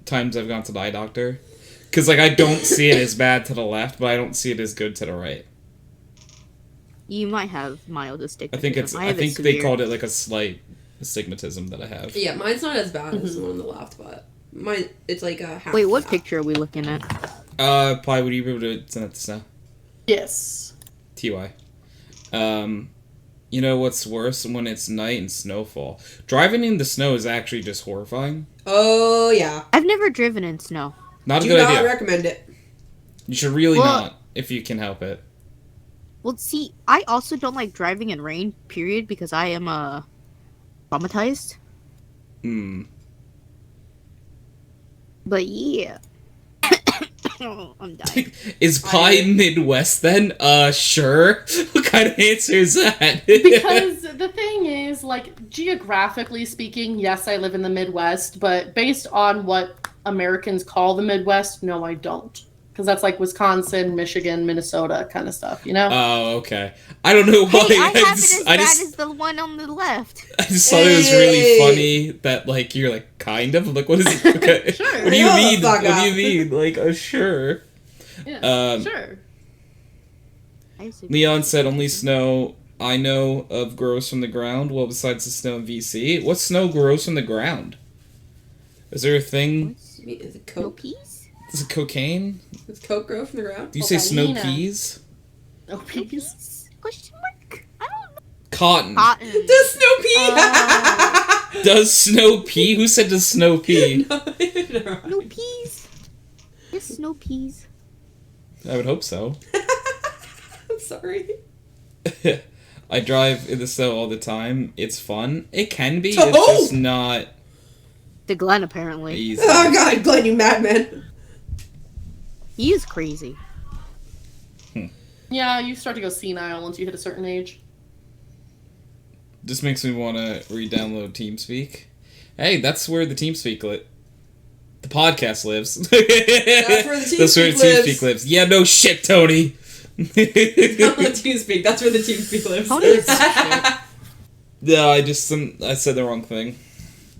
times I've gone to the eye doctor. Because, like, I don't see it as bad to the left, but I don't see it as good to the right. You might have mild I astigmatism. think it's. I have it think they severe. called it like a slight astigmatism that I have. Yeah, mine's not as bad as the one on the left, but mine, it's like a half. Wait, what half. picture are we looking at? Pi, would you be able to send it to Snow? Yes. TY. You know what's worse when it's night and snowfall? Driving in the snow is actually just horrifying. Oh yeah. I've never driven in snow. Not a Do good not idea. recommend it. You should really Well- not, if you can help it. Well, see, I also don't like driving in rain, period, because I am traumatized. Hmm. But yeah. I'm dying. Is pie Midwest then? Sure. What kind of answer is that? Because the thing is, like, geographically speaking, yes, I live in the Midwest, but based on what Americans call the Midwest, no, I don't. Because that's like Wisconsin, Michigan, Minnesota kind of stuff, you know? Oh, okay. I don't know why. Hey, I have it just, as I bad just, as the one on the left. I just thought it was really Hey. funny that, like, you're like, kind of? I'm like, what is it? Okay. Sure. What do you Yeah, mean? fuck What do you off. mean? Like, sure. Yeah, sure. I assume- Leon said only snow I know of grows from the ground. Well, besides the snow in VC. What snow grows from the ground? Is there a thing? Is it No coke? peas? Is it cocaine? Does coke grow from the ground? Do you say snow Cocaine. peas? No No peas. peas? Question mark? I don't know. Cotton. Cotton. Does snow pea? Does snow pea? Who said does snow pea? No peas. Just no peas. I would hope so. I'm sorry. I drive in the snow all the time. It's fun. It can be. Oh! It's just not To Glenn, apparently. easy. Oh god, Glenn, you madman. He is crazy. Yeah, you start to go senile once you hit a certain age. This makes me want to re-download TeamSpeak. Hey, that's where the TeamSpeak the podcast lives. That's where the TeamSpeak lives. Yeah, no shit, Tony. Not the TeamSpeak. That's where the TeamSpeak lives. Tony is shit. No, I said the wrong thing.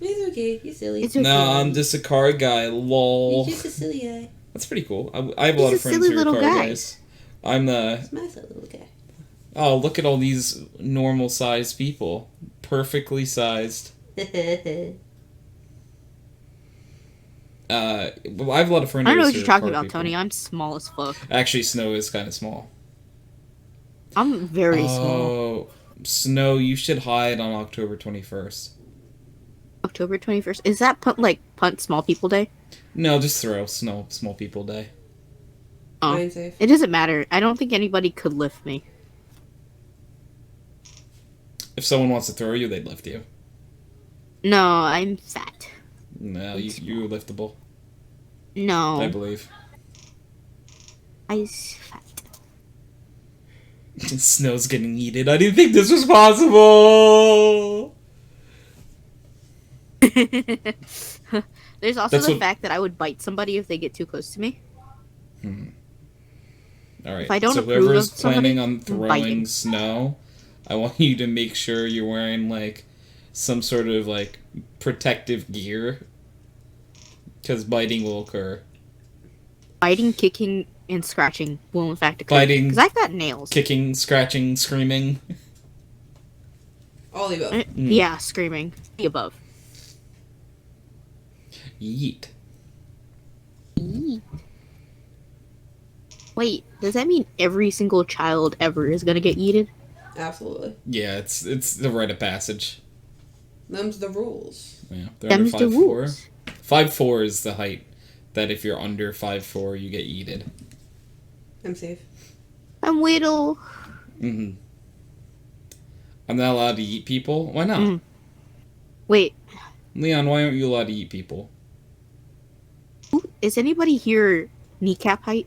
It's okay. You're silly. It's okay. No, I'm just a car guy. Lol. You're just a silly guy. That's pretty cool. I have a lot He's of a friends silly who are little car guy. guys. I'm the. It's my silly little guy. Oh, look at all these normal sized people. Perfectly sized. Well, I have a lot of friends. I don't know what who you're are talking car about, people. Tony. I'm small as fuck. Actually, Snow is kind of small. I'm very small. Oh, Snow, you should hide on October 21st. October 21st. Is that punt small people day? No, just throw Snow Small People Day. Oh. Mine safe. It doesn't matter. I don't think anybody could lift me. If someone wants to throw you, they'd lift you. No, I'm fat. No, you're liftable. I No, believe. I'm fat. Snow's getting heated. I didn't think this was possible. There's also That's the what- fact that I would bite somebody if they get too close to me. All right. If I don't so approve whoever's of somebody, planning on I'm throwing biting. Snow, I want you to make sure you're wearing like some sort of like protective gear, because biting will occur. Biting, kicking, and scratching will in fact occur. Biting, Because I've got nails. Kicking, scratching, screaming. All the above. Yeah, screaming. The above. Yeet. Eee. Wait, does that mean every single child ever is gonna get yeeted? Absolutely. Yeah, it's the rite of passage. Them's the rules. Yeah, they're under Them's the 5'4". rules. 5'4" is the height that if you're under 5'4", you get yeeted. I'm safe. I'm little. Mm-hmm. I'm not allowed to eat people? Why not? Mm. Wait, Leon, why aren't you allowed to eat people? is anybody here kneecap height?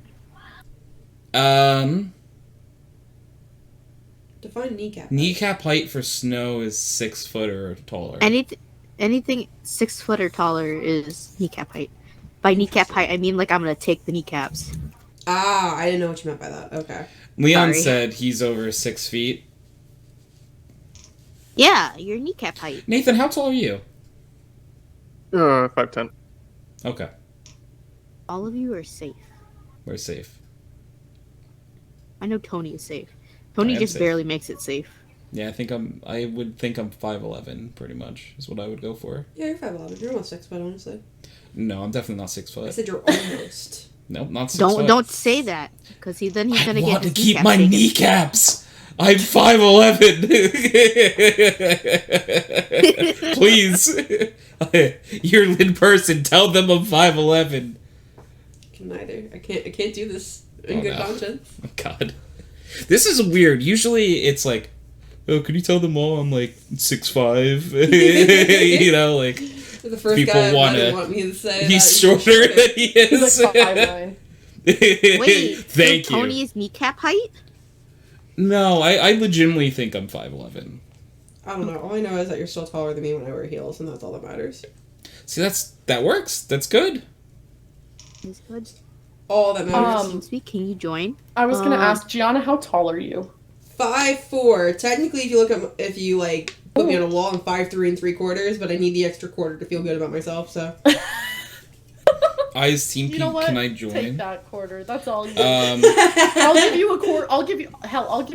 Define kneecap. Kneecap height for Snow is 6 foot or taller. Anything 6 foot or taller is kneecap height. By kneecap height, I mean like I'm gonna take the kneecaps. Ah, I didn't know what you meant by that. Okay. Leon Sorry. said he's over 6 feet. Yeah, your kneecap height. Nathan, how tall are you? 5'10". Okay, All of you are safe. we're safe. I know Tony is safe. I Tony am just safe. barely makes it safe. Yeah, I would think I'm 5'11", pretty much, is what I would go for. Yeah, you're 5'11". You're almost 6 foot, honestly. No, I'm definitely not 6 I foot. said you're almost. Nope, not 6 Don't foot. don't say that, because then he's I gonna want get to his keep my taken. kneecaps. I'm 5'11". Please, you're in person. Tell them I'm 5'11". Can neither. I can't do this in good conscience. Oh, God, this is weird. Usually it's like, oh, could you tell them all I'm like 6'5"? You know, like The first people guy want me to say he's that shorter than he is. He's like 5'9". Wait, Thank so you. Tony is kneecap height? No, I legitimately think I'm 5'11". I don't know. All I know is that you're still taller than me when I wear heels, and that's all that matters. See, that works. That's good. He's good. All that matters. TeamSpeak, can you join? I was gonna ask Gianna, how tall are you? 5'4". Technically, if you like put me on a wall, I'm 5'3 3/4, but I need the extra quarter to feel good about myself. So. Eyes Team You know Pink, what? can I Take join? that quarter. That's all you. Um, I'll give you a quarter. I'll give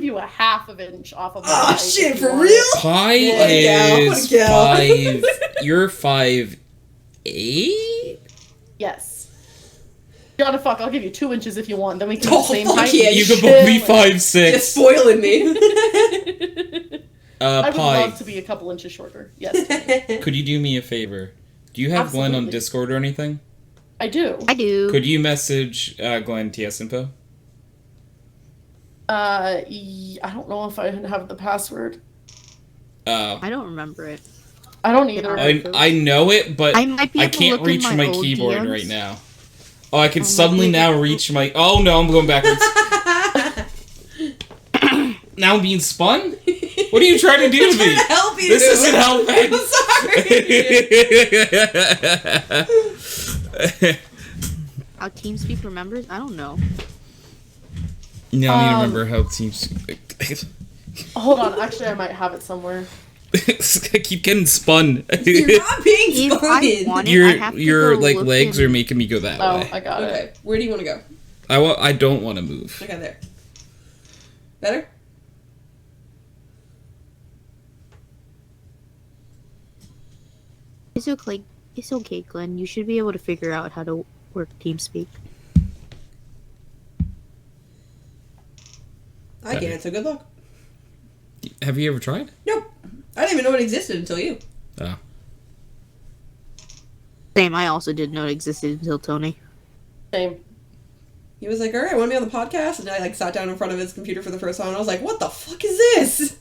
you a half of an inch off of my Oh height shit! if you For want. real? Pi is What a 5. You're 5'8". Yes. Gianna, fuck. I'll give you 2 inches if you want. Then we can Oh, be the same fuck height. yeah, You could both be 5'6". Just spoiling me. I would Pi, love to be a couple inches shorter. Yes, could you do me a favor? Do you have Glenn on Absolutely. Discord or anything? I do. I do. Could you message Glenn TS info? I don't know if I have the password. I don't remember it. I don't either. I know it, but I might be I able to can't look in reach my my old keyboard DMs. right now. Oh, I can might suddenly be now able to- reach my... Oh, no, I'm going backwards. Now I'm being spun? What are you trying to do to me? Help you. This isn't helping. I'm sorry. How TeamSpeak remembers? I don't know. Now I need to remember how teams... Hold on. Actually, I might have it somewhere. I keep getting spun. You're not being If I spun. want it, I have to your go like look legs in- are making me go that Oh, way. I got Okay, it. where do you want to go? I don't want to move. Okay, there. Better? It's okay. It's okay, Glenn. You should be able to figure out how to work TeamSpeak. I can't, so good luck. Have you ever tried? Nope. I didn't even know it existed until you. Oh. Same. I also didn't know it existed until Tony. Same. He was like, alright, want to be on the podcast? And I like sat down in front of his computer for the first time and I was like, what the fuck is this?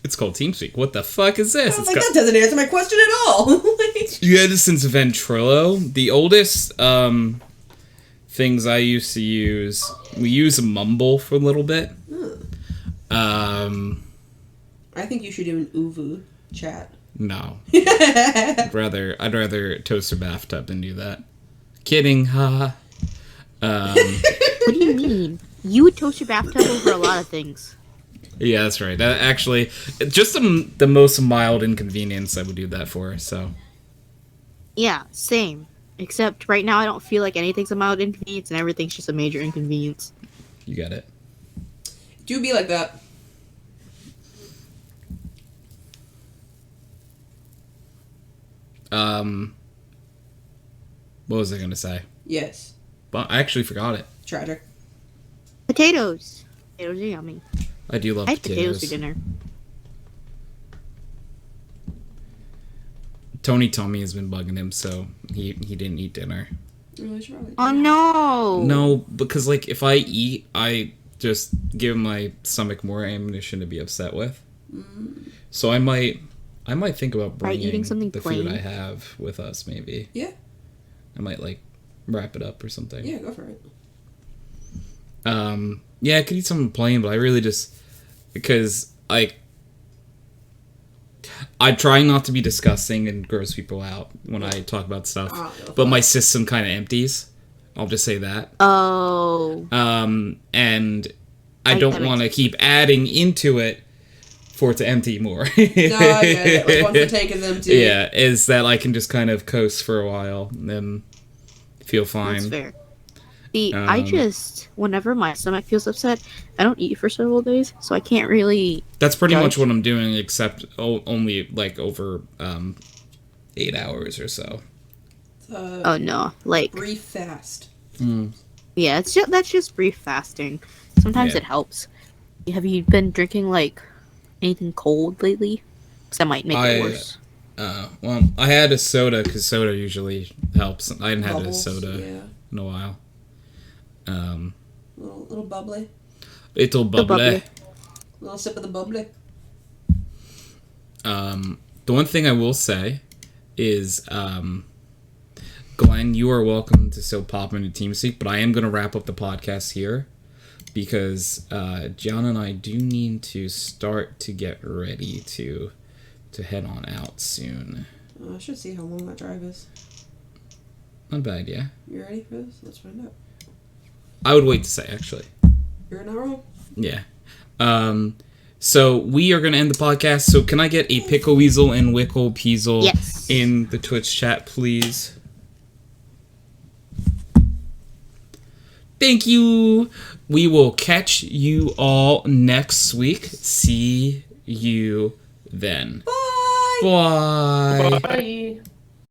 It's called TeamSpeak. What the fuck is this? I was It's like, that doesn't answer my question at all. Like, You had this since Ventrilo. The oldest things I used to use, we use Mumble for a little bit. I think you should do an Uvu chat. No. I'd rather toast a bathtub than do that. Kidding, haha. What do you mean? You would toast your bathtub over a lot of things. Yeah, that's right. That actually, just the most mild inconvenience I would do that for. So Yeah, same. Except right now I don't feel like anything's a mild inconvenience and everything's just a major inconvenience. you got it. Do be like that. What was I gonna say? Yes. But I actually forgot it. Tragic. Potatoes. Potatoes are yummy. I do love I had potatoes potatoes. for dinner. Tony told me has been bugging him, so he didn't eat dinner. Really should probably do Oh that. no! No, because like if I eat, I just give my stomach more ammunition to be upset with. So I might think about By bringing eating something the plain? food I have with us. Maybe Yeah. I might like wrap it up or something. Yeah, go for it. Yeah, I could eat something plain, but I really just because I try not to be disgusting and gross people out when I talk about stuff, Oh, but my system kind of empties. I'll just say that. Oh. And I That don't makes want to keep adding into it for it to empty more. No, I get it. Like, once the tank is empty. Yeah, is that I can just kind of coast for a while and then feel fine. That's fair. See, I just, whenever my stomach feels upset, I don't eat for several days, so I can't really... That's pretty Judge. much what I'm doing, except only like over 8 hours or so. Oh no, like... Brief fast. Yeah, that's just brief fasting. Sometimes Yeah. it helps. Have you been drinking like anything cold lately? Because that might make it worse. Well, I had a soda because soda usually helps. I hadn't had a Bubbles, soda yeah. in a while. Little bubbly. Little bubbly. Little sip of the bubbly. The one thing I will say is, Glenn, you are welcome to still pop into TeamSpeak, but I am going to wrap up the podcast here because Gianna and I do need to start to get ready to head on out soon. I should see how long that drive is. Not bad, yeah. You ready for this? Let's find out. I would wait to say, actually. You're not wrong. Yeah. So we are going to end the podcast. So can I get a Pickle Weasel and Wickle Peasel in the Twitch chat, please? Thank you. We will catch you all next week. See you then. Bye. Bye. Bye.